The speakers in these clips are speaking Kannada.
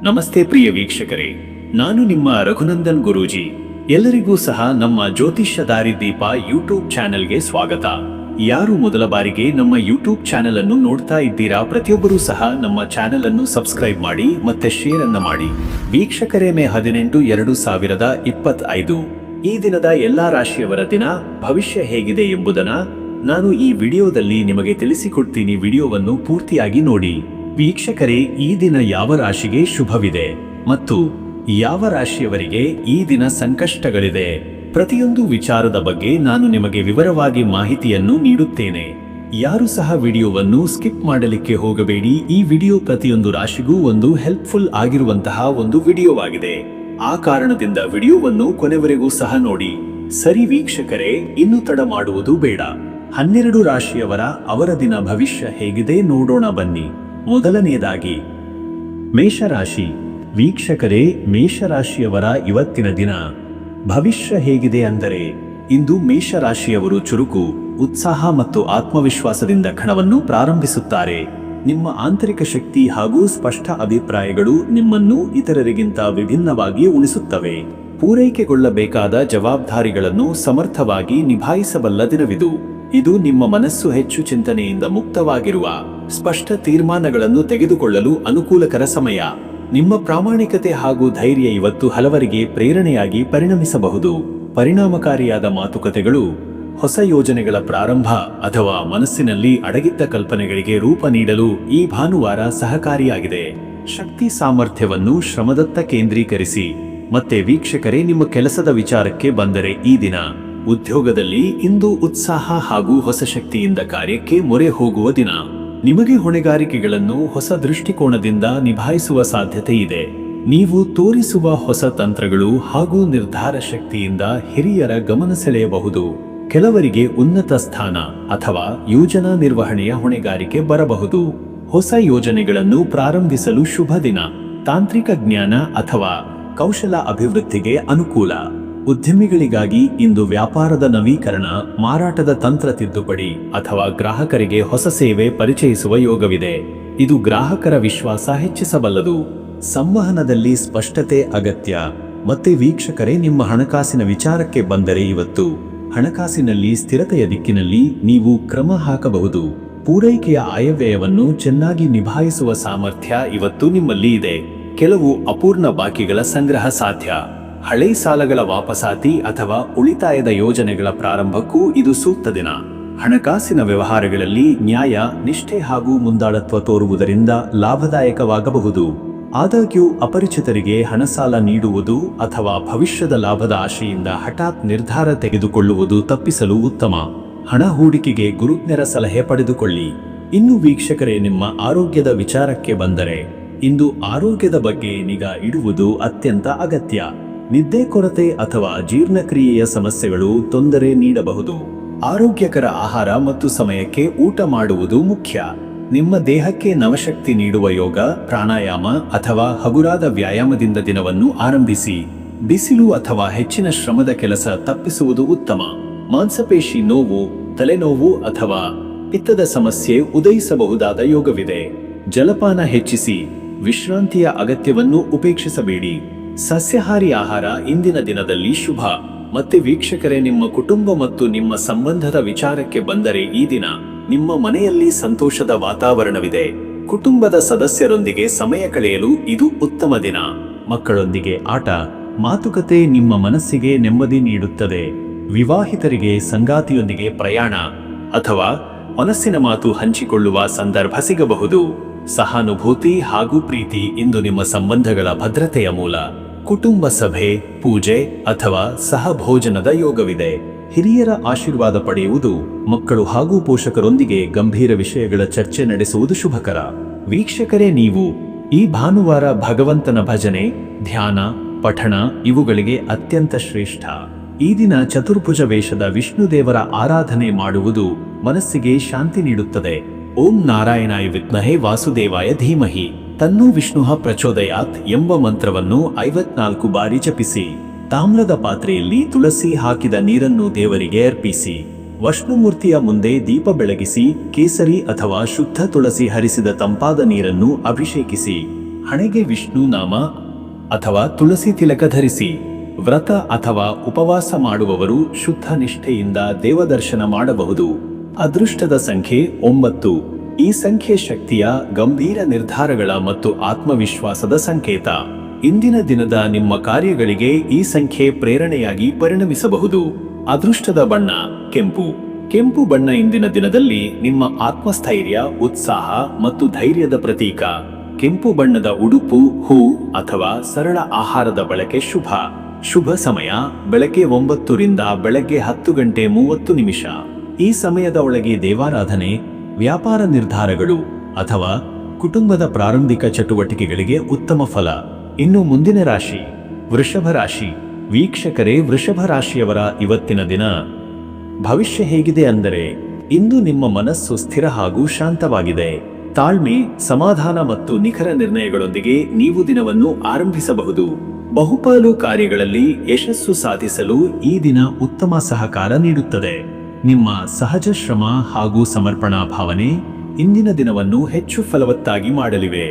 ನಮಸ್ತೆ ಪ್ರಿಯ ವೀಕ್ಷಕರೇ, ನಾನು ನಿಮ್ಮ ರಘುನಂದನ್ ಗುರೂಜಿ. ಎಲ್ಲರಿಗೂ ಸಹ ನಮ್ಮ ಜ್ಯೋತಿಷ್ಯ ದಾರಿದೀಪ ಯೂಟ್ಯೂಬ್ ಚಾನೆಲ್ಗೆ ಸ್ವಾಗತ. ಯಾರು ಮೊದಲ ಬಾರಿಗೆ ನಮ್ಮ ಯೂಟ್ಯೂಬ್ ಚಾನೆಲ್ ಅನ್ನು ನೋಡ್ತಾ ಇದ್ದೀರಾ, ಪ್ರತಿಯೊಬ್ಬರೂ ಸಹ ನಮ್ಮ ಚಾನೆಲ್ ಅನ್ನು ಸಬ್ಸ್ಕ್ರೈಬ್ ಮಾಡಿ ಮತ್ತೆ ಶೇರ್ ಅನ್ನು ಮಾಡಿ. ವೀಕ್ಷಕರೇ, ಮೇ 18, 2025 ಈ ದಿನದ ಎಲ್ಲಾ ರಾಶಿಯವರ ದಿನ ಭವಿಷ್ಯ ಹೇಗಿದೆ ಎಂಬುದನ್ನ ನಾನು ಈ ವಿಡಿಯೋದಲ್ಲಿ ನಿಮಗೆ ತಿಳಿಸಿಕೊಡ್ತೀನಿ. ವಿಡಿಯೋವನ್ನು ಪೂರ್ತಿಯಾಗಿ ನೋಡಿ. ವೀಕ್ಷಕರೇ, ಈ ದಿನ ಯಾವ ರಾಶಿಗೆ ಶುಭವಿದೆ ಮತ್ತು ಯಾವ ರಾಶಿಯವರಿಗೆ ಈ ದಿನ ಸಂಕಷ್ಟಗಳಿದೆ, ಪ್ರತಿಯೊಂದು ವಿಚಾರದ ಬಗ್ಗೆ ನಾನು ನಿಮಗೆ ವಿವರವಾಗಿ ಮಾಹಿತಿಯನ್ನು ನೀಡುತ್ತೇನೆ. ಯಾರು ಸಹ ವಿಡಿಯೋವನ್ನು ಸ್ಕಿಪ್ ಮಾಡಲಿಕ್ಕೆ ಹೋಗಬೇಡಿ. ಈ ವಿಡಿಯೋ ಪ್ರತಿಯೊಂದು ರಾಶಿಗೂ ಒಂದು ಹೆಲ್ಪ್ಫುಲ್ ಆಗಿರುವಂತಹ ಒಂದು ವಿಡಿಯೋವಾಗಿದೆ. ಆ ಕಾರಣದಿಂದ ವಿಡಿಯೋವನ್ನು ಕೊನೆವರೆಗೂ ಸಹ ನೋಡಿ. ಸರಿ ವೀಕ್ಷಕರೇ, ಇನ್ನು ತಡ ಮಾಡುವುದು ಬೇಡ. 12 ರಾಶಿಯವರ ಅವರ ದಿನ ಭವಿಷ್ಯ ಹೇಗಿದೆ ನೋಡೋಣ ಬನ್ನಿ. ಮೊದಲನೆಯದಾಗಿ ಮೇಷರಾಶಿ. ವೀಕ್ಷಕರೇ, ಮೇಷರಾಶಿಯವರ ಇವತ್ತಿನ ದಿನ ಭವಿಷ್ಯ ಹೇಗಿದೆ ಅಂದರೆ, ಇಂದು ಮೇಷರಾಶಿಯವರು ಚುರುಕು, ಉತ್ಸಾಹ ಮತ್ತು ಆತ್ಮವಿಶ್ವಾಸದಿಂದ ಕ್ಷಣವನ್ನು ಪ್ರಾರಂಭಿಸುತ್ತಾರೆ. ನಿಮ್ಮ ಆಂತರಿಕ ಶಕ್ತಿ ಹಾಗೂ ಸ್ಪಷ್ಟ ಅಭಿಪ್ರಾಯಗಳು ನಿಮ್ಮನ್ನು ಇತರರಿಗಿಂತ ವಿಭಿನ್ನವಾಗಿ ಉಳಿಸುತ್ತವೆ. ಪೂರೈಕೆಗೊಳ್ಳಬೇಕಾದ ಜವಾಬ್ದಾರಿಗಳನ್ನು ಸಮರ್ಥವಾಗಿ ನಿಭಾಯಿಸಬಲ್ಲ ದಿನವಿದು. ಇದು ನಿಮ್ಮ ಮನಸ್ಸು ಹೆಚ್ಚು ಚಿಂತನೆಯಿಂದ ಮುಕ್ತವಾಗಿರುವ ಸ್ಪಷ್ಟ ತೀರ್ಮಾನಗಳನ್ನು ತೆಗೆದುಕೊಳ್ಳಲು ಅನುಕೂಲಕರ ಸಮಯ. ನಿಮ್ಮ ಪ್ರಾಮಾಣಿಕತೆ ಹಾಗೂ ಧೈರ್ಯ ಇವತ್ತು ಹಲವರಿಗೆ ಪ್ರೇರಣೆಯಾಗಿ ಪರಿಣಮಿಸಬಹುದು. ಪರಿಣಾಮಕಾರಿಯಾದ ಮಾತುಕತೆಗಳು, ಹೊಸ ಯೋಜನೆಗಳ ಪ್ರಾರಂಭ ಅಥವಾ ಮನಸ್ಸಿನಲ್ಲಿ ಅಡಗಿದ್ದ ಕಲ್ಪನೆಗಳಿಗೆ ರೂಪ ನೀಡಲು ಈ ಭಾನುವಾರ ಸಹಕಾರಿಯಾಗಿದೆ. ಶಕ್ತಿ ಸಾಮರ್ಥ್ಯವನ್ನು ಶ್ರಮದತ್ತ ಕೇಂದ್ರೀಕರಿಸಿ. ಮತ್ತೆ ವೀಕ್ಷಕರೇ, ನಿಮ್ಮ ಕೆಲಸದ ವಿಚಾರಕ್ಕೆ ಬಂದರೆ, ಈ ದಿನ ಉದ್ಯೋಗದಲ್ಲಿ ಇಂದು ಉತ್ಸಾಹ ಹಾಗೂ ಹೊಸ ಶಕ್ತಿಯಿಂದ ಕಾರ್ಯಕ್ಕೆ ಮೊರೆ ಹೋಗುವ ದಿನ. ನಿಮಗೆ ಹೊಣೆಗಾರಿಕೆಗಳನ್ನು ಹೊಸ ದೃಷ್ಟಿಕೋನದಿಂದ ನಿಭಾಯಿಸುವ ಸಾಧ್ಯತೆ ಇದೆ. ನೀವು ತೋರಿಸುವ ಹೊಸ ತಂತ್ರಗಳು ಹಾಗೂ ನಿರ್ಧಾರ ಶಕ್ತಿಯಿಂದ ಹಿರಿಯರ ಗಮನ ಸೆಳೆಯಬಹುದು. ಕೆಲವರಿಗೆ ಉನ್ನತ ಸ್ಥಾನ ಅಥವಾ ಯೋಜನಾ ನಿರ್ವಹಣೆಯ ಹೊಣೆಗಾರಿಕೆ ಬರಬಹುದು. ಹೊಸ ಯೋಜನೆಗಳನ್ನು ಪ್ರಾರಂಭಿಸಲು ಶುಭ ದಿನ. ತಾಂತ್ರಿಕ ಜ್ಞಾನ ಅಥವಾ ಕೌಶಲ ಅಭಿವೃದ್ಧಿಗೆ ಅನುಕೂಲ. ಉದ್ಯಮಿಗಳಿಗಾಗಿ ಇಂದು ವ್ಯಾಪಾರದ ನವೀಕರಣ, ಮಾರಾಟದ ತಂತ್ರ ತಿದ್ದುಪಡಿ ಅಥವಾ ಗ್ರಾಹಕರಿಗೆ ಹೊಸ ಸೇವೆ ಪರಿಚಯಿಸುವ ಯೋಗವಿದೆ. ಇದು ಗ್ರಾಹಕರ ವಿಶ್ವಾಸ ಹೆಚ್ಚಿಸಬಲ್ಲದು. ಸಂವಹನದಲ್ಲಿ ಸ್ಪಷ್ಟತೆ ಅಗತ್ಯ. ಮತ್ತೆ ವೀಕ್ಷಕರೇ, ನಿಮ್ಮ ಹಣಕಾಸಿನ ವಿಚಾರಕ್ಕೆ ಬಂದರೆ, ಇವತ್ತು ಹಣಕಾಸಿನಲ್ಲಿ ಸ್ಥಿರತೆಯ ದಿಕ್ಕಿನಲ್ಲಿ ನೀವು ಕ್ರಮ ಹಾಕಬಹುದು. ಪೂರೈಕೆಯ ಆಯವ್ಯಯವನ್ನು ಚೆನ್ನಾಗಿ ನಿಭಾಯಿಸುವ ಸಾಮರ್ಥ್ಯ ಇವತ್ತು ನಿಮ್ಮಲ್ಲಿ ಇದೆ. ಕೆಲವು ಅಪೂರ್ಣ ಬಾಕಿಗಳ ಸಂಗ್ರಹ ಸಾಧ್ಯ. ಹಳೆ ಸಾಲಗಳ ವಾಪಸಾತಿ ಅಥವಾ ಉಳಿತಾಯದ ಯೋಜನೆಗಳ ಪ್ರಾರಂಭಕ್ಕೂ ಇದು ಸೂಕ್ತ ದಿನ. ಹಣಕಾಸಿನ ವ್ಯವಹಾರಗಳಲ್ಲಿ ನ್ಯಾಯ, ನಿಷ್ಠೆ ಹಾಗೂ ಮುಂದಾಳತ್ವ ತೋರುವುದರಿಂದ ಲಾಭದಾಯಕವಾಗಬಹುದು. ಆದಾಗ್ಯೂ ಅಪರಿಚಿತರಿಗೆ ಹಣ ಸಾಲ ನೀಡುವುದು ಅಥವಾ ಭವಿಷ್ಯದ ಲಾಭದ ಆಶೆಯಿಂದ ಹಠಾತ್ ನಿರ್ಧಾರ ತೆಗೆದುಕೊಳ್ಳುವುದು ತಪ್ಪಿಸಲು ಉತ್ತಮ. ಹಣ ಹೂಡಿಕೆಗೆ ಗುರುಜ್ಞರ ಸಲಹೆ ಪಡೆದುಕೊಳ್ಳಿ. ಇನ್ನು ವೀಕ್ಷಕರೇ, ನಿಮ್ಮ ಆರೋಗ್ಯದ ವಿಚಾರಕ್ಕೆ ಬಂದರೆ, ಇಂದು ಆರೋಗ್ಯದ ಬಗ್ಗೆ ನಿಗಾ ಇಡುವುದು ಅತ್ಯಂತ ಅಗತ್ಯ. ನಿದ್ದೆ ಕೊರತೆ ಅಥವಾ ಜೀರ್ಣಕ್ರಿಯೆಯ ಸಮಸ್ಯೆಗಳು ತೊಂದರೆ ನೀಡಬಹುದು. ಆರೋಗ್ಯಕರ ಆಹಾರ ಮತ್ತು ಸಮಯಕ್ಕೆ ಊಟ ಮಾಡುವುದು ಮುಖ್ಯ. ನಿಮ್ಮ ದೇಹಕ್ಕೆ ನವಶಕ್ತಿ ನೀಡುವ ಯೋಗ, ಪ್ರಾಣಾಯಾಮ ಅಥವಾ ಹಗುರಾದ ವ್ಯಾಯಾಮದಿಂದ ದಿನವನ್ನು ಆರಂಭಿಸಿ. ಬಿಸಿಲು ಅಥವಾ ಹೆಚ್ಚಿನ ಶ್ರಮದ ಕೆಲಸ ತಪ್ಪಿಸುವುದು ಉತ್ತಮ. ಮಾಂಸಪೇಶಿ ನೋವು, ತಲೆನೋವು ಅಥವಾ ಪಿತ್ತದ ಸಮಸ್ಯೆ ಉದಯಿಸಬಹುದಾದ ಯೋಗವಿದೆ. ಜಲಪಾನ ಹೆಚ್ಚಿಸಿ. ವಿಶ್ರಾಂತಿಯ ಅಗತ್ಯವನ್ನು ಉಪೇಕ್ಷಿಸಬೇಡಿ. ಸಸ್ಯಾಹಾರಿ ಆಹಾರ ಇಂದಿನ ದಿನದಲ್ಲಿ ಶುಭ. ಮತ್ತೆ ವೀಕ್ಷಕರೇ, ನಿಮ್ಮ ಕುಟುಂಬ ಮತ್ತು ನಿಮ್ಮ ಸಂಬಂಧದ ವಿಚಾರಕ್ಕೆ ಬಂದರೆ, ಈ ದಿನ ನಿಮ್ಮ ಮನೆಯಲ್ಲಿ ಸಂತೋಷದ ವಾತಾವರಣವಿದೆ. ಕುಟುಂಬದ ಸದಸ್ಯರೊಂದಿಗೆ ಸಮಯ ಕಳೆಯಲು ಇದು ಉತ್ತಮ ದಿನ. ಮಕ್ಕಳೊಂದಿಗೆ ಆಟ, ಮಾತುಕತೆ ನಿಮ್ಮ ಮನಸ್ಸಿಗೆ ನೆಮ್ಮದಿ ನೀಡುತ್ತದೆ. ವಿವಾಹಿತರಿಗೆ ಸಂಗಾತಿಯೊಂದಿಗೆ ಪ್ರಯಾಣ ಅಥವಾ ಮನಸ್ಸಿನ ಮಾತು ಹಂಚಿಕೊಳ್ಳುವ ಸಂದರ್ಭ ಸಿಗಬಹುದು. ಸಹಾನುಭೂತಿ ಹಾಗೂ ಪ್ರೀತಿ ಇಂದು ನಿಮ್ಮ ಸಂಬಂಧಗಳ ಭದ್ರತೆಯ ಮೂಲ. ಕುಟುಂಬ ಸಭೆ, ಪೂಜೆ ಅಥವಾ ಸಹಭೋಜನದ ಯೋಗವಿದೆ. ಹಿರಿಯರ ಆಶೀರ್ವಾದ ಪಡೆಯುವುದು. ಮಕ್ಕಳು ಹಾಗೂ ಪೋಷಕರೊಂದಿಗೆ ಗಂಭೀರ ವಿಷಯಗಳ ಚರ್ಚೆ ನಡೆಸುವುದು ಶುಭಕರ. ವೀಕ್ಷಕರೇ, ನೀವು ಈ ಭಾನುವಾರ ಭಗವಂತನ ಭಜನೆ, ಧ್ಯಾನ, ಪಠಣ ಇವುಗಳಿಗೆ ಅತ್ಯಂತ ಶ್ರೇಷ್ಠ. ಈ ದಿನ ಚತುರ್ಭುಜ ವೇಷದ ವಿಷ್ಣು ದೇವರ ಆರಾಧನೆ ಮಾಡುವುದು ಮನಸ್ಸಿಗೆ ಶಾಂತಿ ನೀಡುತ್ತದೆ. ಓಂ ನಾರಾಯಣಾಯ ವಿದ್ಮಹೇ ವಾಸುದೇವಾಯ ಧೀಮಹಿ ತನ್ನೋ ವಿಷ್ಣುಃ ಪ್ರಚೋದಯಾತ್ ಎಂಬ ಮಂತ್ರವನ್ನು 54 ಬಾರಿ ಜಪಿಸಿ. ತಾಮ್ರದ ಪಾತ್ರೆಯಲ್ಲಿ ತುಳಸಿ ಹಾಕಿದ ನೀರನ್ನು ದೇವರಿಗೆ ಅರ್ಪಿಸಿ. ವಿಷ್ಣುಮೂರ್ತಿಯ ಮುಂದೆ ದೀಪ ಬೆಳಗಿಸಿ ಕೇಸರಿ ಅಥವಾ ಶುದ್ಧ ತುಳಸಿ ಹರಿಸಿದ ತಂಪಾದ ನೀರನ್ನು ಅಭಿಷೇಕಿಸಿ. ಹಣೆಗೆ ವಿಷ್ಣು ನಾಮ ಅಥವಾ ತುಳಸಿ ತಿಲಕ ಧರಿಸಿ. ವ್ರತ ಅಥವಾ ಉಪವಾಸ ಮಾಡುವವರು ಶುದ್ಧ ನಿಷ್ಠೆಯಿಂದ ದೇವದರ್ಶನ ಮಾಡಬಹುದು. ಅದೃಷ್ಟದ ಸಂಖ್ಯೆ 9. ಈ ಸಂಖ್ಯೆ ಶಕ್ತಿಯ, ಗಂಭೀರ ನಿರ್ಧಾರಗಳ ಮತ್ತು ಆತ್ಮವಿಶ್ವಾಸದ ಸಂಕೇತ. ಇಂದಿನ ದಿನದ ನಿಮ್ಮ ಕಾರ್ಯಗಳಿಗೆ ಈ ಸಂಖ್ಯೆ ಪ್ರೇರಣೆಯಾಗಿ ಪರಿಣಮಿಸಬಹುದು. ಅದೃಷ್ಟದ ಬಣ್ಣ ಕೆಂಪು. ಕೆಂಪು ಬಣ್ಣ ಇಂದಿನ ದಿನದಲ್ಲಿ ನಿಮ್ಮ ಆತ್ಮಸ್ಥೈರ್ಯ, ಉತ್ಸಾಹ ಮತ್ತು ಧೈರ್ಯದ ಪ್ರತೀಕ. ಕೆಂಪು ಬಣ್ಣದ ಉಡುಪು, ಹೂ ಅಥವಾ ಸರಳ ಆಹಾರದ ಬಳಕೆ ಶುಭ. ಶುಭ ಸಮಯ ಬೆಳಗ್ಗೆ 9 ರಿಂದ ಬೆಳಗ್ಗೆ 10:30. ಈ ಸಮಯದ ಒಳಗೆ ದೇವಾರಾಧನೆ, ವ್ಯಾಪಾರ ನಿರ್ಧಾರಗಳು ಅಥವಾ ಕುಟುಂಬದ ಪ್ರಾರಂಭಿಕ ಚಟುವಟಿಕೆಗಳಿಗೆ ಉತ್ತಮ ಫಲ. ಇನ್ನು ಮುಂದಿನ ರಾಶಿ ವೃಷಭ ರಾಶಿ. ವೀಕ್ಷಕರೇ, ವೃಷಭ ರಾಶಿಯವರ ಇವತ್ತಿನ ದಿನ ಭವಿಷ್ಯ ಹೇಗಿದೆ ಅಂದರೆ, ಇಂದು ನಿಮ್ಮ ಮನಸ್ಸು ಸ್ಥಿರ ಹಾಗೂ ಶಾಂತವಾಗಿದೆ. ತಾಳ್ಮೆ, ಸಮಾಧಾನ ಮತ್ತು ನಿಖರ ನಿರ್ಣಯಗಳೊಂದಿಗೆ ನೀವು ದಿನವನ್ನು ಆರಂಭಿಸಬಹುದು. ಬಹುಪಾಲು ಕಾರ್ಯಗಳಲ್ಲಿ ಯಶಸ್ಸು ಸಾಧಿಸಲು ಈ ದಿನ ಉತ್ತಮ ಸಹಕಾರ ನೀಡುತ್ತದೆ. ನಿಮ್ಮ ಸಹಜ ಶ್ರಮ ಹಾಗೂ ಸಮರ್ಪಣಾ ಭಾವನೆ ಇಂದಿನ ದಿನವನ್ನು ಹೆಚ್ಚು ಫಲವತ್ತಾಗಿ ಮಾಡಲಿವೆ.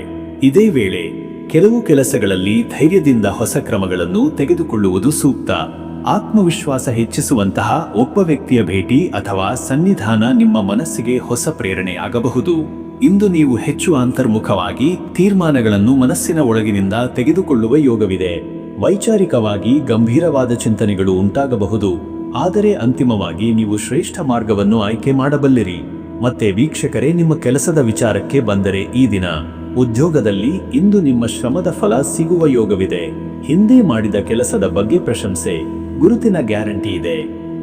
ಇದೇ ವೇಳೆ ಕೆಲವು ಕೆಲಸಗಳಲ್ಲಿ ಧೈರ್ಯದಿಂದ ಹೊಸ ಕ್ರಮಗಳನ್ನು ತೆಗೆದುಕೊಳ್ಳುವುದು ಸೂಕ್ತ. ಆತ್ಮವಿಶ್ವಾಸ ಹೆಚ್ಚಿಸುವಂತಹ ಒಬ್ಬ ವ್ಯಕ್ತಿಯ ಭೇಟಿ ಅಥವಾ ಸನ್ನಿಧಾನ ನಿಮ್ಮ ಮನಸ್ಸಿಗೆ ಹೊಸ ಪ್ರೇರಣೆಯಾಗಬಹುದು. ಇಂದು ನೀವು ಹೆಚ್ಚು ಅಂತರ್ಮುಖವಾಗಿ ತೀರ್ಮಾನಗಳನ್ನು ಮನಸ್ಸಿನ ಒಳಗಿನಿಂದ ತೆಗೆದುಕೊಳ್ಳುವ ಯೋಗವಿದೆ. ವೈಚಾರಿಕವಾಗಿ ಗಂಭೀರವಾದ ಚಿಂತನೆಗಳು ಉಂಟಾಗಬಹುದು, ಆದರೆ ಅಂತಿಮವಾಗಿ ನೀವು ಶ್ರೇಷ್ಠ ಮಾರ್ಗವನ್ನು ಆಯ್ಕೆ ಮಾಡಬಲ್ಲಿರಿ. ಮತ್ತೆ ವೀಕ್ಷಕರೇ, ನಿಮ್ಮ ಕೆಲಸದ ವಿಚಾರಕ್ಕೆ ಬಂದರೆ ಈ ದಿನ ಉದ್ಯೋಗದಲ್ಲಿ ಇಂದು ನಿಮ್ಮ ಶ್ರಮದ ಫಲ ಸಿಗುವ ಯೋಗವಿದೆ. ಹಿಂದೆ ಮಾಡಿದ ಕೆಲಸದ ಬಗ್ಗೆ ಪ್ರಶಂಸೆ, ಗುರುತಿನ ಗ್ಯಾರಂಟಿ ಇದೆ.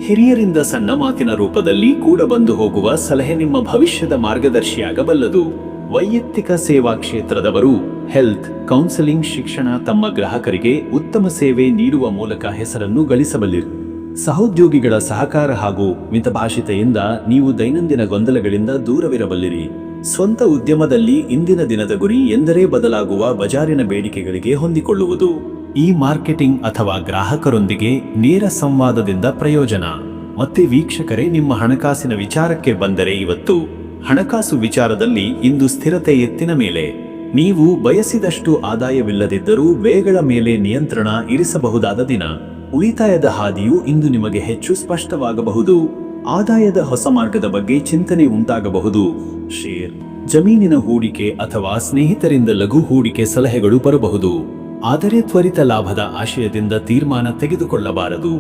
ಹಿರಿಯರಿಂದ ಸಣ್ಣ ಮಾತಿನ ರೂಪದಲ್ಲಿ ಕೂಡ ಬಂದು ಹೋಗುವ ಸಲಹೆ ನಿಮ್ಮ ಭವಿಷ್ಯದ ಮಾರ್ಗದರ್ಶಿಯಾಗಬಲ್ಲದು. ವೈಯಕ್ತಿಕ ಸೇವಾ ಕ್ಷೇತ್ರದವರು ಹೆಲ್ತ್, ಕೌನ್ಸೆಲಿಂಗ್, ಶಿಕ್ಷಣ ತಮ್ಮ ಗ್ರಾಹಕರಿಗೆ ಉತ್ತಮ ಸೇವೆ ನೀಡುವ ಮೂಲಕ ಹೆಸರನ್ನು ಗಳಿಸಬಲ್ಲಿರಿ. ಸಹೋದ್ಯೋಗಿಗಳ ಸಹಕಾರ ಹಾಗೂ ಮಿತಭಾಷಿತೆಯಿಂದ ನೀವು ದೈನಂದಿನ ಗೊಂದಲಗಳಿಂದ ದೂರವಿರಬಲ್ಲಿರಿ. ಸ್ವಂತ ಉದ್ಯಮದಲ್ಲಿ ಇಂದಿನ ದಿನದ ಗುರಿ ಎಂದರೆ ಬದಲಾಗುವ ಬಜಾರಿನ ಬೇಡಿಕೆಗಳಿಗೆ ಹೊಂದಿಕೊಳ್ಳುವುದು. ಈ ಮಾರ್ಕೆಟಿಂಗ್ ಅಥವಾ ಗ್ರಾಹಕರೊಂದಿಗೆ ನೇರ ಸಂವಾದದಿಂದ ಪ್ರಯೋಜನ. ಮತ್ತೆ ವೀಕ್ಷಕರೇ, ನಿಮ್ಮ ಹಣಕಾಸಿನ ವಿಚಾರಕ್ಕೆ ಬಂದರೆ ಇವತ್ತು ಹಣಕಾಸು ವಿಚಾರದಲ್ಲಿ ಇಂದು ಸ್ಥಿರತೆ ಎತ್ತಿನ ಮೇಲೆ. ನೀವು ಬಯಸಿದಷ್ಟು ಆದಾಯವಿಲ್ಲದಿದ್ದರೂ ವ್ಯಯಗಳ ಮೇಲೆ ನಿಯಂತ್ರಣ ಇರಿಸಬಹುದಾದ ದಿನ. ಉಳಿತಾಯದ ಹಾದಿಯು ಇಂದು ನಿಮಗೆ ಹೆಚ್ಚು ಸ್ಪಷ್ಟವಾಗಬಹುದು. ಆದಾಯದ ಹೊಸ ಮಾರ್ಗದ ಬಗ್ಗೆ ಚಿಂತನೆ ಉಂಟಾಗಬಹುದು. ಶೇರ್, ಜಮೀನಿನ ಹೂಡಿಕೆ ಅಥವಾ ಸ್ನೇಹಿತರಿಂದ ಲಘು ಹೂಡಿಕೆ ಸಲಹೆಗಳು ಬರಬಹುದು. ಆದರೆ ತ್ವರಿತ ಲಾಭದ ಆಶಯದಿಂದ ತೀರ್ಮಾನ ತೆಗೆದುಕೊಳ್ಳಬಾರದು.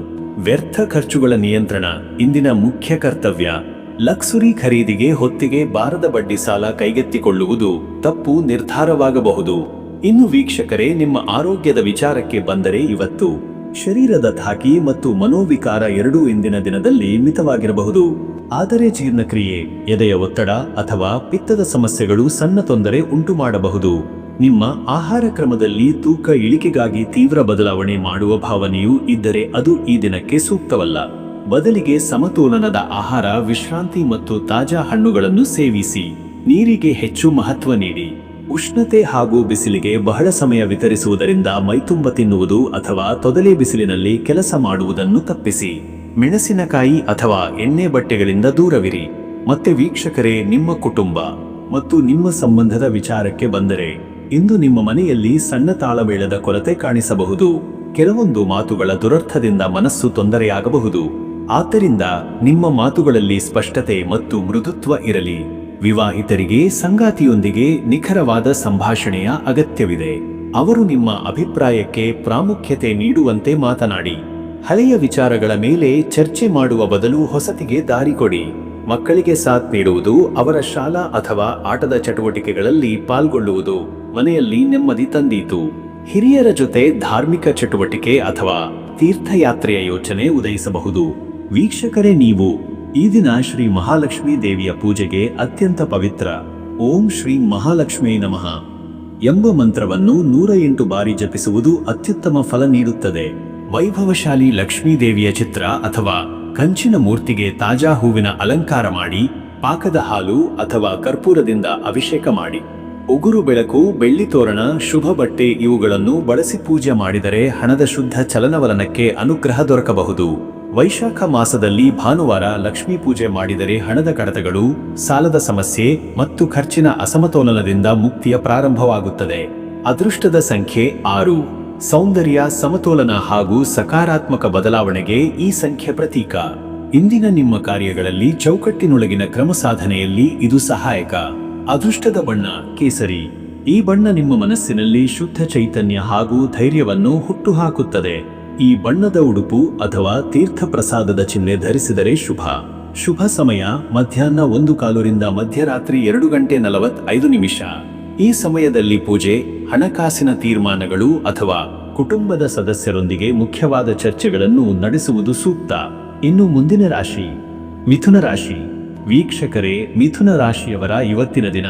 ವ್ಯರ್ಥ ಖರ್ಚುಗಳ ನಿಯಂತ್ರಣ ಇಂದಿನ ಮುಖ್ಯ ಕರ್ತವ್ಯ. ಲಕ್ಸುರಿ ಖರೀದಿಗೆ ಹೊತ್ತಿಗೆ ಬಾರದ ಬಡ್ಡಿ ಸಾಲ ಕೈಗೆತ್ತಿಕೊಳ್ಳುವುದು ತಪ್ಪು ನಿರ್ಧಾರವಾಗಬಹುದು. ಇನ್ನು ವೀಕ್ಷಕರೇ, ನಿಮ್ಮ ಆರೋಗ್ಯದ ವಿಚಾರಕ್ಕೆ ಬಂದರೆ ಇವತ್ತು ಶರೀರದ ಧಾಕಿ ಮತ್ತು ಮನೋವಿಕಾರ ಎರಡೂ ಇಂದಿನ ದಿನದಲ್ಲಿ ಮಿತವಾಗಿರಬಹುದು. ಆದರೆ ಜೀರ್ಣಕ್ರಿಯೆ, ಎದೆಯ ಒತ್ತಡ ಅಥವಾ ಪಿತ್ತದ ಸಮಸ್ಯೆಗಳು ಸಣ್ಣ ತೊಂದರೆ ಉಂಟು ಮಾಡಬಹುದು. ನಿಮ್ಮ ಆಹಾರ ಕ್ರಮದಲ್ಲಿ ತೂಕ ಇಳಿಕೆಗಾಗಿ ತೀವ್ರ ಬದಲಾವಣೆ ಮಾಡುವ ಭಾವನೆಯೂ ಇದ್ದರೆ ಅದು ಈ ದಿನಕ್ಕೆ ಸೂಕ್ತವಲ್ಲ. ಬದಲಿಗೆ ಸಮತೋಲನದ ಆಹಾರ, ವಿಶ್ರಾಂತಿ ಮತ್ತು ತಾಜಾ ಹಣ್ಣುಗಳನ್ನು ಸೇವಿಸಿ. ನೀರಿಗೆ ಹೆಚ್ಚು ಮಹತ್ವ ನೀಡಿ. ಉಷ್ಣತೆ ಹಾಗೂ ಬಿಸಿಲಿಗೆ ಬಹಳ ಸಮಯ ವಿತರಿಸುವುದರಿಂದ ಮೈತುಂಬ ತಿನ್ನುವುದು ಅಥವಾ ತೊದಲೆ ಬಿಸಿಲಿನಲ್ಲಿ ಕೆಲಸ ಮಾಡುವುದನ್ನು ತಪ್ಪಿಸಿ. ಮೆಣಸಿನಕಾಯಿ ಅಥವಾ ಎಣ್ಣೆ ಬಟ್ಟೆಗಳಿಂದ ದೂರವಿರಿ. ಮತ್ತೆ ವೀಕ್ಷಕರೇ, ನಿಮ್ಮ ಕುಟುಂಬ ಮತ್ತು ನಿಮ್ಮ ಸಂಬಂಧದ ವಿಚಾರಕ್ಕೆ ಬಂದರೆ ಇಂದು ನಿಮ್ಮ ಮನೆಯಲ್ಲಿ ಸಣ್ಣ ತಾಳಮೇಳದ ಕೊರತೆ ಕಾಣಿಸಬಹುದು. ಕೆಲವೊಂದು ಮಾತುಗಳ ದುರರ್ಥದಿಂದ ಮನಸ್ಸು ತೊಂದರೆಯಾಗಬಹುದು. ಆದ್ದರಿಂದ ನಿಮ್ಮ ಮಾತುಗಳಲ್ಲಿ ಸ್ಪಷ್ಟತೆ ಮತ್ತು ಮೃದುತ್ವ ಇರಲಿ. ವಿವಾಹಿತರಿಗೆ ಸಂಗಾತಿಯೊಂದಿಗೆ ನಿಖರವಾದ ಸಂಭಾಷಣೆಯ ಅಗತ್ಯವಿದೆ. ಅವರು ನಿಮ್ಮ ಅಭಿಪ್ರಾಯಕ್ಕೆ ಪ್ರಾಮುಖ್ಯತೆ ನೀಡುವಂತೆ ಮಾತನಾಡಿ. ಹಳೆಯ ವಿಚಾರಗಳ ಮೇಲೆ ಚರ್ಚೆ ಮಾಡುವ ಬದಲು ಹೊಸತಿಗೆ ದಾರಿ ಕೊಡಿ. ಮಕ್ಕಳಿಗೆ ಸಾಥ್ ನೀಡುವುದು, ಅವರ ಶಾಲಾ ಅಥವಾ ಆಟದ ಚಟುವಟಿಕೆಗಳಲ್ಲಿ ಪಾಲ್ಗೊಳ್ಳುವುದು ಮನೆಯಲ್ಲಿ ನೆಮ್ಮದಿ ತಂದೀತು. ಹಿರಿಯರ ಜೊತೆ ಧಾರ್ಮಿಕ ಚಟುವಟಿಕೆ ಅಥವಾ ತೀರ್ಥಯಾತ್ರೆಯ ಯೋಚನೆ ಉದಯಿಸಬಹುದು. ವೀಕ್ಷಕರೇ, ನೀವು ಈ ದಿನ ಶ್ರೀ ಮಹಾಲಕ್ಷ್ಮೀ ದೇವಿಯ ಪೂಜೆಗೆ ಅತ್ಯಂತ ಪವಿತ್ರ ಓಂ ಶ್ರೀ ಮಹಾಲಕ್ಷ್ಮೀ ನಮಃ ಎಂಬ ಮಂತ್ರವನ್ನು 108 ಬಾರಿ ಜಪಿಸುವುದು ಅತ್ಯುತ್ತಮ ಫಲ ನೀಡುತ್ತದೆ. ವೈಭವಶಾಲಿ ಲಕ್ಷ್ಮೀ ದೇವಿಯ ಚಿತ್ರ ಅಥವಾ ಕಂಚಿನ ಮೂರ್ತಿಗೆ ತಾಜಾ ಹೂವಿನ ಅಲಂಕಾರ ಮಾಡಿ, ಪಾಕದ ಹಾಲು ಅಥವಾ ಕರ್ಪೂರದಿಂದ ಅಭಿಷೇಕ ಮಾಡಿ. ಉಗುರು ಬೆಳಕು, ಬೆಳ್ಳಿ ತೋರಣ, ಶುಭ ಬಟ್ಟೆ ಇವುಗಳನ್ನು ಬಳಸಿ ಪೂಜೆ ಮಾಡಿದರೆ ಹಣದ ಶುದ್ಧ ಚಲನವಲನಕ್ಕೆ ಅನುಗ್ರಹ ದೊರಕಬಹುದು. ವೈಶಾಖ ಮಾಸದಲ್ಲಿ ಭಾನುವಾರ ಲಕ್ಷ್ಮೀ ಪೂಜೆ ಮಾಡಿದರೆ ಹಣದ ಕಡತಗಳು, ಸಾಲದ ಸಮಸ್ಯೆ ಮತ್ತು ಖರ್ಚಿನ ಅಸಮತೋಲನದಿಂದ ಮುಕ್ತಿಯ ಪ್ರಾರಂಭವಾಗುತ್ತದೆ. ಅದೃಷ್ಟದ ಸಂಖ್ಯೆ 6. ಸೌಂದರ್ಯ, ಸಮತೋಲನ ಹಾಗೂ ಸಕಾರಾತ್ಮಕ ಬದಲಾವಣೆಗೆ ಈ ಸಂಖ್ಯೆ ಪ್ರತೀಕ. ಇಂದಿನ ನಿಮ್ಮ ಕಾರ್ಯಗಳಲ್ಲಿ ಚೌಕಟ್ಟಿನೊಳಗಿನ ಕ್ರಮ ಸಾಧನೆಯಲ್ಲಿ ಇದು ಸಹಾಯಕ. ಅದೃಷ್ಟದ ಬಣ್ಣ ಕೇಸರಿ. ಈ ಬಣ್ಣ ನಿಮ್ಮ ಮನಸ್ಸಿನಲ್ಲಿ ಶುದ್ಧ ಚೈತನ್ಯ ಹಾಗೂ ಧೈರ್ಯವನ್ನು ಹುಟ್ಟುಹಾಕುತ್ತದೆ. ಈ ಬಣ್ಣದ ಉಡುಪು ಅಥವಾ ತೀರ್ಥ ಪ್ರಸಾದದ ಚಿಹ್ನೆ ಧರಿಸಿದರೆ ಶುಭ. ಶುಭ ಸಮಯ ಮಧ್ಯಾಹ್ನ 1:15 ರಿಂದ ಮಧ್ಯರಾತ್ರಿ 2:45. ಈ ಸಮಯದಲ್ಲಿ ಪೂಜೆ, ಹಣಕಾಸಿನ ತೀರ್ಮಾನಗಳು ಅಥವಾ ಕುಟುಂಬದ ಸದಸ್ಯರೊಂದಿಗೆ ಮುಖ್ಯವಾದ ಚರ್ಚೆಗಳನ್ನು ನಡೆಸುವುದು ಸೂಕ್ತ. ಇನ್ನು ಮುಂದಿನ ರಾಶಿ ಮಿಥುನ ರಾಶಿ. ವೀಕ್ಷಕರೇ, ಮಿಥುನ ರಾಶಿಯವರ ಇವತ್ತಿನ ದಿನ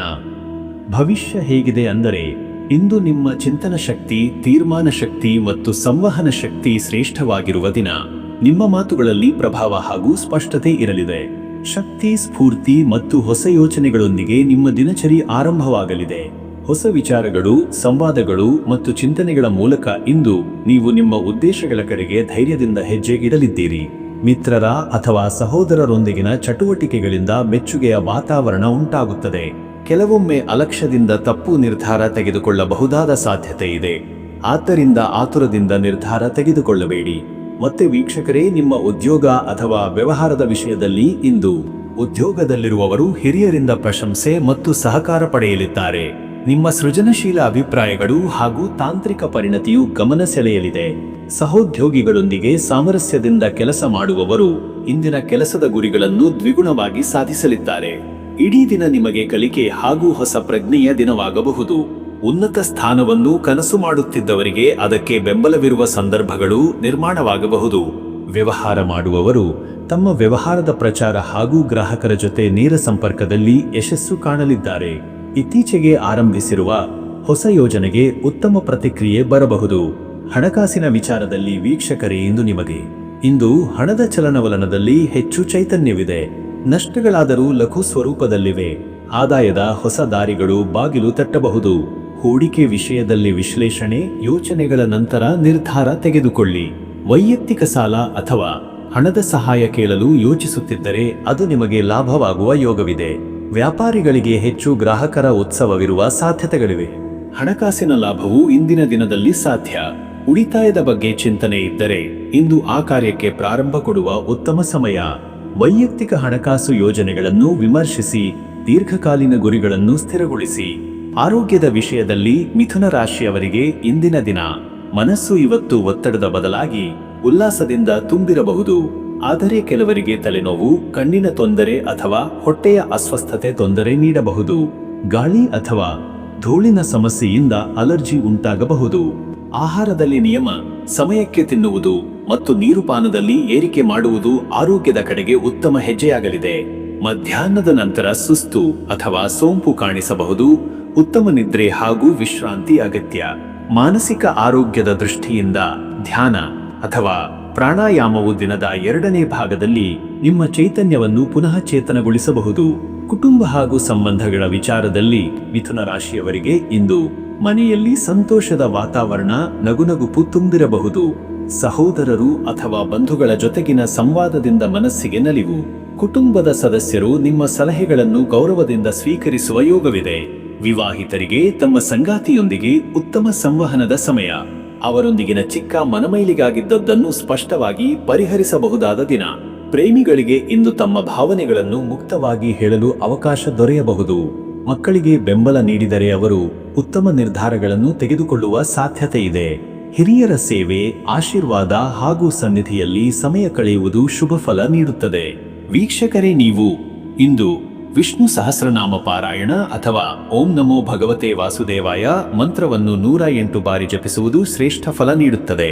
ಭವಿಷ್ಯ ಹೇಗಿದೆ ಅಂದರೆ, ಇಂದು ನಿಮ್ಮ ಚಿಂತನ ಶಕ್ತಿ, ತೀರ್ಮಾನ ಶಕ್ತಿ ಮತ್ತು ಸಂವಹನ ಶಕ್ತಿ ಶ್ರೇಷ್ಠವಾಗಿರುವ ದಿನ. ನಿಮ್ಮ ಮಾತುಗಳಲ್ಲಿ ಪ್ರಭಾವ ಹಾಗೂ ಸ್ಪಷ್ಟತೆ ಇರಲಿದೆ. ಶಕ್ತಿ, ಸ್ಫೂರ್ತಿ ಮತ್ತು ಹೊಸ ಯೋಚನೆಗಳೊಂದಿಗೆ ನಿಮ್ಮ ದಿನಚರಿ ಆರಂಭವಾಗಲಿದೆ. ಹೊಸ ವಿಚಾರಗಳು, ಸಂವಾದಗಳು ಮತ್ತು ಚಿಂತನೆಗಳ ಮೂಲಕ ಇಂದು ನೀವು ನಿಮ್ಮ ಉದ್ದೇಶಗಳ ಕಡೆಗೆ ಧೈರ್ಯದಿಂದ ಹೆಜ್ಜೆ ಇಡಲಿದ್ದೀರಿ. ಮಿತ್ರರ ಅಥವಾ ಸಹೋದರರೊಂದಿಗಿನ ಚಟುವಟಿಕೆಗಳಿಂದ ಮೆಚ್ಚುಗೆಯ ವಾತಾವರಣ ಉಂಟಾಗುತ್ತದೆ. ಕೆಲವೊಮ್ಮೆ ಅಲಕ್ಷ್ಯದಿಂದ ತಪ್ಪು ನಿರ್ಧಾರ ತೆಗೆದುಕೊಳ್ಳಬಹುದಾದ ಸಾಧ್ಯತೆ ಇದೆ. ಆದ್ದರಿಂದ ಆತುರದಿಂದ ನಿರ್ಧಾರ ತೆಗೆದುಕೊಳ್ಳಬೇಡಿ. ಮತ್ತೆ ವೀಕ್ಷಕರೇ, ನಿಮ್ಮ ಉದ್ಯೋಗ ಅಥವಾ ವ್ಯವಹಾರದ ವಿಷಯದಲ್ಲಿ ಇಂದು ಉದ್ಯೋಗದಲ್ಲಿರುವವರು ಹಿರಿಯರಿಂದ ಪ್ರಶಂಸೆ ಮತ್ತು ಸಹಕಾರ ಪಡೆಯಲಿದ್ದಾರೆ. ನಿಮ್ಮ ಸೃಜನಶೀಲ ಅಭಿಪ್ರಾಯಗಳು ಹಾಗೂ ತಾಂತ್ರಿಕ ಪರಿಣತಿಯು ಗಮನ ಸೆಳೆಯಲಿದೆ. ಸಹೋದ್ಯೋಗಿಗಳೊಂದಿಗೆ ಸಾಮರಸ್ಯದಿಂದ ಕೆಲಸ ಮಾಡುವವರು ಇಂದಿನ ಕೆಲಸದ ಗುರಿಗಳನ್ನು ದ್ವಿಗುಣವಾಗಿ ಸಾಧಿಸಲಿದ್ದಾರೆ. ಇಡೀ ದಿನ ನಿಮಗೆ ಕಲಿಕೆ ಹಾಗೂ ಹೊಸ ಪ್ರಜ್ಞೆಯ ದಿನವಾಗಬಹುದು. ಉನ್ನತ ಸ್ಥಾನವನ್ನು ಕನಸು ಮಾಡುತ್ತಿದ್ದವರಿಗೆ ಅದಕ್ಕೆ ಬೆಂಬಲವಿರುವ ಸಂದರ್ಭಗಳು ನಿರ್ಮಾಣವಾಗಬಹುದು. ವ್ಯವಹಾರ ಮಾಡುವವರು ತಮ್ಮ ವ್ಯವಹಾರದ ಪ್ರಚಾರ ಹಾಗೂ ಗ್ರಾಹಕರ ಜೊತೆ ನೇರ ಸಂಪರ್ಕದಲ್ಲಿ ಯಶಸ್ಸು ಕಾಣಲಿದ್ದಾರೆ. ಇತ್ತೀಚೆಗೆ ಆರಂಭಿಸಿರುವ ಹೊಸ ಯೋಜನೆಗೆ ಉತ್ತಮ ಪ್ರತಿಕ್ರಿಯೆ ಬರಬಹುದು. ಹಣಕಾಸಿನ ವಿಚಾರದಲ್ಲಿ ವೀಕ್ಷಕರೇ, ಇಂದು ಹಣದ ಚಲನವಲನದಲ್ಲಿ ಹೆಚ್ಚು ಚೈತನ್ಯವಿದೆ. ನಷ್ಟಗಳಾದರೂ ಲಘು ಸ್ವರೂಪದಲ್ಲಿವೆ. ಆದಾಯದ ಹೊಸ ದಾರಿಗಳು ಬಾಗಿಲು ತಟ್ಟಬಹುದು. ಹೂಡಿಕೆ ವಿಷಯದಲ್ಲಿ ವಿಶ್ಲೇಷಣೆ, ಯೋಚನೆಗಳ ನಂತರ ನಿರ್ಧಾರ ತೆಗೆದುಕೊಳ್ಳಿ. ವೈಯಕ್ತಿಕ ಸಾಲ ಅಥವಾ ಹಣದ ಸಹಾಯ ಕೇಳಲು ಯೋಚಿಸುತ್ತಿದ್ದರೆ ಅದು ನಿಮಗೆ ಲಾಭವಾಗುವ ಯೋಗವಿದೆ. ವ್ಯಾಪಾರಿಗಳಿಗೆ ಹೆಚ್ಚು ಗ್ರಾಹಕರ ಉತ್ಸವವಿರುವ ಸಾಧ್ಯತೆಗಳಿವೆ. ಹಣಕಾಸಿನ ಲಾಭವು ಇಂದಿನ ದಿನದಲ್ಲಿ ಸಾಧ್ಯ. ಉಳಿತಾಯದ ಬಗ್ಗೆ ಚಿಂತನೆ ಇದ್ದರೆ ಇಂದು ಆ ಕಾರ್ಯಕ್ಕೆ ಪ್ರಾರಂಭ ಕೊಡುವ ಉತ್ತಮ ಸಮಯ. ವೈಯಕ್ತಿಕ ಹಣಕಾಸು ಯೋಜನೆಗಳನ್ನು ವಿಮರ್ಶಿಸಿ ದೀರ್ಘಕಾಲೀನ ಗುರಿಗಳನ್ನು ಸ್ಥಿರಗೊಳಿಸಿ. ಆರೋಗ್ಯದ ವಿಷಯದಲ್ಲಿ ಮಿಥುನ ರಾಶಿಯವರಿಗೆ ಇಂದಿನ ದಿನ ಮನಸ್ಸು ಇವತ್ತು ಒತ್ತಡದ ಬದಲಾಗಿ ಉಲ್ಲಾಸದಿಂದ ತುಂಬಿರಬಹುದು. ಆದರೆ ಕೆಲವರಿಗೆ ತಲೆನೋವು, ಕಣ್ಣಿನ ತೊಂದರೆ ಅಥವಾ ಹೊಟ್ಟೆಯ ಅಸ್ವಸ್ಥತೆ ತೊಂದರೆ ನೀಡಬಹುದು. ಗಾಳಿ ಅಥವಾ ಧೂಳಿನ ಸಮಸ್ಯೆಯಿಂದ ಅಲರ್ಜಿ ಉಂಟಾಗಬಹುದು. ಆಹಾರದಲ್ಲಿ ನಿಯಮ, ಸಮಯಕ್ಕೆ ತಿನ್ನುವುದು ಮತ್ತು ನೀರುಪಾನದಲ್ಲಿ ಏರಿಕೆ ಮಾಡುವುದು ಆರೋಗ್ಯದ ಕಡೆಗೆ ಉತ್ತಮ ಹೆಜ್ಜೆಯಾಗಲಿದೆ. ಮಧ್ಯಾಹ್ನದ ನಂತರ ಸುಸ್ತು ಅಥವಾ ಸೋಂಕು ಕಾಣಿಸಬಹುದು. ಉತ್ತಮ ನಿದ್ರೆ ಹಾಗೂ ವಿಶ್ರಾಂತಿ ಅಗತ್ಯ. ಮಾನಸಿಕ ಆರೋಗ್ಯದ ದೃಷ್ಟಿಯಿಂದ ಧ್ಯಾನ ಅಥವಾ ಪ್ರಾಣಾಯಾಮವು ದಿನದ 2ನೇ ಭಾಗದಲ್ಲಿ ನಿಮ್ಮ ಚೈತನ್ಯವನ್ನು ಪುನಃ ಚೇತನಗೊಳಿಸಬಹುದು. ಕುಟುಂಬ ಹಾಗೂ ಸಂಬಂಧಗಳ ವಿಚಾರದಲ್ಲಿ ಮಿಥುನ ರಾಶಿಯವರಿಗೆ ಇಂದು ಮನೆಯಲ್ಲಿ ಸಂತೋಷದ ವಾತಾವರಣ, ನಗುನಗುಪು ತುಂಬಿರಬಹುದು. ಸಹೋದರರು ಅಥವಾ ಬಂಧುಗಳ ಜೊತೆಗಿನ ಸಂವಾದದಿಂದ ಮನಸ್ಸಿಗೆ ನಲಿವು. ಕುಟುಂಬದ ಸದಸ್ಯರು ನಿಮ್ಮ ಸಲಹೆಗಳನ್ನು ಗೌರವದಿಂದ ಸ್ವೀಕರಿಸುವ ಯೋಗವಿದೆ. ವಿವಾಹಿತರಿಗೆ ತಮ್ಮ ಸಂಗಾತಿಯೊಂದಿಗೆ ಉತ್ತಮ ಸಂವಹನದ ಸಮಯ. ಅವರೊಂದಿಗಿನ ಚಿಕ್ಕ ಮನಮೈಲಿಗಾಗಿದ್ದದ್ದನ್ನು ಸ್ಪಷ್ಟವಾಗಿ ಪರಿಹರಿಸಬಹುದಾದ ದಿನ. ಪ್ರೇಮಿಗಳಿಗೆ ಇಂದು ತಮ್ಮ ಭಾವನೆಗಳನ್ನು ಮುಕ್ತವಾಗಿ ಹೇಳಲು ಅವಕಾಶ ದೊರೆಯಬಹುದು. ಮಕ್ಕಳಿಗೆ ಬೆಂಬಲ ನೀಡಿದರೆ ಅವರು ಉತ್ತಮ ನಿರ್ಧಾರಗಳನ್ನು ತೆಗೆದುಕೊಳ್ಳುವ ಸಾಧ್ಯತೆ ಇದೆ. ಹಿರಿಯರ ಸೇವೆ, ಆಶೀರ್ವಾದ ಹಾಗೂ ಸನ್ನಿಧಿಯಲ್ಲಿ ಸಮಯ ಕಳೆಯುವುದು ಶುಭ ಫಲ ನೀಡುತ್ತದೆ. ವೀಕ್ಷಕರೇ, ನೀವು ಇಂದು ವಿಷ್ಣು ಸಹಸ್ರನಾಮ ಪಾರಾಯಣ ಅಥವಾ ಓಂ ನಮೋ ಭಗವತೆ ವಾಸುದೇವಾಯ ಮಂತ್ರವನ್ನು 108 ಬಾರಿ ಜಪಿಸುವುದು ಶ್ರೇಷ್ಠ ಫಲ ನೀಡುತ್ತದೆ.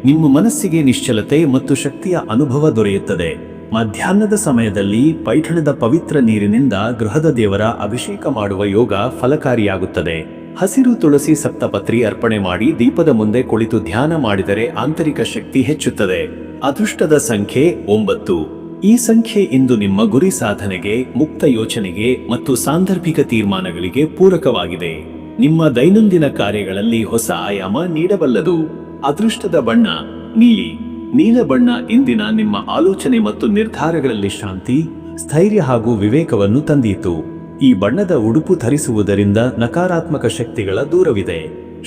ನಿಮ್ಮ ಮನಸ್ಸಿಗೆ ನಿಶ್ಚಲತೆ ಮತ್ತು ಶಕ್ತಿಯ ಅನುಭವ ದೊರೆಯುತ್ತದೆ. ಮಧ್ಯಾಹ್ನದ ಸಮಯದಲ್ಲಿ ಪೈಠಣದ ಪವಿತ್ರ ನೀರಿನಿಂದ ಗೃಹದ ದೇವರ ಅಭಿಷೇಕ ಮಾಡುವ ಯೋಗ ಫಲಕಾರಿಯಾಗುತ್ತದೆ. ಹಸಿರು ತುಳಸಿ ಸಪ್ತಪತ್ರಿ ಅರ್ಪಣೆ ಮಾಡಿ ದೀಪದ ಮುಂದೆ ಕುಳಿತು ಧ್ಯಾನ ಮಾಡಿದರೆ ಆಂತರಿಕ ಶಕ್ತಿ ಹೆಚ್ಚುತ್ತದೆ. ಅದೃಷ್ಟದ ಸಂಖ್ಯೆ 9. ಈ ಸಂಖ್ಯೆ ಇಂದು ನಿಮ್ಮ ಗುರಿ ಸಾಧನೆಗೆ, ಮುಕ್ತ ಯೋಚನೆಗೆ ಮತ್ತು ಸಾಂದರ್ಭಿಕ ತೀರ್ಮಾನಗಳಿಗೆ ಪೂರಕವಾಗಿದೆ. ನಿಮ್ಮ ದೈನಂದಿನ ಕಾರ್ಯಗಳಲ್ಲಿ ಹೊಸ ಆಯಾಮ ನೀಡಬಲ್ಲದು. ಅದೃಷ್ಟದ ಬಣ್ಣ ನೀಲಿ. ನೀಲ ಬಣ್ಣ ಇಂದಿನ ನಿಮ್ಮ ಆಲೋಚನೆ ಮತ್ತು ನಿರ್ಧಾರಗಳಲ್ಲಿ ಶಾಂತಿ, ಸ್ಥೈರ್ಯ ಹಾಗೂ ವಿವೇಕವನ್ನು ತಂದೀತು. ಈ ಬಣ್ಣದ ಉಡುಪು ಧರಿಸುವುದರಿಂದ ನಕಾರಾತ್ಮಕ ಶಕ್ತಿಗಳ ದೂರವಿದೆ.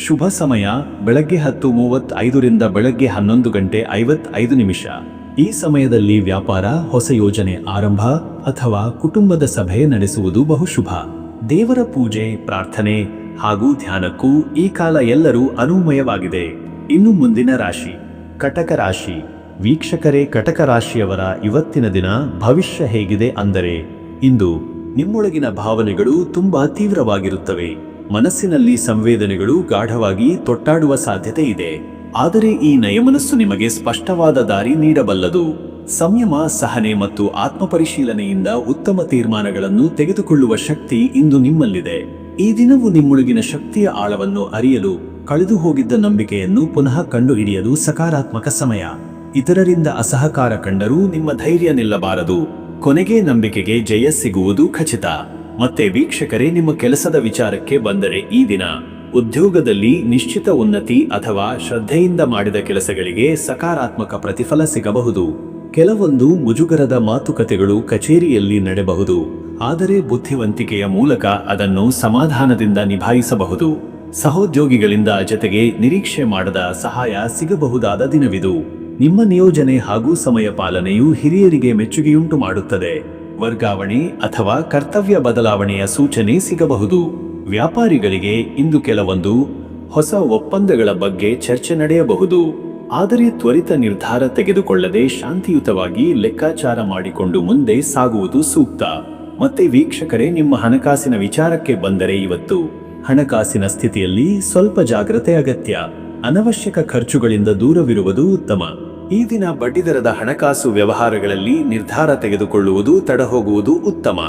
ಶುಭ ಸಮಯ ಬೆಳಗ್ಗೆ 10:35 ಬೆಳಗ್ಗೆ 11:55. ಈ ಸಮಯದಲ್ಲಿ ವ್ಯಾಪಾರ, ಹೊಸ ಯೋಜನೆ ಆರಂಭ ಅಥವಾ ಕುಟುಂಬದ ಸಭೆ ನಡೆಸುವುದು ಬಹುಶುಭ. ದೇವರ ಪೂಜೆ, ಪ್ರಾರ್ಥನೆ ಹಾಗೂ ಧ್ಯಾನಕ್ಕೂ ಈ ಕಾಲ ಎಲ್ಲರೂ ಅನುಮಯವಾಗಿದೆ. ಇನ್ನು ಮುಂದಿನ ರಾಶಿ ಕಟಕ ರಾಶಿ. ವೀಕ್ಷಕರೇ, ಕಟಕ ರಾಶಿಯವರ ಇವತ್ತಿನ ದಿನ ಭವಿಷ್ಯ ಹೇಗಿದೆ ಅಂದರೆ, ಇಂದು ನಿಮ್ಮೊಳಗಿನ ಭಾವನೆಗಳು ತುಂಬಾ ತೀವ್ರವಾಗಿರುತ್ತವೆ. ಮನಸ್ಸಿನಲ್ಲಿ ಸಂವೇದನೆಗಳು ಗಾಢವಾಗಿ ತೊಟ್ಟಾಡುವ ಸಾಧ್ಯತೆ ಇದೆ. ಆದರೆ ಈ ನಯಮನಸ್ಸು ನಿಮಗೆ ಸ್ಪಷ್ಟವಾದ ದಾರಿ ನೀಡಬಲ್ಲದು. ಸಂಯಮ, ಸಹನೆ ಮತ್ತು ಆತ್ಮಪರಿಶೀಲನೆಯಿಂದ ಉತ್ತಮ ತೀರ್ಮಾನಗಳನ್ನು ತೆಗೆದುಕೊಳ್ಳುವ ಶಕ್ತಿ ಇಂದು ನಿಮ್ಮಲ್ಲಿದೆ. ಈ ದಿನವು ನಿಮ್ಮೊಳಗಿನ ಶಕ್ತಿಯ ಆಳವನ್ನು ಅರಿಯಲು, ಕಳೆದು ಹೋಗಿದ್ದ ನಂಬಿಕೆಯನ್ನು ಪುನಃ ಕಂಡುಹಿಡಿಯಲು ಸಕಾರಾತ್ಮಕ ಸಮಯ. ಇತರರಿಂದ ಅಸಹಕಾರ ಕಂಡರೂ ನಿಮ್ಮ ಧೈರ್ಯ ನಿಲ್ಲಬಾರದು. ಕೊನೆಗೆ ನಂಬಿಕೆಗೆ ಜಯ ಸಿಗುವುದು ಖಚಿತ. ಮತ್ತೆ ವೀಕ್ಷಕರೇ, ನಿಮ್ಮ ಕೆಲಸದ ವಿಚಾರಕ್ಕೆ ಬಂದರೆ, ಈ ದಿನ ಉದ್ಯೋಗದಲ್ಲಿ ನಿಶ್ಚಿತ ಉನ್ನತಿ ಅಥವಾ ಶ್ರದ್ಧೆಯಿಂದ ಮಾಡಿದ ಕೆಲಸಗಳಿಗೆ ಸಕಾರಾತ್ಮಕ ಪ್ರತಿಫಲ ಸಿಗಬಹುದು. ಕೆಲವೊಂದು ಮುಜುಗರದ ಮಾತುಕತೆಗಳು ಕಚೇರಿಯಲ್ಲಿ ನಡೆಯಬಹುದು, ಆದರೆ ಬುದ್ಧಿವಂತಿಕೆಯ ಮೂಲಕ ಅದನ್ನು ಸಮಾಧಾನದಿಂದ ನಿಭಾಯಿಸಬಹುದು. ಸಹೋದ್ಯೋಗಿಗಳಿಂದ ಜೊತೆಗೆ ನಿರೀಕ್ಷೆ ಮಾಡದ ಸಹಾಯ ಸಿಗಬಹುದಾದ ದಿನವಿದು. ನಿಮ್ಮ ನಿಯೋಜನೆ ಹಾಗೂ ಸಮಯ ಪಾಲನೆಯು ಹಿರಿಯರಿಗೆ ಮೆಚ್ಚುಗೆಯುಂಟು ಮಾಡುತ್ತದೆ. ವರ್ಗಾವಣೆ ಅಥವಾ ಕರ್ತವ್ಯ ಬದಲಾವಣೆಯ ಸೂಚನೆ ಸಿಗಬಹುದು. ವ್ಯಾಪಾರಿಗಳಿಗೆ ಇಂದು ಕೆಲವೊಂದು ಹೊಸ ಒಪ್ಪಂದಗಳ ಬಗ್ಗೆ ಚರ್ಚೆ ನಡೆಯಬಹುದು. ಆದರೆ ತ್ವರಿತ ನಿರ್ಧಾರ ತೆಗೆದುಕೊಳ್ಳದೆ ಶಾಂತಿಯುತವಾಗಿ ಲೆಕ್ಕಾಚಾರ ಮಾಡಿಕೊಂಡು ಮುಂದೆ ಸಾಗುವುದು ಸೂಕ್ತ. ಮತ್ತೆ ವೀಕ್ಷಕರೇ, ನಿಮ್ಮ ಹಣಕಾಸಿನ ವಿಚಾರಕ್ಕೆ ಬಂದರೆ, ಇವತ್ತು ಹಣಕಾಸಿನ ಸ್ಥಿತಿಯಲ್ಲಿ ಸ್ವಲ್ಪ ಜಾಗ್ರತೆ ಅಗತ್ಯ. ಅನವಶ್ಯಕ ಖರ್ಚುಗಳಿಂದ ದೂರವಿರುವುದು ಉತ್ತಮ. ಈ ದಿನ ಬಡ್ಡಿದರದ ಹಣಕಾಸು ವ್ಯವಹಾರಗಳಲ್ಲಿ ನಿರ್ಧಾರ ತೆಗೆದುಕೊಳ್ಳುವುದು ತಡಹೋಗುವುದು ಉತ್ತಮ.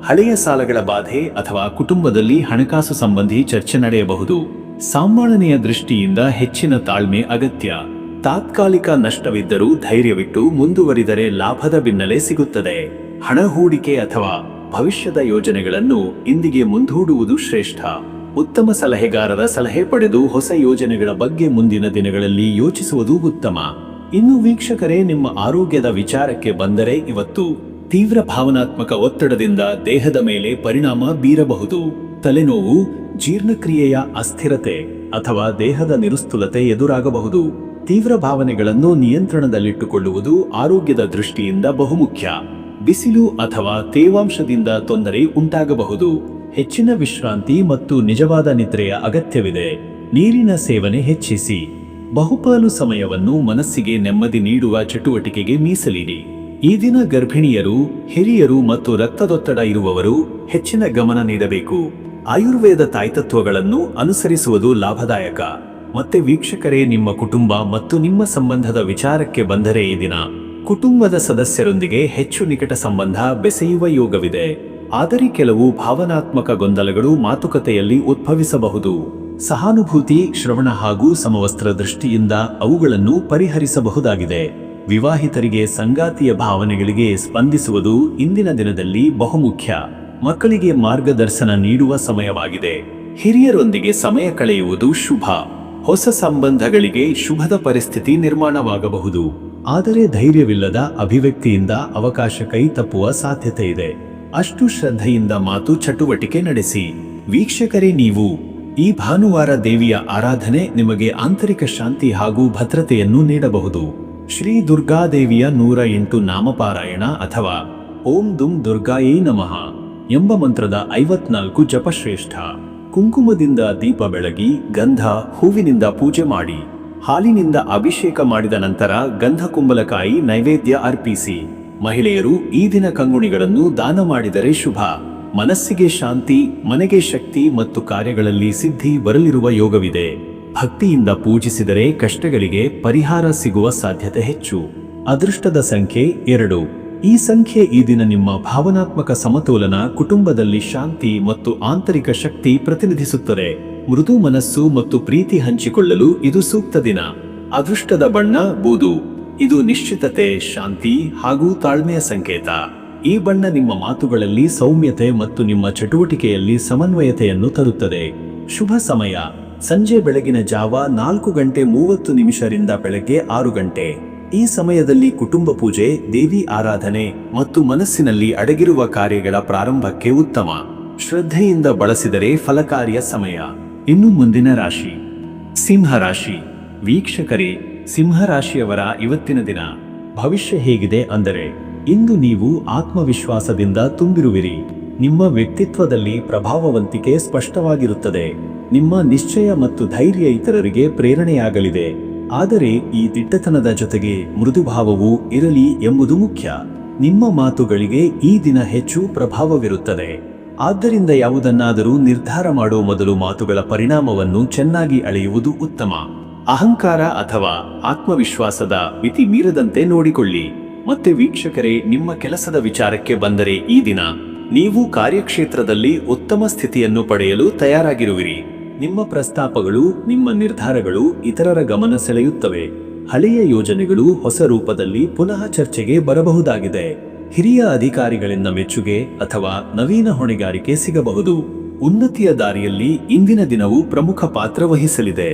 ಹಳೆಯ ಸಾಲಗಳ ಬಾಧೆ ಅಥವಾ ಕುಟುಂಬದಲ್ಲಿ ಹಣಕಾಸು ಸಂಬಂಧಿ ಚರ್ಚೆ ನಡೆಯಬಹುದು. ಸಂಭಾಳನೆಯ ದೃಷ್ಟಿಯಿಂದ ಹೆಚ್ಚಿನ ತಾಳ್ಮೆ ಅಗತ್ಯ. ತಾತ್ಕಾಲಿಕ ನಷ್ಟವಿದ್ದರೂ ಧೈರ್ಯವಿಟ್ಟು ಮುಂದುವರಿದರೆ ಲಾಭದ ಬೆನ್ನಲ್ಲೇ ಸಿಗುತ್ತದೆ. ಹಣ ಹೂಡಿಕೆ ಅಥವಾ ಭವಿಷ್ಯದ ಯೋಜನೆಗಳನ್ನು ಇಂದಿಗೆ ಮುಂದೂಡುವುದು ಶ್ರೇಷ್ಠ. ಉತ್ತಮ ಸಲಹೆಗಾರರ ಸಲಹೆ ಪಡೆದು ಹೊಸ ಯೋಜನೆಗಳ ಬಗ್ಗೆ ಮುಂದಿನ ದಿನಗಳಲ್ಲಿ ಯೋಚಿಸುವುದು ಉತ್ತಮ. ಇನ್ನು ವೀಕ್ಷಕರೇ, ನಿಮ್ಮ ಆರೋಗ್ಯದ ವಿಚಾರಕ್ಕೆ ಬಂದರೆ, ಇವತ್ತು ತೀವ್ರ ಭಾವನಾತ್ಮಕ ಒತ್ತಡದಿಂದ ದೇಹದ ಮೇಲೆ ಪರಿಣಾಮ ಬೀರಬಹುದು. ತಲೆನೋವು, ಜೀರ್ಣಕ್ರಿಯೆಯ ಅಸ್ಥಿರತೆ ಅಥವಾ ದೇಹದ ನಿರುಸ್ಥುಲತೆ ಎದುರಾಗಬಹುದು. ತೀವ್ರ ಭಾವನೆಗಳನ್ನು ನಿಯಂತ್ರಣದಲ್ಲಿಟ್ಟುಕೊಳ್ಳುವುದು ಆರೋಗ್ಯದ ದೃಷ್ಟಿಯಿಂದ ಬಹುಮುಖ್ಯ. ಬಿಸಿಲು ಅಥವಾ ತೇವಾಂಶದಿಂದ ತೊಂದರೆ ಉಂಟಾಗಬಹುದು. ಹೆಚ್ಚಿನ ವಿಶ್ರಾಂತಿ ಮತ್ತು ನಿಜವಾದ ನಿದ್ರೆಯ ಅಗತ್ಯವಿದೆ. ನೀರಿನ ಸೇವನೆ ಹೆಚ್ಚಿಸಿ. ಬಹುಪಾಲು ಸಮಯವನ್ನು ಮನಸ್ಸಿಗೆ ನೆಮ್ಮದಿ ನೀಡುವ ಚಟುವಟಿಕೆಗೆ ಮೀಸಲಿಡಿ. ಈ ದಿನ ಗರ್ಭಿಣಿಯರು, ಹಿರಿಯರು ಮತ್ತು ರಕ್ತದೊತ್ತಡ ಇರುವವರು ಹೆಚ್ಚಿನ ಗಮನ ನೀಡಬೇಕು. ಆಯುರ್ವೇದ ತಾಯ್ತತ್ವಗಳನ್ನು ಅನುಸರಿಸುವುದು ಲಾಭದಾಯಕ. ಮತ್ತೆ ವೀಕ್ಷಕರೇ, ನಿಮ್ಮ ಕುಟುಂಬ ಮತ್ತು ನಿಮ್ಮ ಸಂಬಂಧದ ವಿಚಾರಕ್ಕೆ ಬಂದರೆ, ಈ ದಿನ ಕುಟುಂಬದ ಸದಸ್ಯರೊಂದಿಗೆ ಹೆಚ್ಚು ನಿಕಟ ಸಂಬಂಧ ಬೆಸೆಯುವ ಯೋಗವಿದೆ. ಆದರೆ ಕೆಲವು ಭಾವನಾತ್ಮಕ ಗೊಂದಲಗಳು ಮಾತುಕತೆಯಲ್ಲಿ ಉದ್ಭವಿಸಬಹುದು. ಸಹಾನುಭೂತಿ, ಶ್ರವಣ ಹಾಗೂ ಸಮವಸ್ತ್ರ ದೃಷ್ಟಿಯಿಂದ ಅವುಗಳನ್ನು ಪರಿಹರಿಸಬಹುದಾಗಿದೆ. ವಿವಾಹಿತರಿಗೆ ಸಂಗಾತಿಯ ಭಾವನೆಗಳಿಗೆ ಸ್ಪಂದಿಸುವುದು ಇಂದಿನ ದಿನದಲ್ಲಿ ಬಹುಮುಖ್ಯ. ಮಕ್ಕಳಿಗೆ ಮಾರ್ಗದರ್ಶನ ನೀಡುವ ಸಮಯವಾಗಿದೆ. ಹಿರಿಯರೊಂದಿಗೆ ಸಮಯ ಕಳೆಯುವುದು ಶುಭ. ಹೊಸ ಸಂಬಂಧಗಳಿಗೆ ಶುಭದ ಪರಿಸ್ಥಿತಿ ನಿರ್ಮಾಣವಾಗಬಹುದು. ಆದರೆ ಧೈರ್ಯವಿಲ್ಲದ ಅಭಿವ್ಯಕ್ತಿಯಿಂದ ಅವಕಾಶ ಕೈ ತಪ್ಪುವ ಸಾಧ್ಯತೆ ಇದೆ. ಅಷ್ಟು ಶ್ರದ್ಧೆಯಿಂದ ಮಾತು ಚಟುವಟಿಕೆ ನಡೆಸಿ. ವೀಕ್ಷಕರೇ, ನೀವು ಈ ಭಾನುವಾರ ದೇವಿಯ ಆರಾಧನೆ ನಿಮಗೆ ಆಂತರಿಕ ಶಾಂತಿ ಹಾಗೂ ಭದ್ರತೆಯನ್ನು ನೀಡಬಹುದು. ಶ್ರೀ ದುರ್ಗಾದೇವಿಯ 108 ನಾಮಪಾರಾಯಣ ಅಥವಾ ಓಂ ದುಂ ದುರ್ಗಾಯೇ ನಮಃ ಎಂಬ ಮಂತ್ರದ 54 ಜಪ ಶ್ರೇಷ್ಠ. ಕುಂಕುಮದಿಂದ ದೀಪ ಬೆಳಗಿ, ಗಂಧ, ಹೂವಿನಿಂದ ಪೂಜೆ ಮಾಡಿ, ಹಾಲಿನಿಂದ ಅಭಿಷೇಕ ಮಾಡಿದ ನಂತರ ಗಂಧ ಕುಂಬಳಕಾಯಿ ನೈವೇದ್ಯ ಅರ್ಪಿಸಿ. ಮಹಿಳೆಯರು ಈ ದಿನ ಕಂಗುಣಿಗಳನ್ನು ದಾನ ಮಾಡಿದರೆ ಶುಭ. ಮನಸ್ಸಿಗೆ ಶಾಂತಿ, ಮನೆಗೆ ಶಕ್ತಿ ಮತ್ತು ಕಾರ್ಯಗಳಲ್ಲಿ ಸಿದ್ಧಿ ಬರಲಿರುವ ಯೋಗವಿದೆ. ಭಕ್ತಿಯಿಂದ ಪೂಜಿಸಿದರೆ ಕಷ್ಟಗಳಿಗೆ ಪರಿಹಾರ ಸಿಗುವ ಸಾಧ್ಯತೆ ಹೆಚ್ಚು. ಅದೃಷ್ಟದ ಸಂಖ್ಯೆ 2. ಈ ಸಂಖ್ಯೆ ಈ ದಿನ ನಿಮ್ಮ ಭಾವನಾತ್ಮಕ ಸಮತೋಲನ, ಕುಟುಂಬದಲ್ಲಿ ಶಾಂತಿ ಮತ್ತು ಆಂತರಿಕ ಶಕ್ತಿ ಪ್ರತಿನಿಧಿಸುತ್ತದೆ. ಮೃದು ಮನಸ್ಸು ಮತ್ತು ಪ್ರೀತಿ ಹಂಚಿಕೊಳ್ಳಲು ಇದು ಸೂಕ್ತ ದಿನ. ಅದೃಷ್ಟದ ಬಣ್ಣ ಬೂದು. ಇದು ನಿಶ್ಚಿತತೆ, ಶಾಂತಿ ಹಾಗೂ ತಾಳ್ಮೆಯ ಸಂಕೇತ. ಈ ಬಣ್ಣ ನಿಮ್ಮ ಮಾತುಗಳಲ್ಲಿ ಸೌಮ್ಯತೆ ಮತ್ತು ನಿಮ್ಮ ಚಟುವಟಿಕೆಯಲ್ಲಿ ಸಮನ್ವಯತೆಯನ್ನು ತರುತ್ತದೆ. ಶುಭ ಸಮಯ ಸಂಜೆ ಬೆಳಗಿನ ಜಾವ 4:30 ಬೆಳಗ್ಗೆ 6 ಈ ಸಮಯದಲ್ಲಿ ಕುಟುಂಬ ಪೂಜೆ, ದೇವಿ ಆರಾಧನೆ ಮತ್ತು ಮನಸ್ಸಿನಲ್ಲಿ ಅಡಗಿರುವ ಕಾರ್ಯಗಳ ಪ್ರಾರಂಭಕ್ಕೆ ಉತ್ತಮ. ಶ್ರದ್ಧೆಯಿಂದ ಬಳಸಿದರೆ ಫಲಕಾರಿಯ ಸಮಯ. ಇನ್ನು ಮುಂದಿನ ರಾಶಿ ಸಿಂಹರಾಶಿ ವೀಕ್ಷಕರೇ, ಸಿಂಹರಾಶಿಯವರ ಇವತ್ತಿನ ದಿನ ಭವಿಷ್ಯ ಹೇಗಿದೆ ಅಂದರೆ, ಇಂದು ನೀವು ಆತ್ಮವಿಶ್ವಾಸದಿಂದ ತುಂಬಿರುವಿರಿ. ನಿಮ್ಮ ವ್ಯಕ್ತಿತ್ವದಲ್ಲಿ ಪ್ರಭಾವವಂತಿಕೆ ಸ್ಪಷ್ಟವಾಗಿರುತ್ತದೆ. ನಿಮ್ಮ ನಿಶ್ಚಯ ಮತ್ತು ಧೈರ್ಯ ಇತರರಿಗೆ ಪ್ರೇರಣೆಯಾಗಲಿದೆ. ಆದರೆ ಈ ದಿಟ್ಟತನದ ಜೊತೆಗೆ ಮೃದುಭಾವವೂ ಇರಲಿ ಎಂಬುದು ಮುಖ್ಯ. ನಿಮ್ಮ ಮಾತುಗಳಿಗೆ ಈ ದಿನ ಹೆಚ್ಚು ಪ್ರಭಾವವಿರುತ್ತದೆ. ಆದ್ದರಿಂದ ಯಾವುದನ್ನಾದರೂ ನಿರ್ಧಾರ ಮಾಡುವ ಮೊದಲು ಮಾತುಗಳ ಪರಿಣಾಮವನ್ನು ಚೆನ್ನಾಗಿ ಅಳೆಯುವುದು ಉತ್ತಮ. ಅಹಂಕಾರ ಅಥವಾ ಆತ್ಮವಿಶ್ವಾಸದ ಮಿತಿ ಮೀರದಂತೆ ನೋಡಿಕೊಳ್ಳಿ. ಮತ್ತೆ ವೀಕ್ಷಕರೇ, ನಿಮ್ಮ ಕೆಲಸದ ವಿಚಾರಕ್ಕೆ ಬಂದರೆ ಈ ದಿನ ನೀವು ಕಾರ್ಯಕ್ಷೇತ್ರದಲ್ಲಿ ಉತ್ತಮ ಸ್ಥಿತಿಯನ್ನು ಪಡೆಯಲು ತಯಾರಾಗಿರುವಿರಿ. ನಿಮ್ಮ ಪ್ರಸ್ತಾಪಗಳು, ನಿಮ್ಮ ನಿರ್ಧಾರಗಳು ಇತರರ ಗಮನ ಸೆಳೆಯುತ್ತವೆ. ಹಳೆಯ ಯೋಜನೆಗಳು ಹೊಸ ರೂಪದಲ್ಲಿ ಪುನಃ ಚರ್ಚೆಗೆ ಬರಬಹುದಾಗಿದೆ. ಹಿರಿಯ ಅಧಿಕಾರಿಗಳಿಂದ ಮೆಚ್ಚುಗೆ ಅಥವಾ ನವೀನ ಹೊಣೆಗಾರಿಕೆ ಸಿಗಬಹುದು. ಉನ್ನತಿಯ ದಾರಿಯಲ್ಲಿ ಇಂದಿನ ದಿನವು ಪ್ರಮುಖ ಪಾತ್ರ ವಹಿಸಲಿದೆ.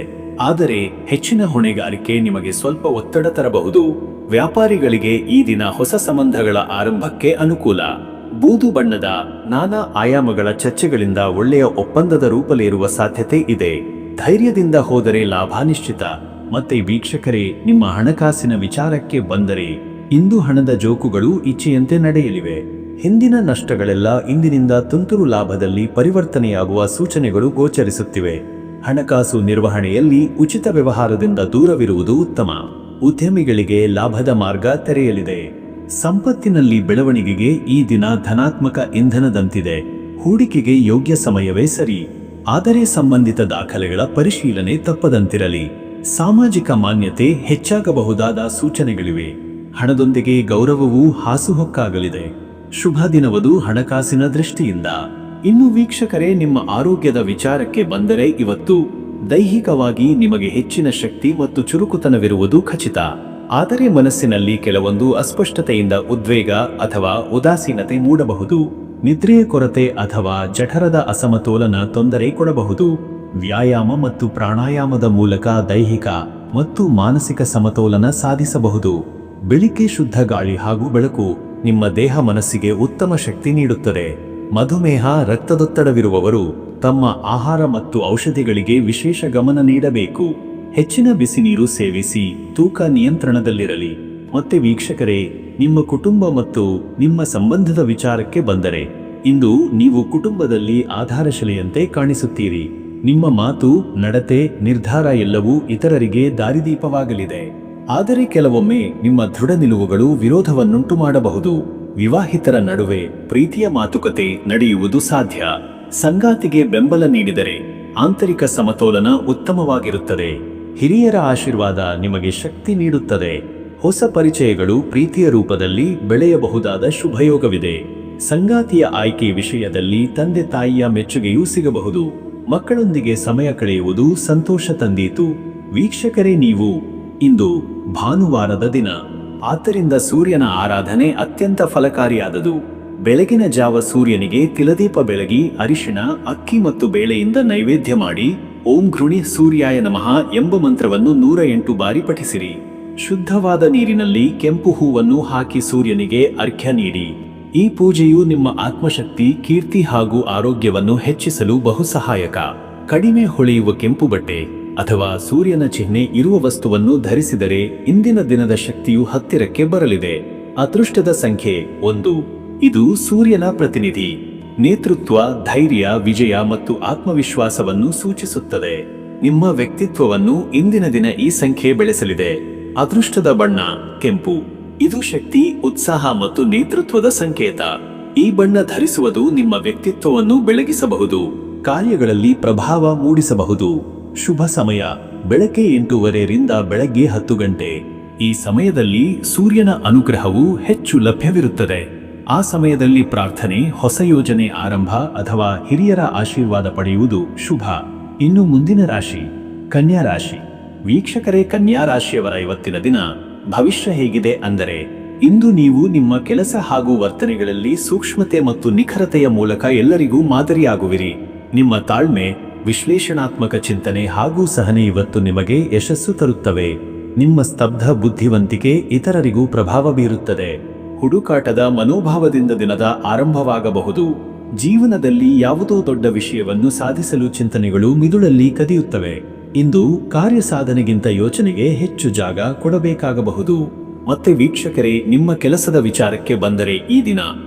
ಆದರೆ ಹೆಚ್ಚಿನ ಹೊಣೆಗಾರಿಕೆ ನಿಮಗೆ ಸ್ವಲ್ಪ ಒತ್ತಡ ತರಬಹುದು. ವ್ಯಾಪಾರಿಗಳಿಗೆ ಈ ದಿನ ಹೊಸ ಸಂಬಂಧಗಳ ಆರಂಭಕ್ಕೆ ಅನುಕೂಲ. ಬೂದು ಬಣ್ಣದ ನಾನಾ ಆಯಾಮಗಳ ಚರ್ಚೆಗಳಿಂದ ಒಳ್ಳೆಯ ಒಪ್ಪಂದದ ರೂಪಲೇರುವ ಸಾಧ್ಯತೆ ಇದೆ. ಧೈರ್ಯದಿಂದ ಹೋದರೆ ಲಾಭ ನಿಶ್ಚಿತ. ಮತ್ತೆ ವೀಕ್ಷಕರೇ, ನಿಮ್ಮ ಹಣಕಾಸಿನ ವಿಚಾರಕ್ಕೆ ಬಂದರೆ ಇಂದು ಹಣದ ಜೋಕುಗಳು ಇಚ್ಛೆಯಂತೆ ನಡೆಯಲಿವೆ. ಹಿಂದಿನ ನಷ್ಟಗಳೆಲ್ಲ ಇಂದಿನಿಂದ ತುಂತುರು ಲಾಭದಲ್ಲಿ ಪರಿವರ್ತನೆಯಾಗುವ ಸೂಚನೆಗಳು ಗೋಚರಿಸುತ್ತಿವೆ. ಹಣಕಾಸು ನಿರ್ವಹಣೆಯಲ್ಲಿ ಉಚಿತ ವ್ಯವಹಾರದಿಂದ ದೂರವಿರುವುದು ಉತ್ತಮ. ಉದ್ಯಮಿಗಳಿಗೆ ಲಾಭದ ಮಾರ್ಗ ತೆರೆಯಲಿದೆ. ಸಂಪತ್ತಿನಲ್ಲಿ ಬೆಳವಣಿಗೆಗೆ ಈ ದಿನ ಧನಾತ್ಮಕ ಇಂಧನದಂತಿದೆ. ಹೂಡಿಕೆಗೆ ಯೋಗ್ಯ ಸಮಯವೇ ಸರಿ. ಆದರೆ ಸಂಬಂಧಿತ ದಾಖಲೆಗಳ ಪರಿಶೀಲನೆ ತಪ್ಪದಂತಿರಲಿ. ಸಾಮಾಜಿಕ ಮಾನ್ಯತೆ ಹೆಚ್ಚಾಗಬಹುದಾದ ಸೂಚನೆಗಳಿವೆ. ಹಣದೊಂದಿಗೆ ಗೌರವವೂ ಹಾಸುಹೊಕ್ಕಾಗಲಿದೆ. ಶುಭ ದಿನವದು ಹಣಕಾಸಿನ ದೃಷ್ಟಿಯಿಂದ. ಇನ್ನು ವೀಕ್ಷಕರೇ, ನಿಮ್ಮ ಆರೋಗ್ಯದ ವಿಚಾರಕ್ಕೆ ಬಂದರೆ ಇವತ್ತು ದೈಹಿಕವಾಗಿ ನಿಮಗೆ ಹೆಚ್ಚಿನ ಶಕ್ತಿ ಮತ್ತು ಚುರುಕುತನವಿರುವುದು ಖಚಿತ. ಆದರೆ ಮನಸ್ಸಿನಲ್ಲಿ ಕೆಲವೊಂದು ಅಸ್ಪಷ್ಟತೆಯಿಂದ ಉದ್ವೇಗ ಅಥವಾ ಉದಾಸೀನತೆ ಮೂಡಬಹುದು. ನಿದ್ರೆಯ ಕೊರತೆ ಅಥವಾ ಜಠರದ ಅಸಮತೋಲನ ತೊಂದರೆ ಕೊಡಬಹುದು. ವ್ಯಾಯಾಮ ಮತ್ತು ಪ್ರಾಣಾಯಾಮದ ಮೂಲಕ ದೈಹಿಕ ಮತ್ತು ಮಾನಸಿಕ ಸಮತೋಲನ ಸಾಧಿಸಬಹುದು. ಬೆಳಿಗ್ಗೆ ಶುದ್ಧ ಗಾಳಿ ಹಾಗೂ ಬೆಳಕು ನಿಮ್ಮ ದೇಹ ಮನಸ್ಸಿಗೆ ಉತ್ತಮ ಶಕ್ತಿ ನೀಡುತ್ತದೆ. ಮಧುಮೇಹ, ರಕ್ತದೊತ್ತಡವಿರುವವರು ತಮ್ಮ ಆಹಾರ ಮತ್ತು ಔಷಧಿಗಳಿಗೆ ವಿಶೇಷ ಗಮನ ನೀಡಬೇಕು. ಹೆಚ್ಚಿನ ಬಿಸಿ ನೀರು ಸೇವಿಸಿ ತೂಕ ನಿಯಂತ್ರಣದಲ್ಲಿರಲಿ. ಮತ್ತೆ ವೀಕ್ಷಕರೇ, ನಿಮ್ಮ ಕುಟುಂಬ ಮತ್ತು ನಿಮ್ಮ ಸಂಬಂಧದ ವಿಚಾರಕ್ಕೆ ಬಂದರೆ ಇಂದು ನೀವು ಕುಟುಂಬದಲ್ಲಿ ಆಧಾರಶಿಲೆಯಂತೆ ಕಾಣಿಸುತ್ತೀರಿ. ನಿಮ್ಮ ಮಾತು, ನಡತೆ, ನಿರ್ಧಾರ ಎಲ್ಲವೂ ಇತರರಿಗೆ ದಾರಿದೀಪವಾಗಲಿದೆ. ಆದರೆ ಕೆಲವೊಮ್ಮೆ ನಿಮ್ಮ ದೃಢ ನಿಲುವುಗಳು ವಿರೋಧವನ್ನುಂಟು ಮಾಡಬಹುದು. ವಿವಾಹಿತರ ನಡುವೆ ಪ್ರೀತಿಯ ಮಾತುಕತೆ ನಡೆಯುವುದು ಸಾಧ್ಯ. ಸಂಗಾತಿಗೆ ಬೆಂಬಲ ನೀಡಿದರೆ ಆಂತರಿಕ ಸಮತೋಲನ ಉತ್ತಮವಾಗಿರುತ್ತದೆ. ಹಿರಿಯರ ಆಶೀರ್ವಾದ ನಿಮಗೆ ಶಕ್ತಿ ನೀಡುತ್ತದೆ. ಹೊಸ ಪರಿಚಯಗಳು ಪ್ರೀತಿಯ ರೂಪದಲ್ಲಿ ಬೆಳೆಯಬಹುದಾದ ಶುಭಯೋಗವಿದೆ. ಸಂಗಾತಿಯ ಆಯ್ಕೆ ವಿಷಯದಲ್ಲಿ ತಂದೆ ತಾಯಿಯ ಮೆಚ್ಚುಗೆಯೂ ಸಿಗಬಹುದು. ಮಕ್ಕಳೊಂದಿಗೆ ಸಮಯ ಕಳೆಯುವುದು ಸಂತೋಷ ತಂದೀತು. ವೀಕ್ಷಕರೇ, ನೀವು ಇಂದು ಭಾನುವಾರದ ದಿನ. ಆದ್ದರಿಂದ ಸೂರ್ಯನ ಆರಾಧನೆ ಅತ್ಯಂತ ಫಲಕಾರಿಯಾದದು. ಬೆಳಗಿನ ಜಾವ ಸೂರ್ಯನಿಗೆ ತಿಲದೀಪ ಬೆಳಗಿ ಅರಿಶಿಣ, ಅಕ್ಕಿ ಮತ್ತು ಬೇಳೆಯಿಂದ ನೈವೇದ್ಯ ಮಾಡಿ ಓಂ ಘೃಣಿ ಸೂರ್ಯಾಯ ನಮಃ ಎಂಬ ಮಂತ್ರವನ್ನು 108 ಬಾರಿ ಪಠಿಸಿರಿ. ಶುದ್ಧವಾದ ನೀರಿನಲ್ಲಿ ಕೆಂಪು ಹೂವನ್ನು ಹಾಕಿ ಸೂರ್ಯನಿಗೆ ಅರ್ಘ್ಯ ನೀಡಿ. ಈ ಪೂಜೆಯು ನಿಮ್ಮ ಆತ್ಮಶಕ್ತಿ, ಕೀರ್ತಿ ಹಾಗೂ ಆರೋಗ್ಯವನ್ನು ಹೆಚ್ಚಿಸಲು ಬಹು ಸಹಾಯಕ. ಕಡಿಮೆ ಹೊಳೆಯುವ ಕೆಂಪು ಬಟ್ಟೆ ಅಥವಾ ಸೂರ್ಯನ ಚಿಹ್ನೆ ಇರುವ ವಸ್ತುವನ್ನು ಧರಿಸಿದರೆ ಇಂದಿನ ದಿನದ ಶಕ್ತಿಯು ಹತ್ತಿರಕ್ಕೆ ಬರಲಿದೆ. ಅದೃಷ್ಟದ ಸಂಖ್ಯೆ 1. ಇದು ಸೂರ್ಯನ ಪ್ರತಿನಿಧಿ. ನೇತೃತ್ವ, ಧೈರ್ಯ, ವಿಜಯ ಮತ್ತು ಆತ್ಮವಿಶ್ವಾಸವನ್ನು ಸೂಚಿಸುತ್ತದೆ. ನಿಮ್ಮ ವ್ಯಕ್ತಿತ್ವವನ್ನು ಇಂದಿನ ದಿನ ಈ ಸಂಖ್ಯೆ ಬೆಳೆಸಲಿದೆ. ಅದೃಷ್ಟದ ಬಣ್ಣ ಕೆಂಪು. ಇದು ಶಕ್ತಿ, ಉತ್ಸಾಹ ಮತ್ತು ನೇತೃತ್ವದ ಸಂಕೇತ. ಈ ಬಣ್ಣ ಧರಿಸುವುದು ನಿಮ್ಮ ವ್ಯಕ್ತಿತ್ವವನ್ನು ಬೆಳಗಿಸಬಹುದು, ಕಾರ್ಯಗಳಲ್ಲಿ ಪ್ರಭಾವ ಮೂಡಿಸಬಹುದು. ಶುಭ ಸಮಯ ಬೆಳಗ್ಗೆ 8:30 ರಿಂದ ಬೆಳಗ್ಗೆ 10 ಗಂಟೆ. ಈ ಸಮಯದಲ್ಲಿ ಸೂರ್ಯನ ಅನುಗ್ರಹವು ಹೆಚ್ಚು ಲಭ್ಯವಿರುತ್ತದೆ. ಆ ಸಮಯದಲ್ಲಿ ಪ್ರಾರ್ಥನೆ, ಹೊಸ ಯೋಜನೆ ಆರಂಭ ಅಥವಾ ಹಿರಿಯರ ಆಶೀರ್ವಾದ ಪಡೆಯುವುದು ಶುಭ. ಇನ್ನು ಮುಂದಿನ ರಾಶಿ ಕನ್ಯಾ ರಾಶಿ. ವೀಕ್ಷಕರೇ, ಕನ್ಯಾ ರಾಶಿಯವರ ಇವತ್ತಿನ ದಿನ ಭವಿಷ್ಯ ಹೇಗಿದೆ ಅಂದರೆ, ಇಂದು ನೀವು ನಿಮ್ಮ ಕೆಲಸ ಹಾಗೂ ವರ್ತನೆಗಳಲ್ಲಿ ಸೂಕ್ಷ್ಮತೆ ಮತ್ತು ನಿಖರತೆಯ ಮೂಲಕ ಎಲ್ಲರಿಗೂ ಮಾದರಿಯಾಗುವಿರಿ. ನಿಮ್ಮ ತಾಳ್ಮೆ, ವಿಶ್ಲೇಷಣಾತ್ಮಕ ಚಿಂತನೆ ಹಾಗೂ ಸಹನೆ ಇವತ್ತು ನಿಮಗೆ ಯಶಸ್ಸು ತರುತ್ತವೆ. ನಿಮ್ಮ ಸ್ತಬ್ಧ ಬುದ್ಧಿವಂತಿಕೆ ಇತರರಿಗೂ ಪ್ರಭಾವ ಬೀರುತ್ತದೆ. ಹುಡುಕಾಟದ ಮನೋಭಾವದಿಂದ ದಿನದ ಆರಂಭವಾಗಬಹುದು. ಜೀವನದಲ್ಲಿ ಯಾವುದೋ ದೊಡ್ಡ ವಿಷಯವನ್ನು ಸಾಧಿಸಲು ಚಿಂತನೆಗಳು ಮಿದುಳಲ್ಲಿ ಕದಿಯುತ್ತವೆ. ಇಂದು ಕಾರ್ಯ ಸಾಧನೆಗಿಂತ ಯೋಚನೆಗೆ ಹೆಚ್ಚು ಜಾಗ ಕೊಡಬೇಕಾಗಬಹುದು. ಮತ್ತೆ ವೀಕ್ಷಕರೇ, ನಿಮ್ಮ ಕೆಲಸದ ವಿಚಾರಕ್ಕೆ ಬಂದರೆ ಈ ದಿನ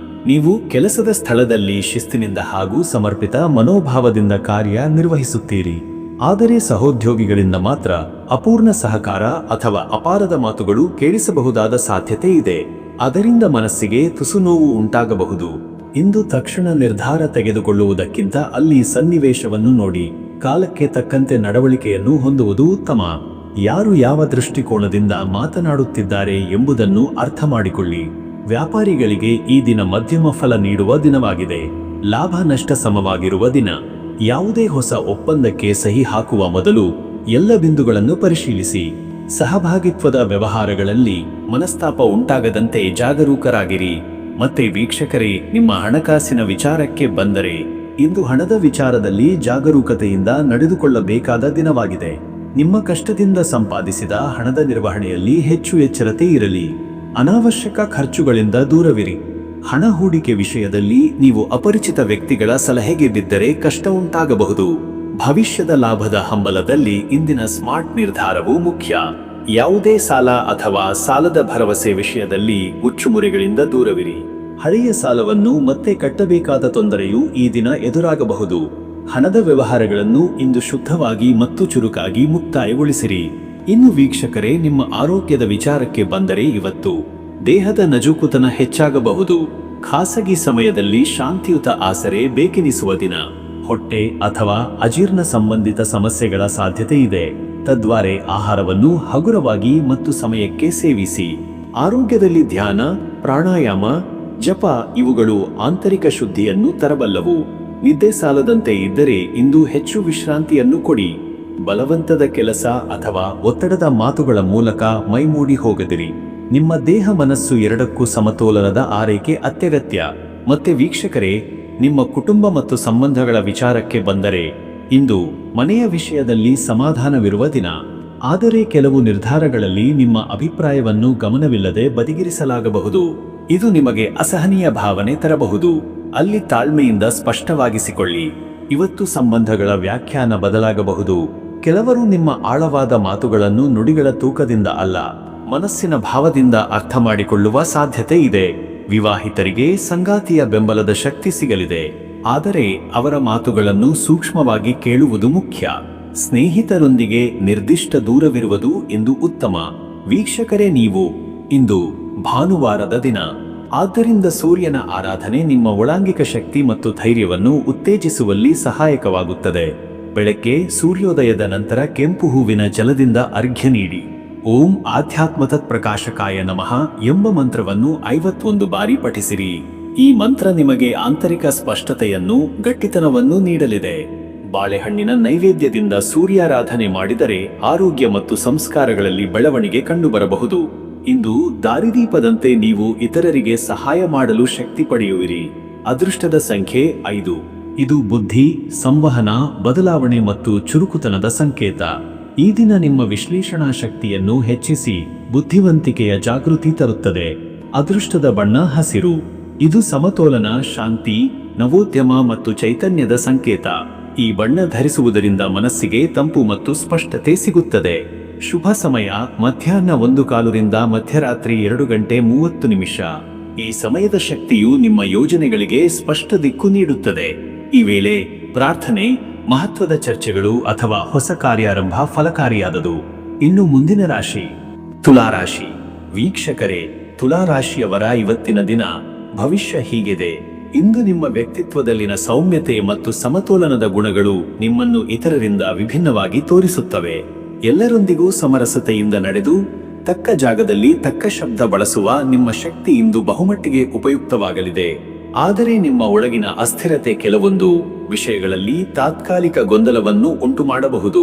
ನೀವು ಕೆಲಸದ ಸ್ಥಳದಲ್ಲಿ ಶಿಸ್ತಿನಿಂದ ಹಾಗೂ ಸಮರ್ಪಿತ ಮನೋಭಾವದಿಂದ ಕಾರ್ಯ ನಿರ್ವಹಿಸುತ್ತೀರಿ. ಆದರೆ ಸಹೋದ್ಯೋಗಿಗಳಿಂದ ಮಾತ್ರ ಅಪೂರ್ಣ ಸಹಕಾರ ಅಥವಾ ಅಪಾರದ ಮಾತುಗಳು ಕೇಳಿಸಬಹುದಾದ ಸಾಧ್ಯತೆ ಇದೆ. ಅದರಿಂದ ಮನಸ್ಸಿಗೆ ತುಸು ನೋವು ಉಂಟಾಗಬಹುದು. ಇಂದು ತಕ್ಷಣ ನಿರ್ಧಾರ ತೆಗೆದುಕೊಳ್ಳುವುದಕ್ಕಿಂತ ಅಲ್ಲಿ ಸನ್ನಿವೇಶವನ್ನು ನೋಡಿ ಕಾಲಕ್ಕೆ ತಕ್ಕಂತೆ ನಡವಳಿಕೆಯನ್ನು ಹೊಂದುವುದು ಉತ್ತಮ. ಯಾರು ಯಾವ ದೃಷ್ಟಿಕೋನದಿಂದ ಮಾತನಾಡುತ್ತಿದ್ದಾರೆ ಎಂಬುದನ್ನು ಅರ್ಥ ಮಾಡಿಕೊಳ್ಳಿ. ವ್ಯಾಪಾರಿಗಳಿಗೆ ಈ ದಿನ ಮಧ್ಯಮ ಫಲ ನೀಡುವ ದಿನವಾಗಿದೆ. ಲಾಭ ನಷ್ಟ ಸಮವಾಗಿರುವ ದಿನ. ಯಾವುದೇ ಹೊಸ ಒಪ್ಪಂದಕ್ಕೆ ಸಹಿ ಹಾಕುವ ಮೊದಲು ಎಲ್ಲ ಬಿಂದುಗಳನ್ನು ಪರಿಶೀಲಿಸಿ. ಸಹಭಾಗಿತ್ವದ ವ್ಯವಹಾರಗಳಲ್ಲಿ ಮನಸ್ತಾಪ ಉಂಟಾಗದಂತೆ ಜಾಗರೂಕರಾಗಿರಿ. ಮತ್ತೆ ವೀಕ್ಷಕರೇ, ನಿಮ್ಮ ಹಣಕಾಸಿನ ವಿಚಾರಕ್ಕೆ ಬಂದರೆ ಇಂದು ಹಣದ ವಿಚಾರದಲ್ಲಿ ಜಾಗರೂಕತೆಯಿಂದ ನಡೆದುಕೊಳ್ಳಬೇಕಾದ ದಿನವಾಗಿದೆ. ನಿಮ್ಮ ಕಷ್ಟದಿಂದ ಸಂಪಾದಿಸಿದ ಹಣದ ನಿರ್ವಹಣೆಯಲ್ಲಿ ಹೆಚ್ಚು ಎಚ್ಚರತೆ ಇರಲಿ. ಅನಾವಶ್ಯಕ ಖರ್ಚುಗಳಿಂದ ದೂರವಿರಿ. ಹಣ ಹೂಡಿಕೆ ವಿಷಯದಲ್ಲಿ ನೀವು ಅಪರಿಚಿತ ವ್ಯಕ್ತಿಗಳ ಸಲಹೆಗೆ ಬಿದ್ದರೆ ಕಷ್ಟ ಉಂಟಾಗಬಹುದು. ಭವಿಷ್ಯದ ಲಾಭದ ಹಂಬಲದಲ್ಲಿ ಇಂದಿನ ಸ್ಮಾರ್ಟ್ ನಿರ್ಧಾರವು ಮುಖ್ಯ. ಯಾವುದೇ ಸಾಲ ಅಥವಾ ಸಾಲದ ಭರವಸೆ ವಿಷಯದಲ್ಲಿ ಮುಚ್ಚುಮುರಿಗಳಿಂದ ದೂರವಿರಿ. ಹಳೆಯ ಸಾಲವನ್ನು ಮತ್ತೆ ಕಟ್ಟಬೇಕಾದ ತೊಂದರೆಯು ಈ ದಿನ ಎದುರಾಗಬಹುದು. ಹಣದ ವ್ಯವಹಾರಗಳನ್ನು ಇಂದು ಶುದ್ಧವಾಗಿ ಮತ್ತು ಚುರುಕಾಗಿ ಮುಕ್ತಾಯಗೊಳಿಸಿರಿ. ಇನ್ನು ವೀಕ್ಷಕರೇ, ನಿಮ್ಮ ಆರೋಗ್ಯದ ವಿಚಾರಕ್ಕೆ ಬಂದರೆ ಇವತ್ತು ದೇಹದ ನಜೂಕುತನ ಹೆಚ್ಚಾಗಬಹುದು. ಖಾಸಗಿ ಸಮಯದಲ್ಲಿ ಶಾಂತಿಯುತ ಆಸರೆ ಬೇಕೆನಿಸುವ ದಿನ. ಹೊಟ್ಟೆ ಅಥವಾ ಅಜೀರ್ಣ ಸಂಬಂಧಿತ ಸಮಸ್ಯೆಗಳ ಸಾಧ್ಯತೆ ಇದೆ. ತದ್ವಾರೆ ಆಹಾರವನ್ನು ಹಗುರವಾಗಿ ಮತ್ತು ಸಮಯಕ್ಕೆ ಸೇವಿಸಿ. ಆರೋಗ್ಯದಲ್ಲಿ ಧ್ಯಾನ, ಪ್ರಾಣಾಯಾಮ, ಜಪ ಇವುಗಳು ಆಂತರಿಕ ಶುದ್ಧಿಯನ್ನು ತರಬಲ್ಲವು. ನಿದ್ದೆ ಸಾಲದಂತೆ ಇದ್ದರೆ ಇಂದು ಹೆಚ್ಚು ವಿಶ್ರಾಂತಿಯನ್ನು ಕೊಡಿ. ಬಲವಂತದ ಕೆಲಸ ಅಥವಾ ಒತ್ತಡದ ಮಾತುಗಳ ಮೂಲಕ ಮೈಮೂಡಿ ಹೋಗದಿರಿ. ನಿಮ್ಮ ದೇಹ ಮನಸ್ಸು ಎರಡಕ್ಕೂ ಸಮತೋಲನದ ಆರೈಕೆ ಅತ್ಯಗತ್ಯ. ಮತ್ತೆ ವೀಕ್ಷಕರೇ, ನಿಮ್ಮ ಕುಟುಂಬ ಮತ್ತು ಸಂಬಂಧಗಳ ವಿಚಾರಕ್ಕೆ ಬಂದರೆ ಇಂದು ಮನೆಯ ವಿಷಯದಲ್ಲಿ ಸಮಾಧಾನವಿರುವ ದಿನ. ಆದರೆ ಕೆಲವು ನಿರ್ಧಾರಗಳಲ್ಲಿ ನಿಮ್ಮ ಅಭಿಪ್ರಾಯವನ್ನು ಗಮನವಿಲ್ಲದೆ ಬದಿಗಿರಿಸಲಾಗಬಹುದು. ಇದು ನಿಮಗೆ ಅಸಹನೀಯ ಭಾವನೆ ತರಬಹುದು. ಅಲ್ಲಿ ತಾಳ್ಮೆಯಿಂದ ಸ್ಪಷ್ಟವಾಗಿಸಿಕೊಳ್ಳಿ. ಇವತ್ತು ಸಂಬಂಧಗಳ ವ್ಯಾಖ್ಯಾನ ಬದಲಾಗಬಹುದು. ಕೆಲವರು ನಿಮ್ಮ ಆಳವಾದ ಮಾತುಗಳನ್ನು ನುಡಿಗಳ ತೂಕದಿಂದ ಅಲ್ಲ, ಮನಸ್ಸಿನ ಭಾವದಿಂದ ಅರ್ಥ ಮಾಡಿಕೊಳ್ಳುವ ಸಾಧ್ಯತೆ ಇದೆ. ವಿವಾಹಿತರಿಗೆ ಸಂಗಾತಿಯ ಬೆಂಬಲದ ಶಕ್ತಿ ಸಿಗಲಿದೆ. ಆದರೆ ಅವರ ಮಾತುಗಳನ್ನು ಸೂಕ್ಷ್ಮವಾಗಿ ಕೇಳುವುದು ಮುಖ್ಯ. ಸ್ನೇಹಿತರೊಂದಿಗೆ ನಿರ್ದಿಷ್ಟ ದೂರವಿರುವುದು ಇಂದು ಉತ್ತಮ. ವೀಕ್ಷಕರೇ, ನೀವು ಇಂದು ಭಾನುವಾರದ ದಿನ. ಆದ್ದರಿಂದ ಸೂರ್ಯನ ಆರಾಧನೆ ನಿಮ್ಮ ಒಳಾಂಗಿಕ ಶಕ್ತಿ ಮತ್ತು ಧೈರ್ಯವನ್ನು ಉತ್ತೇಜಿಸುವಲ್ಲಿ ಸಹಾಯಕವಾಗುತ್ತದೆ. ಬೆಳಗ್ಗೆ ಸೂರ್ಯೋದಯದ ನಂತರ ಕೆಂಪು ಹೂವಿನ ಜಲದಿಂದ ಅರ್ಘ್ಯ ನೀಡಿ. ಓಂ ಆಧ್ಯಾತ್ಮತತ್ ಪ್ರಕಾಶಕಾಯ ನಮಃ ಎಂಬ ಮಂತ್ರವನ್ನು 51 ಬಾರಿ ಪಠಿಸಿರಿ. ಈ ಮಂತ್ರ ನಿಮಗೆ ಆಂತರಿಕ ಸ್ಪಷ್ಟತೆಯನ್ನು, ಗಟ್ಟಿತನವನ್ನು ನೀಡಲಿದೆ. ಬಾಳೆಹಣ್ಣಿನ ನೈವೇದ್ಯದಿಂದ ಸೂರ್ಯಾರಾಧನೆ ಮಾಡಿದರೆ ಆರೋಗ್ಯ ಮತ್ತು ಸಂಸ್ಕಾರಗಳಲ್ಲಿ ಬೆಳವಣಿಗೆ ಕಂಡುಬರಬಹುದು. ಇಂದು ದಾರಿದೀಪದಂತೆ ನೀವು ಇತರರಿಗೆ ಸಹಾಯ ಮಾಡಲು ಶಕ್ತಿ ಪಡೆಯುವಿರಿ. ಅದೃಷ್ಟದ ಸಂಖ್ಯೆ 5. ಇದು ಬುದ್ಧಿ, ಸಂವಹನ, ಬದಲಾವಣೆ ಮತ್ತು ಚುರುಕುತನದ ಸಂಕೇತ. ಈ ದಿನ ನಿಮ್ಮ ವಿಶ್ಲೇಷಣಾ ಶಕ್ತಿಯನ್ನು ಹೆಚ್ಚಿಸಿ ಬುದ್ಧಿವಂತಿಕೆಯ ಜಾಗೃತಿ ತರುತ್ತದೆ. ಅದೃಷ್ಟದ ಬಣ್ಣ ಹಸಿರು. ಇದು ಸಮತೋಲನ, ಶಾಂತಿ, ನವೋದ್ಯಮ ಮತ್ತು ಚೈತನ್ಯದ ಸಂಕೇತ. ಈ ಬಣ್ಣ ಧರಿಸುವುದರಿಂದ ಮನಸ್ಸಿಗೆ ತಂಪು ಮತ್ತು ಸ್ಪಷ್ಟತೆ ಸಿಗುತ್ತದೆ. ಶುಭ ಸಮಯ ಮಧ್ಯಾಹ್ನ 1:15 ರಿಂದ ಮಧ್ಯರಾತ್ರಿ 2:30. ಈ ಸಮಯದ ಶಕ್ತಿಯು ನಿಮ್ಮ ಯೋಜನೆಗಳಿಗೆ ಸ್ಪಷ್ಟ ದಿಕ್ಕು ನೀಡುತ್ತದೆ. ಈ ವೇಳೆ ಪ್ರಾರ್ಥನೆ, ಮಹತ್ವದ ಚರ್ಚೆಗಳು ಅಥವಾ ಹೊಸ ಕಾರ್ಯಾರಂಭ ಫಲಕಾರಿಯಾದದು. ಇನ್ನು ಮುಂದಿನ ರಾಶಿ ತುಲಾರಾಶಿ. ವೀಕ್ಷಕರೇ, ತುಲಾರಾಶಿಯವರ ಇವತ್ತಿನ ದಿನ ಭವಿಷ್ಯ ಹೀಗಿದೆ. ಇಂದು ನಿಮ್ಮ ವ್ಯಕ್ತಿತ್ವದಲ್ಲಿನ ಸೌಮ್ಯತೆ ಮತ್ತು ಸಮತೋಲನದ ಗುಣಗಳು ನಿಮ್ಮನ್ನು ಇತರರಿಂದ ವಿಭಿನ್ನವಾಗಿ ತೋರಿಸುತ್ತವೆ. ಎಲ್ಲರೊಂದಿಗೂ ಸಮರಸತೆಯಿಂದ ನಡೆದು ತಕ್ಕ ಜಾಗದಲ್ಲಿ ತಕ್ಕ ಶಬ್ದ ಬಳಸುವ ನಿಮ್ಮ ಶಕ್ತಿ ಇಂದು ಬಹುಮಟ್ಟಿಗೆ ಉಪಯುಕ್ತವಾಗಲಿದೆ. ಆದರೆ ನಿಮ್ಮ ಒಳಗಿನ ಅಸ್ಥಿರತೆ ಕೆಲವೊಂದು ವಿಷಯಗಳಲ್ಲಿ ತಾತ್ಕಾಲಿಕ ಗೊಂದಲವನ್ನು ಉಂಟು ಮಾಡಬಹುದು.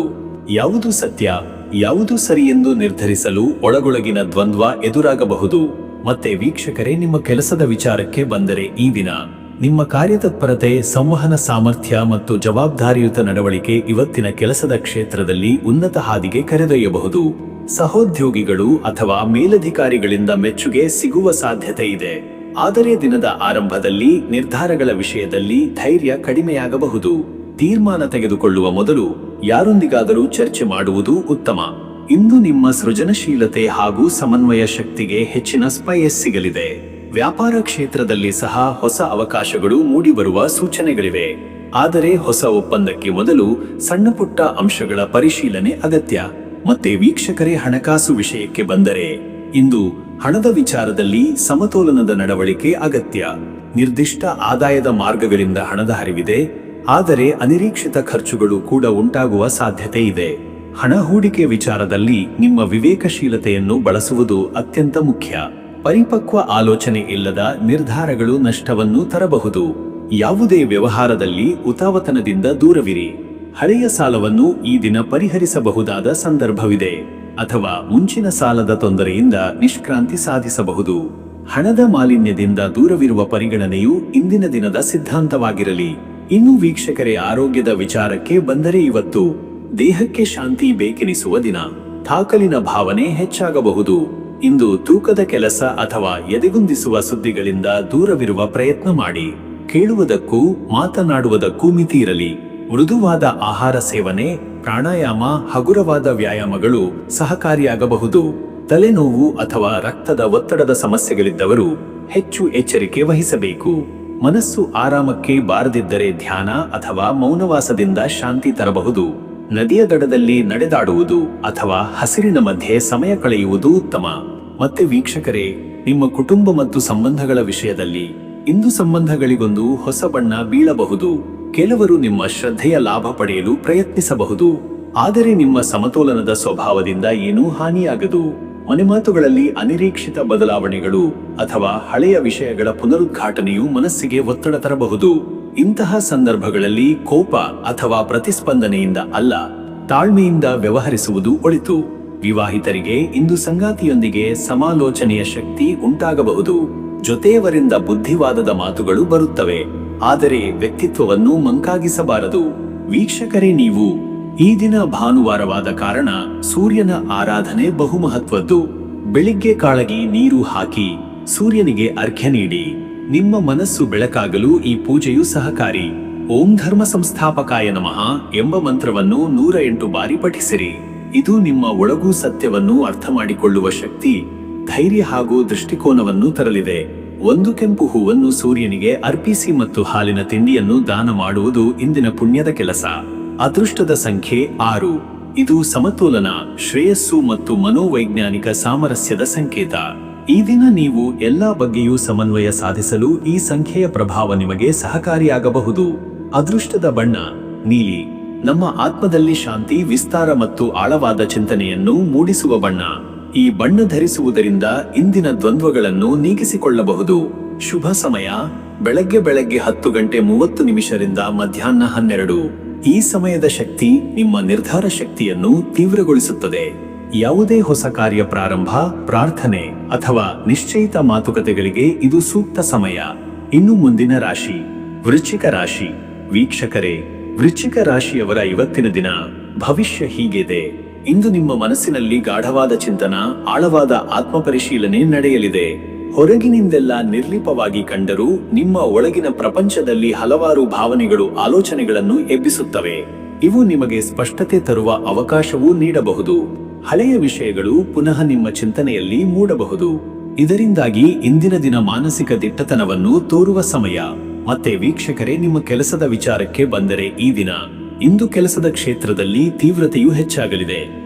ಯಾವುದು ಸತ್ಯ, ಯಾವುದು ಸರಿ ಎಂದು ನಿರ್ಧರಿಸಲು ಒಳಗೊಳಗಿನ ದ್ವಂದ್ವ ಎದುರಾಗಬಹುದು. ಮತ್ತೆ ವೀಕ್ಷಕರೇ, ನಿಮ್ಮ ಕೆಲಸದ ವಿಚಾರಕ್ಕೆ ಬಂದರೆ ಈ ದಿನ ನಿಮ್ಮ ಕಾರ್ಯತತ್ಪರತೆ, ಸಂವಹನ ಸಾಮರ್ಥ್ಯ ಮತ್ತು ಜವಾಬ್ದಾರಿಯುತ ನಡವಳಿಕೆ ಇವತ್ತಿನ ಕೆಲಸದ ಕ್ಷೇತ್ರದಲ್ಲಿ ಉನ್ನತ ಹಾದಿಗೆ ಕರೆದೊಯ್ಯಬಹುದು. ಸಹೋದ್ಯೋಗಿಗಳು ಅಥವಾ ಮೇಲಧಿಕಾರಿಗಳಿಂದ ಮೆಚ್ಚುಗೆ ಸಿಗುವ ಸಾಧ್ಯತೆ ಇದೆ. ಆದರೆ ದಿನದ ಆರಂಭದಲ್ಲಿ ನಿರ್ಧಾರಗಳ ವಿಷಯದಲ್ಲಿ ಧೈರ್ಯ ಕಡಿಮೆಯಾಗಬಹುದು. ತೀರ್ಮಾನ ತೆಗೆದುಕೊಳ್ಳುವ ಮೊದಲು ಯಾರೊಂದಿಗಾದರೂ ಚರ್ಚೆ ಮಾಡುವುದು ಉತ್ತಮ. ಇಂದು ನಿಮ್ಮ ಸೃಜನಶೀಲತೆ ಹಾಗೂ ಸಮನ್ವಯ ಶಕ್ತಿಗೆ ಹೆಚ್ಚಿನ ಸ್ಪೈಸ್ ಸಿಗಲಿದೆ. ವ್ಯಾಪಾರ ಕ್ಷೇತ್ರದಲ್ಲಿ ಸಹ ಹೊಸ ಅವಕಾಶಗಳು ಮೂಡಿಬರುವ ಸೂಚನೆಗಳಿವೆ. ಆದರೆ ಹೊಸ ಒಪ್ಪಂದಕ್ಕೆ ಮೊದಲು ಸಣ್ಣ ಪುಟ್ಟ ಅಂಶಗಳ ಪರಿಶೀಲನೆ ಅಗತ್ಯ. ಮತ್ತೆ ವೀಕ್ಷಕರೇ, ಹಣಕಾಸು ವಿಷಯಕ್ಕೆ ಬಂದರೆ ಇಂದು ಹಣದ ವಿಚಾರದಲ್ಲಿ ಸಮತೋಲನದ ನಡವಳಿಕೆ ಅಗತ್ಯ. ನಿರ್ದಿಷ್ಟ ಆದಾಯದ ಮಾರ್ಗಗಳಿಂದ ಹಣದ ಹರಿವಿದೆ, ಆದರೆ ಅನಿರೀಕ್ಷಿತ ಖರ್ಚುಗಳು ಕೂಡ ಉಂಟಾಗುವ ಸಾಧ್ಯತೆ ಇದೆ. ಹಣ ಹೂಡಿಕೆ ವಿಚಾರದಲ್ಲಿ ನಿಮ್ಮ ವಿವೇಕಶೀಲತೆಯನ್ನು ಬಳಸುವುದು ಅತ್ಯಂತ ಮುಖ್ಯ. ಪರಿಪಕ್ವ ಆಲೋಚನೆ ಇಲ್ಲದ ನಿರ್ಧಾರಗಳು ನಷ್ಟವನ್ನು ತರಬಹುದು. ಯಾವುದೇ ವ್ಯವಹಾರದಲ್ಲಿ ಉತಾವತನದಿಂದ ದೂರವಿರಿ. ಹಳೆಯ ಸಾಲವನ್ನು ಈ ದಿನ ಪರಿಹರಿಸಬಹುದಾದ ಸಂದರ್ಭವಿದೆ, ಅಥವಾ ಮುಂಚಿನ ಸಾಲದ ತೊಂದರೆಯಿಂದ ನಿಷ್ಕ್ರಾಂತಿ ಸಾಧಿಸಬಹುದು. ಹಣದ ಮಾಲಿನ್ಯದಿಂದ ದೂರವಿರುವ ಪರಿಗಣನೆಯು ಇಂದಿನ ದಿನದ ಸಿದ್ಧಾಂತವಾಗಿರಲಿ. ಇನ್ನು ವೀಕ್ಷಕರೇ, ಆರೋಗ್ಯದ ವಿಚಾರಕ್ಕೆ ಬಂದರೆ ಇವತ್ತು ದೇಹಕ್ಕೆ ಶಾಂತಿ ಬೇಕೆನಿಸುವ ದಿನ. ತಾಕಲಿನ ಭಾವನೆ ಹೆಚ್ಚಾಗಬಹುದು. ಇಂದು ತೂಕದ ಕೆಲಸ ಅಥವಾ ಎದೆಗುಂದಿಸುವ ಸುದ್ದಿಗಳಿಂದ ದೂರವಿರುವ ಪ್ರಯತ್ನ ಮಾಡಿ. ಕೇಳುವುದಕ್ಕೂ ಮಾತನಾಡುವುದಕ್ಕೂ ಮಿತಿ ಇರಲಿ. ಮೃದುವಾದ ಆಹಾರ ಸೇವನೆ, ಪ್ರಾಣಾಯಾಮ, ಹಗುರವಾದ ವ್ಯಾಯಾಮಗಳು ಸಹಕಾರಿಯಾಗಬಹುದು. ತಲೆನೋವು ಅಥವಾ ರಕ್ತದ ಒತ್ತಡದ ಸಮಸ್ಯೆಗಳಿದ್ದವರು ಹೆಚ್ಚು ಎಚ್ಚರಿಕೆ ವಹಿಸಬೇಕು. ಮನಸ್ಸು ಆರಾಮಕ್ಕೆ ಬಾರದಿದ್ದರೆ ಧ್ಯಾನ ಅಥವಾ ಮೌನವಾಸದಿಂದ ಶಾಂತಿ ತರಬಹುದು. ನದಿಯ ದಡದಲ್ಲಿ ನಡೆದಾಡುವುದು ಅಥವಾ ಹಸಿರಿನ ಮಧ್ಯೆ ಸಮಯ ಕಳೆಯುವುದು ಉತ್ತಮ. ಮತ್ತೆ ವೀಕ್ಷಕರೇ, ನಿಮ್ಮ ಕುಟುಂಬ ಮತ್ತು ಸಂಬಂಧಗಳ ವಿಷಯದಲ್ಲಿ ಇಂದು ಸಂಬಂಧಗಳಿಗೊಂದು ಹೊಸ ಬಣ್ಣ ಬೀಳಬಹುದು. ಕೆಲವರು ನಿಮ್ಮ ಶ್ರದ್ಧೆಯ ಲಾಭ ಪಡೆಯಲು ಪ್ರಯತ್ನಿಸಬಹುದು, ಆದರೆ ನಿಮ್ಮ ಸಮತೋಲನದ ಸ್ವಭಾವದಿಂದ ಏನೂ ಹಾನಿಯಾಗದು. ಮನೆಮಾತುಗಳಲ್ಲಿ ಅನಿರೀಕ್ಷಿತ ಬದಲಾವಣೆಗಳು ಅಥವಾ ಹಳೆಯ ವಿಷಯಗಳ ಪುನರುದ್ಘಾಟನೆಯು ಮನಸ್ಸಿಗೆ ಒತ್ತಡ ತರಬಹುದು. ಇಂತಹ ಸಂದರ್ಭಗಳಲ್ಲಿ ಕೋಪ ಅಥವಾ ಪ್ರತಿಸ್ಪಂದನೆಯಿಂದ ಅಲ್ಲ, ತಾಳ್ಮೆಯಿಂದ ವ್ಯವಹರಿಸುವುದು ಒಳಿತು. ವಿವಾಹಿತರಿಗೆ ಇಂದು ಸಂಗಾತಿಯೊಂದಿಗೆ ಸಮಾಲೋಚನೆಯ ಶಕ್ತಿ ಉಂಟಾಗಬಹುದು. ಜೊತೆಯವರಿಂದ ಬುದ್ಧಿವಾದದ ಮಾತುಗಳು ಬರುತ್ತವೆ, ಆದರೆ ವ್ಯಕ್ತಿತ್ವವನ್ನು ಮಂಕಾಗಿಸಬಾರದು. ವೀಕ್ಷಕರೇ, ನೀವು ಈ ದಿನ ಭಾನುವಾರವಾದ ಕಾರಣ ಸೂರ್ಯನ ಆರಾಧನೆ ಬಹುಮಹತ್ವದ್ದು. ಬೆಳಿಗ್ಗೆ ಕಾಳಗಿ ನೀರು ಹಾಕಿ ಸೂರ್ಯನಿಗೆ ಅರ್ಘ್ಯ ನೀಡಿ. ನಿಮ್ಮ ಮನಸ್ಸು ಬೆಳಕಾಗಲು ಈ ಪೂಜೆಯು ಸಹಕಾರಿ. ಓಂ ಧರ್ಮ ಸಂಸ್ಥಾಪಕಾಯ ನಮಃ ಎಂಬ ಮಂತ್ರವನ್ನು 108 ಬಾರಿ ಪಠಿಸಿರಿ. ಇದು ನಿಮ್ಮ ಒಳಗೂ ಸತ್ಯವನ್ನು ಅರ್ಥ ಮಾಡಿಕೊಳ್ಳುವ ಶಕ್ತಿ, ಧೈರ್ಯ ಹಾಗೂ ದೃಷ್ಟಿಕೋನವನ್ನು ತರಲಿದೆ. ಒಂದು ಕೆಂಪು ಹೂವನ್ನು ಸೂರ್ಯನಿಗೆ ಅರ್ಪಿಸಿ ಮತ್ತು ಹಾಲಿನ ತಿಂಡಿಯನ್ನು ದಾನ ಮಾಡುವುದು ಇಂದಿನ ಪುಣ್ಯದ ಕೆಲಸ. ಅದೃಷ್ಟದ ಸಂಖ್ಯೆ 6. ಇದು ಸಮತೋಲನ, ಶ್ರೇಯಸ್ಸು ಮತ್ತು ಮನೋವೈಜ್ಞಾನಿಕ ಸಾಮರಸ್ಯದ ಸಂಕೇತ. ಈ ದಿನ ನೀವು ಎಲ್ಲಾ ಬಗ್ಗೆಯೂ ಸಮನ್ವಯ ಸಾಧಿಸಲು ಈ ಸಂಖ್ಯೆಯ ಪ್ರಭಾವ ನಿಮಗೆ ಸಹಕಾರಿಯಾಗಬಹುದು. ಅದೃಷ್ಟದ ಬಣ್ಣ ನೀಲಿ, ನಮ್ಮ ಆತ್ಮದಲ್ಲಿ ಶಾಂತಿ, ವಿಸ್ತಾರ ಮತ್ತು ಆಳವಾದ ಚಿಂತನೆಯನ್ನು ಮೂಡಿಸುವ ಬಣ್ಣ. ಈ ಬಣ್ಣ ಧರಿಸುವುದರಿಂದ ಇಂದಿನ ದ್ವಂದ್ವಗಳನ್ನು ನೀಗಿಸಿಕೊಳ್ಳಬಹುದು. ಶುಭ ಸಮಯ ಬೆಳಗ್ಗೆ 10:30 ಮಧ್ಯಾಹ್ನ 12. ಈ ಸಮಯದ ಶಕ್ತಿ ನಿಮ್ಮ ನಿರ್ಧಾರ ಶಕ್ತಿಯನ್ನು ತೀವ್ರಗೊಳಿಸುತ್ತದೆ. ಯಾವುದೇ ಹೊಸ ಕಾರ್ಯ ಪ್ರಾರಂಭ, ಪ್ರಾರ್ಥನೆ ಅಥವಾ ನಿಶ್ಚಯಿತ ಮಾತುಕತೆಗಳಿಗೆ ಇದು ಸೂಕ್ತ ಸಮಯ. ಇನ್ನು ಮುಂದಿನ ರಾಶಿ ವೃಶ್ಚಿಕ ರಾಶಿ. ವೀಕ್ಷಕರೇ, ವೃಶ್ಚಿಕ ರಾಶಿಯವರ ಇವತ್ತಿನ ದಿನ ಭವಿಷ್ಯ ಹೀಗಿದೆ. ಇಂದು ನಿಮ್ಮ ಮನಸ್ಸಿನಲ್ಲಿ ಗಾಢವಾದ ಚಿಂತನ, ಆಳವಾದ ಆತ್ಮಪರಿಶೀಲನೆ ನಡೆಯಲಿದೆ. ಹೊರಗಿನಿಂದೆಲ್ಲ ನಿರ್ಲಿಪವಾಗಿ ಕಂಡರೂ ನಿಮ್ಮ ಒಳಗಿನ ಪ್ರಪಂಚದಲ್ಲಿ ಹಲವಾರು ಭಾವನೆಗಳು, ಆಲೋಚನೆಗಳನ್ನು ಎಬ್ಬಿಸುತ್ತವೆ. ಇವು ನಿಮಗೆ ಸ್ಪಷ್ಟತೆ ತರುವ ಅವಕಾಶವೂ ನೀಡಬಹುದು. ಹಳೆಯ ವಿಷಯಗಳು ಪುನಃ ನಿಮ್ಮ ಚಿಂತನೆಯಲ್ಲಿ ಮೂಡಬಹುದು. ಇದರಿಂದಾಗಿ ಇಂದಿನ ದಿನ ಮಾನಸಿಕ ದಿಟ್ಟತನವನ್ನು ತೋರುವ ಸಮಯ. ಮತ್ತೆ ವೀಕ್ಷಕರೇ, ನಿಮ್ಮ ಕೆಲಸದ ವಿಚಾರಕ್ಕೆ ಬಂದರೆ ಇಂದು ಕೆಲಸದ ಕ್ಷೇತ್ರದಲ್ಲಿ ತೀವ್ರತೆಯು ಹೆಚ್ಚಾಗಲಿದೆ.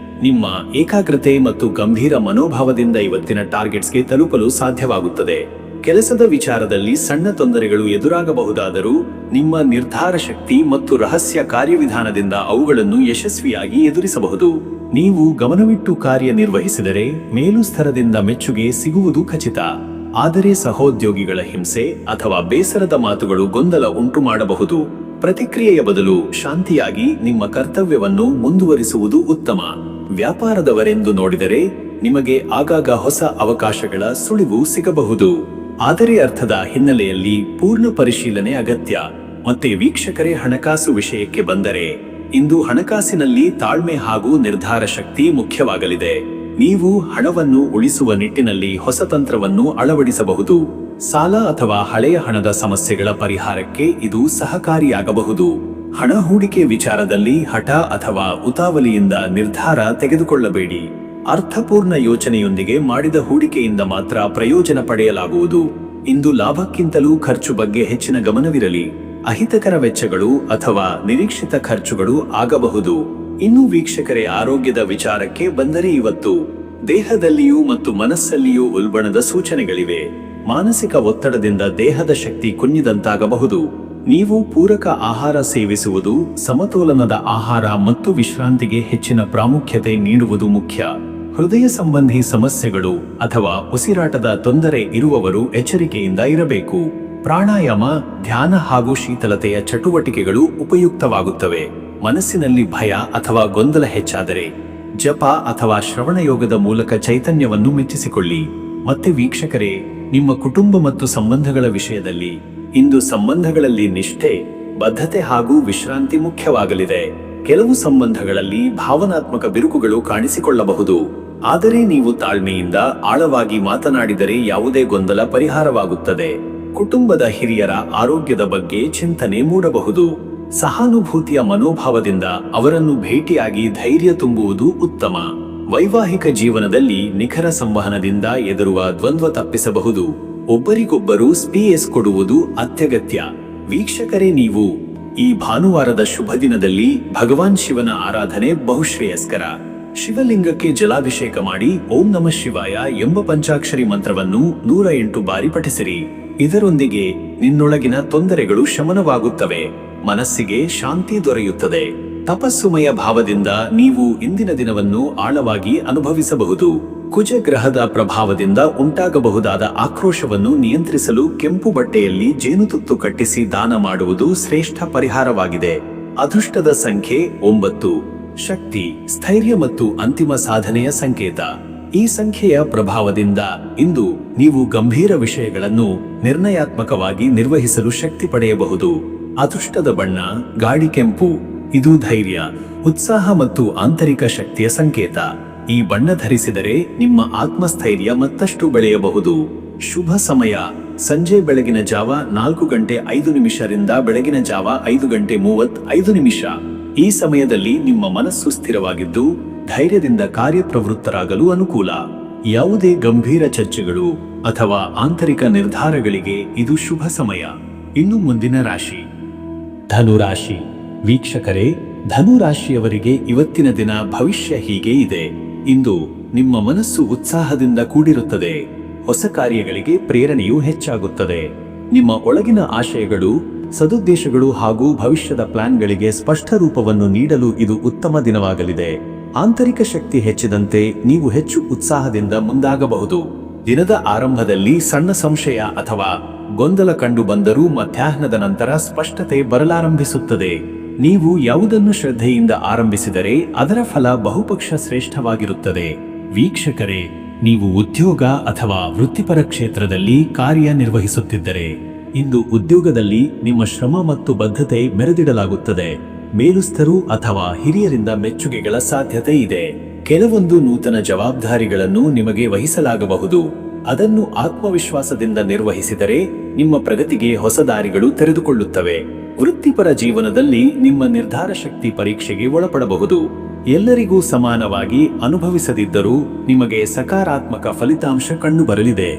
ನಿಮ್ಮ ಏಕಾಗ್ರತೆ ಮತ್ತು ಗಂಭೀರ ಮನೋಭಾವದಿಂದ ಇವತ್ತಿನ ಟಾರ್ಗೆಟ್ಸ್ಗೆ ತಲುಪಲು ಸಾಧ್ಯವಾಗುತ್ತದೆ. ಕೆಲಸದ ವಿಚಾರದಲ್ಲಿ ಸಣ್ಣ ತೊಂದರೆಗಳು ಎದುರಾಗಬಹುದಾದರೂ ನಿಮ್ಮ ನಿರ್ಧಾರ ಶಕ್ತಿ ಮತ್ತು ರಹಸ್ಯ ಕಾರ್ಯವಿಧಾನದಿಂದ ಅವುಗಳನ್ನು ಯಶಸ್ವಿಯಾಗಿ ಎದುರಿಸಬಹುದು. ನೀವು ಗಮನವಿಟ್ಟು ಕಾರ್ಯನಿರ್ವಹಿಸಿದರೆ ಮೇಲುಸ್ತರದಿಂದ ಮೆಚ್ಚುಗೆ ಸಿಗುವುದು ಖಚಿತ. ಆದರೆ ಸಹೋದ್ಯೋಗಿಗಳ ಹಿಂಸೆ ಅಥವಾ ಬೇಸರದ ಮಾತುಗಳು ಗೊಂದಲ ಉಂಟು ಮಾಡಬಹುದು. ಪ್ರತಿಕ್ರಿಯೆಯ ಬದಲು ಶಾಂತಿಯಾಗಿ ನಿಮ್ಮ ಕರ್ತವ್ಯವನ್ನು ಮುಂದುವರಿಸುವುದು ಉತ್ತಮ. ವ್ಯಾಪಾರದವರೆಂದು ನೋಡಿದರೆ ನಿಮಗೆ ಆಗಾಗ ಹೊಸ ಅವಕಾಶಗಳ ಸುಳಿವು ಸಿಗಬಹುದು. ಆದರೆ ಅರ್ಥದ ಹಿನ್ನೆಲೆಯಲ್ಲಿ ಪೂರ್ಣ ಪರಿಶೀಲನೆ ಅಗತ್ಯ. ಮತ್ತೆ ವೀಕ್ಷಕರೇ, ಹಣಕಾಸು ವಿಷಯಕ್ಕೆ ಬಂದರೆ ಇಂದು ಹಣಕಾಸಿನಲ್ಲಿ ತಾಳ್ಮೆ ಹಾಗೂ ನಿರ್ಧಾರ ಶಕ್ತಿ ಮುಖ್ಯವಾಗಲಿದೆ. ನೀವು ಹಣವನ್ನು ಉಳಿಸುವ ನಿಟ್ಟಿನಲ್ಲಿ ಹೊಸ ತಂತ್ರವನ್ನು ಅಳವಡಿಸಬಹುದು. ಸಾಲ ಅಥವಾ ಹಳೆಯ ಹಣದ ಸಮಸ್ಯೆಗಳ ಪರಿಹಾರಕ್ಕೆ ಇದು ಸಹಕಾರಿಯಾಗಬಹುದು. ಹಣ ಹೂಡಿಕೆ ವಿಚಾರದಲ್ಲಿ ಹಠ ಅಥವಾ ಉತಾವಲಿಯಿಂದ ನಿರ್ಧಾರ ತೆಗೆದುಕೊಳ್ಳಬೇಡಿ. ಅರ್ಥಪೂರ್ಣ ಯೋಚನೆಯೊಂದಿಗೆ ಮಾಡಿದ ಹೂಡಿಕೆಯಿಂದ ಮಾತ್ರ ಪ್ರಯೋಜನ ಪಡೆಯಲಾಗುವುದು. ಇಂದು ಲಾಭಕ್ಕಿಂತಲೂ ಖರ್ಚು ಬಗ್ಗೆ ಹೆಚ್ಚಿನ ಗಮನವಿರಲಿ. ಅಹಿತಕರ ವೆಚ್ಚಗಳು ಅಥವಾ ನಿರೀಕ್ಷಿತ ಖರ್ಚುಗಳು ಆಗಬಹುದು. ಇನ್ನು ವೀಕ್ಷಕರೇ, ಆರೋಗ್ಯದ ವಿಚಾರಕ್ಕೆ ಬಂದರೆ ಇವತ್ತು ದೇಹದಲ್ಲಿಯೂ ಮತ್ತು ಮನಸ್ಸಲ್ಲಿಯೂ ಉಲ್ಬಣದ ಸೂಚನೆಗಳಿವೆ. ಮಾನಸಿಕ ಒತ್ತಡದಿಂದ ದೇಹದ ಶಕ್ತಿ ಕುಂದಿದಂತಾಗಬಹುದು. ನೀವು ಪೂರಕ ಆಹಾರ ಸೇವಿಸುವುದು, ಸಮತೋಲನದ ಆಹಾರ ಮತ್ತು ವಿಶ್ರಾಂತಿಗೆ ಹೆಚ್ಚಿನ ಪ್ರಾಮುಖ್ಯತೆ ನೀಡುವುದು ಮುಖ್ಯ. ಹೃದಯ ಸಂಬಂಧಿ ಸಮಸ್ಯೆಗಳು ಅಥವಾ ಉಸಿರಾಟದ ತೊಂದರೆ ಇರುವವರು ಎಚ್ಚರಿಕೆಯಿಂದ ಇರಬೇಕು. ಪ್ರಾಣಾಯಾಮ, ಧ್ಯಾನ ಹಾಗೂ ಶೀತಲತೆಯ ಚಟುವಟಿಕೆಗಳು ಉಪಯುಕ್ತವಾಗುತ್ತವೆ. ಮನಸ್ಸಿನಲ್ಲಿ ಭಯ ಅಥವಾ ಗೊಂದಲ ಹೆಚ್ಚಾದರೆ ಜಪ ಅಥವಾ ಶ್ರವಣಯೋಗದ ಮೂಲಕ ಚೈತನ್ಯವನ್ನು ಮೆಚ್ಚಿಸಿಕೊಳ್ಳಿ. ಮತ್ತೆ ವೀಕ್ಷಕರೇ, ನಿಮ್ಮ ಕುಟುಂಬ ಮತ್ತು ಸಂಬಂಧಗಳ ವಿಷಯದಲ್ಲಿ ಇಂದು ಸಂಬಂಧಗಳಲ್ಲಿ ನಿಷ್ಠೆ, ಬದ್ಧತೆ ಹಾಗೂ ವಿಶ್ರಾಂತಿ ಮುಖ್ಯವಾಗಲಿದೆ. ಕೆಲವು ಸಂಬಂಧಗಳಲ್ಲಿ ಭಾವನಾತ್ಮಕ ಬಿರುಕುಗಳು ಕಾಣಿಸಿಕೊಳ್ಳಬಹುದು. ಆದರೆ ನೀವು ತಾಳ್ಮೆಯಿಂದ ಆಳವಾಗಿ ಮಾತನಾಡಿದರೆ ಯಾವುದೇ ಗೊಂದಲ ಪರಿಹಾರವಾಗುತ್ತದೆ. ಕುಟುಂಬದ ಹಿರಿಯರ ಆರೋಗ್ಯದ ಬಗ್ಗೆ ಚಿಂತನೆ ಮೂಡಬಹುದು. ಸಹಾನುಭೂತಿಯ ಮನೋಭಾವದಿಂದ ಅವರನ್ನು ಭೇಟಿಯಾಗಿ ಧೈರ್ಯ ತುಂಬುವುದು ಉತ್ತಮ. ವೈವಾಹಿಕ ಜೀವನದಲ್ಲಿ ನಿಖರ ಸಂವಹನದಿಂದ ಎದುರುವ ದ್ವಂದ್ವ ತಪ್ಪಿಸಬಹುದು. ಒಬ್ಬರಿಗೊಬ್ಬರು ಸ್ಪೇಸ್ ಕೊಡುವುದು ಅತ್ಯಗತ್ಯ. ವೀಕ್ಷಕರೇ, ನೀವು ಈ ಭಾನುವಾರದ ಶುಭ ದಿನದಲ್ಲಿ ಭಗವಾನ್ ಶಿವನ ಆರಾಧನೆ ಬಹುಶ್ರೇಯಸ್ಕರ. ಶಿವಲಿಂಗಕ್ಕೆ ಜಲಾಭಿಷೇಕ ಮಾಡಿ ಓಂ ನಮಃ ಶಿವಾಯ ಎಂಬ ಪಂಚಾಕ್ಷರಿ ಮಂತ್ರವನ್ನು 108 ಬಾರಿ ಪಠಿಸಿರಿ. ಇದರೊಂದಿಗೆ ನಿನ್ನೊಳಗಿನ ತೊಂದರೆಗಳು ಶಮನವಾಗುತ್ತವೆ, ಮನಸ್ಸಿಗೆ ಶಾಂತಿ ದೊರೆಯುತ್ತದೆ. ತಪಸ್ಸುಮಯ ಭಾವದಿಂದ ನೀವು ಇಂದಿನ ದಿನವನ್ನು ಆಳವಾಗಿ ಅನುಭವಿಸಬಹುದು. ಕುಜ ಗ್ರಹದ ಪ್ರಭಾವದಿಂದ ಉಂಟಾಗಬಹುದಾದ ಆಕ್ರೋಶವನ್ನು ನಿಯಂತ್ರಿಸಲು ಕೆಂಪು ಬಟ್ಟೆಯಲ್ಲಿ ಜೇನುತುತ್ತು ಕಟ್ಟಿಸಿ ದಾನ ಮಾಡುವುದು ಶ್ರೇಷ್ಠ ಪರಿಹಾರವಾಗಿದೆ. ಅದೃಷ್ಟದ ಸಂಖ್ಯೆ 9. ಶಕ್ತಿ, ಸ್ಥೈರ್ಯ ಮತ್ತು ಅಂತಿಮ ಸಾಧನೆಯ ಸಂಕೇತ. ಈ ಸಂಖ್ಯೆಯ ಪ್ರಭಾವದಿಂದ ಇಂದು ನೀವು ಗಂಭೀರ ವಿಷಯಗಳನ್ನು ನಿರ್ಣಯಾತ್ಮಕವಾಗಿ ನಿರ್ವಹಿಸಲು ಶಕ್ತಿ ಪಡೆಯಬಹುದು. ಅದೃಷ್ಟದ ಬಣ್ಣ ಗಾಳಿ ಕೆಂಪು. ಇದು ಧೈರ್ಯ, ಉತ್ಸಾಹ ಮತ್ತು ಆಂತರಿಕ ಶಕ್ತಿಯ ಸಂಕೇತ. ಈ ಬಣ್ಣ ಧರಿಸಿದರೆ ನಿಮ್ಮ ಆತ್ಮಸ್ಥೈರ್ಯ ಮತ್ತಷ್ಟು ಬೆಳೆಯಬಹುದು. ಶುಭ ಸಮಯ ಸಂಜೆ ಬೆಳಗಿನ ಜಾವ 4:05 ಬೆಳಗಿನ ಜಾವ 5:35. ಈ ಸಮಯದಲ್ಲಿ ನಿಮ್ಮ ಮನಸ್ಸು ಸ್ಥಿರವಾಗಿದ್ದು ಧೈರ್ಯದಿಂದ ಕಾರ್ಯಪ್ರವೃತ್ತರಾಗಲು ಅನುಕೂಲ. ಯಾವುದೇ ಗಂಭೀರ ಚರ್ಚೆಗಳು ಅಥವಾ ಆಂತರಿಕ ನಿರ್ಧಾರಗಳಿಗೆ ಇದು ಶುಭ ಸಮಯ. ಇನ್ನು ಮುಂದಿನ ರಾಶಿ ಧನುರಾಶಿ. ವೀಕ್ಷಕರೇ, ಧನುರಾಶಿಯವರಿಗೆ ಇವತ್ತಿನ ದಿನ ಭವಿಷ್ಯ ಹೀಗೆ ಇದೆ. ಇಂದು ನಿಮ್ಮ ಮನಸ್ಸು ಉತ್ಸಾಹದಿಂದ ಕೂಡಿರುತ್ತದೆ. ಹೊಸ ಕಾರ್ಯಗಳಿಗೆ ಪ್ರೇರಣೆಯೂ ಹೆಚ್ಚಾಗುತ್ತದೆ. ನಿಮ್ಮ ಒಳಗಿನ ಆಶಯಗಳು, ಸದುದ್ದೇಶಗಳು ಹಾಗೂ ಭವಿಷ್ಯದ ಪ್ಲಾನ್ಗಳಿಗೆ ಸ್ಪಷ್ಟ ರೂಪವನ್ನು ನೀಡಲು ಇದು ಉತ್ತಮ ದಿನವಾಗಲಿದೆ. ಆಂತರಿಕ ಶಕ್ತಿ ಹೆಚ್ಚಿದಂತೆ ನೀವು ಹೆಚ್ಚು ಉತ್ಸಾಹದಿಂದ ಮುಂದಾಗಬಹುದು. ದಿನದ ಆರಂಭದಲ್ಲಿ ಸಣ್ಣ ಸಂಶಯ ಅಥವಾ ಗೊಂದಲ ಕಂಡು ಬಂದರೂ ಮಧ್ಯಾಹ್ನದ ನಂತರ ಸ್ಪಷ್ಟತೆ ಬರಲಾರಂಭಿಸುತ್ತದೆ. ನೀವು ಯಾವುದನ್ನು ಶ್ರದ್ಧೆಯಿಂದ ಆರಂಭಿಸಿದರೆ ಅದರ ಫಲ ಬಹುಪಕ್ಷ ಶ್ರೇಷ್ಠವಾಗಿರುತ್ತದೆ. ವೀಕ್ಷಕರೇ, ನೀವು ಉದ್ಯೋಗ ಅಥವಾ ವೃತ್ತಿಪರ ಕ್ಷೇತ್ರದಲ್ಲಿ ಕಾರ್ಯನಿರ್ವಹಿಸುತ್ತಿದ್ದರೆ ಇಂದು ಉದ್ಯೋಗದಲ್ಲಿ ನಿಮ್ಮ ಶ್ರಮ ಮತ್ತು ಬದ್ಧತೆ ಮೆರೆದಿಡಲಾಗುತ್ತದೆ. ಮೇಲುಸ್ಥರು ಅಥವಾ ಹಿರಿಯರಿಂದ ಮೆಚ್ಚುಗೆಗಳ ಸಾಧ್ಯತೆ ಇದೆ. ಕೆಲವೊಂದು ನೂತನ ಜವಾಬ್ದಾರಿಗಳನ್ನು ನಿಮಗೆ ವಹಿಸಲಾಗಬಹುದು. ಅದನ್ನು ಆತ್ಮವಿಶ್ವಾಸದಿಂದ ನಿರ್ವಹಿಸಿದರೆ ನಿಮ್ಮ ಪ್ರಗತಿಗೆ ಹೊಸ ದಾರಿಗಳು ತೆರೆದುಕೊಳ್ಳುತ್ತವೆ. ವೃತ್ತಿಪರ ಜೀವನದಲ್ಲಿ ನಿಮ್ಮ ನಿರ್ಧಾರ ಶಕ್ತಿ ಪರೀಕ್ಷೆಗೆ ಒಳಪಡಬಹುದು. ಎಲ್ಲರಿಗೂ ಸಮಾನವಾಗಿ ಅನುಭವಿಸದಿದ್ದರೂ ನಿಮಗೆ ಸಕಾರಾತ್ಮಕ ಫಲಿತಾಂಶ ಕಂಡುಬರಲಿದೆ.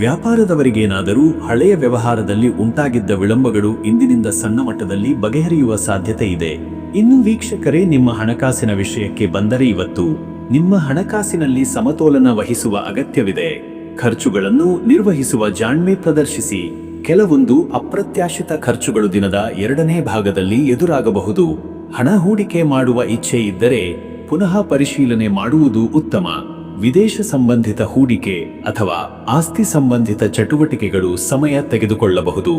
ವ್ಯಾಪಾರದವರಿಗೇನಾದರೂ ಹಳೆಯ ವ್ಯವಹಾರದಲ್ಲಿ ಉಂಟಾಗಿದ್ದ ವಿಳಂಬಗಳು ಇಂದಿನಿಂದ ಸಣ್ಣ ಮಟ್ಟದಲ್ಲಿ ಬಗೆಹರಿಯುವ ಸಾಧ್ಯತೆ ಇದೆ. ಇನ್ನು ವೀಕ್ಷಕರೇ, ನಿಮ್ಮ ಹಣಕಾಸಿನ ವಿಷಯಕ್ಕೆ ಬಂದರೆ ಇವತ್ತು ನಿಮ್ಮ ಹಣಕಾಸಿನಲ್ಲಿ ಸಮತೋಲನ ವಹಿಸುವ ಅಗತ್ಯವಿದೆ. ಖರ್ಚುಗಳನ್ನು ನಿರ್ವಹಿಸುವ ಜಾಣ್ಮೆ ಪ್ರದರ್ಶಿಸಿ. ಕೆಲವೊಂದು ಅಪ್ರತ್ಯಾಶಿತ ಖರ್ಚುಗಳು ದಿನದ 2ನೇ ಭಾಗದಲ್ಲಿ ಎದುರಾಗಬಹುದು. ಹಣ ಹೂಡಿಕೆ ಮಾಡುವ ಇಚ್ಛೆ ಇದ್ದರೆ ಪುನಃ ಪರಿಶೀಲನೆ ಮಾಡುವುದು ಉತ್ತಮ. ವಿದೇಶ ಸಂಬಂಧಿತ ಹೂಡಿಕೆ ಅಥವಾ ಆಸ್ತಿ ಸಂಬಂಧಿತ ಚಟುವಟಿಕೆಗಳು ಸಮಯ ತೆಗೆದುಕೊಳ್ಳಬಹುದು.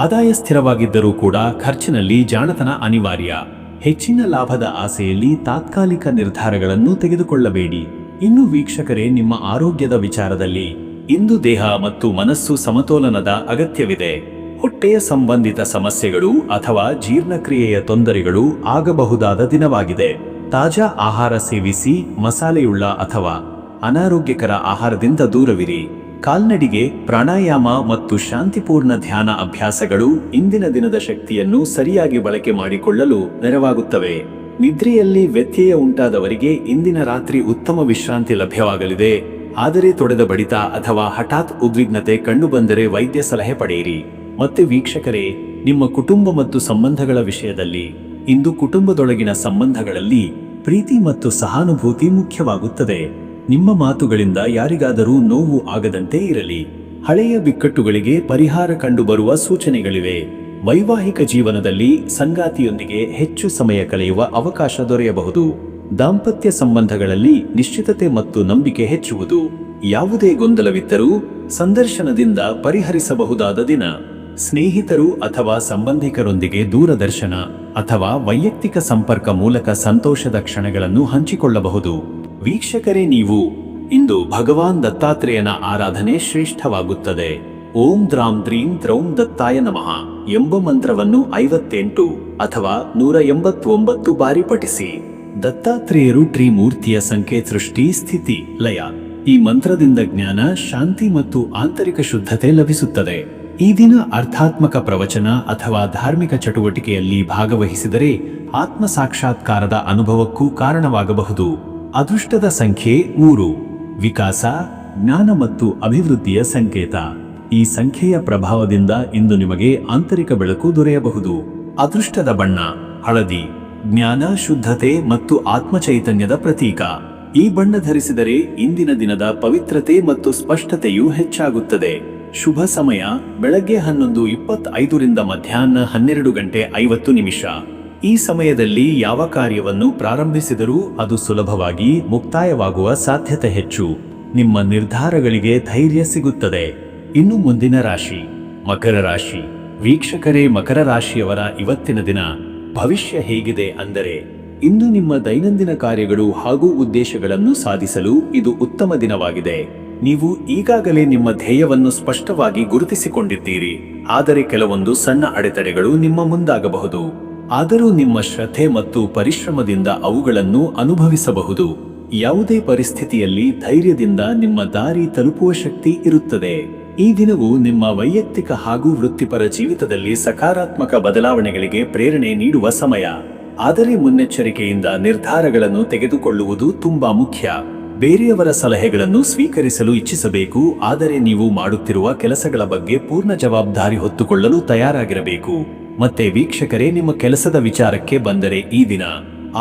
ಆದಾಯ ಸ್ಥಿರವಾಗಿದ್ದರೂ ಕೂಡ ಖರ್ಚಿನಲ್ಲಿ ಜಾಣತನ ಅನಿವಾರ್ಯ. ಹೆಚ್ಚಿನ ಲಾಭದ ಆಸೆಯಲ್ಲಿ ತಾತ್ಕಾಲಿಕ ನಿರ್ಧಾರಗಳನ್ನು ತೆಗೆದುಕೊಳ್ಳಬೇಡಿ. ಇನ್ನು ವೀಕ್ಷಕರೇ, ನಿಮ್ಮ ಆರೋಗ್ಯದ ವಿಚಾರದಲ್ಲಿ ಇಂದು ದೇಹ ಮತ್ತು ಮನಸ್ಸು ಸಮತೋಲನದ ಅಗತ್ಯವಿದೆ. ಹೊಟ್ಟೆಯ ಸಂಬಂಧಿತ ಸಮಸ್ಯೆಗಳು ಅಥವಾ ಜೀರ್ಣಕ್ರಿಯೆಯ ತೊಂದರೆಗಳು ಆಗಬಹುದಾದ ದಿನವಾಗಿದೆ. ತಾಜಾ ಆಹಾರ ಸೇವಿಸಿ. ಮಸಾಲೆಯುಳ್ಳ ಅಥವಾ ಅನಾರೋಗ್ಯಕರ ಆಹಾರದಿಂದ ದೂರವಿರಿ. ಕಾಲ್ನಡಿಗೆ, ಪ್ರಾಣಾಯಾಮ ಮತ್ತು ಶಾಂತಿಪೂರ್ಣ ಧ್ಯಾನ ಅಭ್ಯಾಸಗಳು ಇಂದಿನ ದಿನದ ಶಕ್ತಿಯನ್ನು ಸರಿಯಾಗಿ ಬಳಕೆ ಮಾಡಿಕೊಳ್ಳಲು ನೆರವಾಗುತ್ತವೆ. ನಿದ್ರೆಯಲ್ಲಿ ವ್ಯತ್ಯಯ ಉಂಟಾದವರಿಗೆ ಇಂದಿನ ರಾತ್ರಿ ಉತ್ತಮ ವಿಶ್ರಾಂತಿ ಲಭ್ಯವಾಗಲಿದೆ. ಆದರೆ ತೊಡೆದ ಬಡಿತ ಅಥವಾ ಹಠಾತ್ ಉದ್ವಿಗ್ನತೆ ಕಂಡುಬಂದರೆ ವೈದ್ಯ ಸಲಹೆ ಪಡೆಯಿರಿ. ಮತ್ತೆ ವೀಕ್ಷಕರೇ, ನಿಮ್ಮ ಕುಟುಂಬ ಮತ್ತು ಸಂಬಂಧಗಳ ವಿಷಯದಲ್ಲಿ ಇಂದು ಕುಟುಂಬದೊಳಗಿನ ಸಂಬಂಧಗಳಲ್ಲಿ ಪ್ರೀತಿ ಮತ್ತು ಸಹಾನುಭೂತಿ ಮುಖ್ಯವಾಗುತ್ತದೆ. ನಿಮ್ಮ ಮಾತುಗಳಿಂದ ಯಾರಿಗಾದರೂ ನೋವು ಆಗದಂತೆ ಇರಲಿ. ಹಳೆಯ ಬಿಕ್ಕಟ್ಟುಗಳಿಗೆ ಪರಿಹಾರ ಕಂಡುಬರುವ ಸೂಚನೆಗಳಿವೆ. ವೈವಾಹಿಕ ಜೀವನದಲ್ಲಿ ಸಂಗಾತಿಯೊಂದಿಗೆ ಹೆಚ್ಚು ಸಮಯ ಕಳೆಯುವ ಅವಕಾಶ ದೊರೆಯಬಹುದು. ದಾಂಪತ್ಯ ಸಂಬಂಧಗಳಲ್ಲಿ ನಿಶ್ಚಿತತೆ ಮತ್ತು ನಂಬಿಕೆ ಹೆಚ್ಚುವುದು. ಯಾವುದೇ ಗೊಂದಲವಿದ್ದರೂ ಸಂದರ್ಶನದಿಂದ ಪರಿಹರಿಸಬಹುದಾದ ದಿನ. ಸ್ನೇಹಿತರು ಅಥವಾ ಸಂಬಂಧಿಕರೊಂದಿಗೆ ದೂರದರ್ಶನ ಅಥವಾ ವೈಯಕ್ತಿಕ ಸಂಪರ್ಕ ಮೂಲಕ ಸಂತೋಷದ ಕ್ಷಣಗಳನ್ನು ಹಂಚಿಕೊಳ್ಳಬಹುದು. ವೀಕ್ಷಕರೇ, ನೀವು ಇಂದು ಭಗವಾನ್ ದತ್ತಾತ್ರೇಯನ ಆರಾಧನೆ ಶ್ರೇಷ್ಠವಾಗುತ್ತದೆ. ಓಂ ದ್ರಾಂ ದ್ರೀಂ ದ್ರೌಂ ದತ್ತಾಯ ನಮಃ ಎಂಬ ಮಂತ್ರವನ್ನು 58 ಅಥವಾ 189 ಬಾರಿ ಪಠಿಸಿ. ದತ್ತಾತ್ರೇಯರು ತ್ರಿಮೂರ್ತಿಯ ಸಂಖ್ಯೆ ಸೃಷ್ಟಿ, ಸ್ಥಿತಿ, ಲಯ. ಈ ಮಂತ್ರದಿಂದ ಜ್ಞಾನ, ಶಾಂತಿ ಮತ್ತು ಆಂತರಿಕ ಶುದ್ಧತೆ ಲಭಿಸುತ್ತದೆ. ಈ ದಿನ ಅರ್ಥಾತ್ಮಕ ಪ್ರವಚನ ಅಥವಾ ಧಾರ್ಮಿಕ ಚಟುವಟಿಕೆಯಲ್ಲಿ ಭಾಗವಹಿಸಿದರೆ ಆತ್ಮ ಸಾಕ್ಷಾತ್ಕಾರದ ಅನುಭವಕ್ಕೂ ಕಾರಣವಾಗಬಹುದು. ಅದೃಷ್ಟದ ಸಂಖ್ಯೆ 3. ವಿಕಾಸ, ಜ್ಞಾನ ಮತ್ತು ಅಭಿವೃದ್ಧಿಯ ಸಂಕೇತ. ಈ ಸಂಖ್ಯೆಯ ಪ್ರಭಾವದಿಂದ ಇಂದು ನಿಮಗೆ ಆಂತರಿಕ ಬೆಳಕು ದೊರೆಯಬಹುದು. ಅದೃಷ್ಟದ ಬಣ್ಣ ಹಳದಿ, ಜ್ಞಾನ, ಶುದ್ಧತೆ ಮತ್ತು ಆತ್ಮಚೈತನ್ಯದ ಪ್ರತೀಕ. ಈ ಬಣ್ಣ ಧರಿಸಿದರೆ ಇಂದಿನ ದಿನದ ಪವಿತ್ರತೆ ಮತ್ತು ಸ್ಪಷ್ಟತೆಯು ಹೆಚ್ಚಾಗುತ್ತದೆ. ಶುಭ ಸಮಯ ಬೆಳಗ್ಗೆ 11:25 ರಿಂದ ಮಧ್ಯಾಹ್ನ 12:50. ಈ ಸಮಯದಲ್ಲಿ ಯಾವ ಕಾರ್ಯವನ್ನು ಪ್ರಾರಂಭಿಸಿದರೂ ಅದು ಸುಲಭವಾಗಿ ಮುಕ್ತಾಯವಾಗುವ ಸಾಧ್ಯತೆ ಹೆಚ್ಚು. ನಿಮ್ಮ ನಿರ್ಧಾರಗಳಿಗೆ ಧೈರ್ಯ ಸಿಗುತ್ತದೆ. ಇನ್ನು ಮುಂದಿನ ರಾಶಿ ಮಕರ ರಾಶಿ. ವೀಕ್ಷಕರೇ, ಮಕರ ರಾಶಿಯವರ ಇವತ್ತಿನ ದಿನ ಭವಿಷ್ಯ ಹೇಗಿದೆ ಅಂದರೆ, ಇಂದು ನಿಮ್ಮ ದೈನಂದಿನ ಕಾರ್ಯಗಳು ಹಾಗೂ ಉದ್ದೇಶಗಳನ್ನು ಸಾಧಿಸಲು ಇದು ಉತ್ತಮ ದಿನವಾಗಿದೆ. ನೀವು ಈಗಾಗಲೇ ನಿಮ್ಮ ಧ್ಯೇಯವನ್ನು ಸ್ಪಷ್ಟವಾಗಿ ಗುರುತಿಸಿಕೊಂಡಿದ್ದೀರಿ. ಆದರೆ ಕೆಲವೊಂದು ಸಣ್ಣ ಅಡೆತಡೆಗಳು ನಿಮ್ಮ ಮುಂದಾಗಬಹುದು. ಆದರೂ ನಿಮ್ಮ ಶ್ರದ್ಧೆ ಮತ್ತು ಪರಿಶ್ರಮದಿಂದ ಅವುಗಳನ್ನು ಅನುಭವಿಸಬಹುದು. ಯಾವುದೇ ಪರಿಸ್ಥಿತಿಯಲ್ಲಿ ಧೈರ್ಯದಿಂದ ನಿಮ್ಮ ದಾರಿ ತಲುಪುವ ಶಕ್ತಿ ಇರುತ್ತದೆ. ಈ ದಿನವು ನಿಮ್ಮ ವೈಯಕ್ತಿಕ ಹಾಗೂ ವೃತ್ತಿಪರ ಜೀವಿತದಲ್ಲಿ ಸಕಾರಾತ್ಮಕ ಬದಲಾವಣೆಗಳಿಗೆ ಪ್ರೇರಣೆ ನೀಡುವ ಸಮಯ. ಆದರೆ ಮುನ್ನೆಚ್ಚರಿಕೆಯಿಂದ ನಿರ್ಧಾರಗಳನ್ನು ತೆಗೆದುಕೊಳ್ಳುವುದು ತುಂಬಾ ಮುಖ್ಯ. ಬೇರೆಯವರ ಸಲಹೆಗಳನ್ನು ಸ್ವೀಕರಿಸಲು ಇಚ್ಛಿಸಬೇಕು, ಆದರೆ ನೀವು ಮಾಡುತ್ತಿರುವ ಕೆಲಸಗಳ ಬಗ್ಗೆ ಪೂರ್ಣ ಜವಾಬ್ದಾರಿ ಹೊತ್ತುಕೊಳ್ಳಲು ತಯಾರಾಗಿರಬೇಕು. ಮತ್ತೆ ವೀಕ್ಷಕರೇ, ನಿಮ್ಮ ಕೆಲಸದ ವಿಚಾರಕ್ಕೆ ಬಂದರೆ ಈ ದಿನ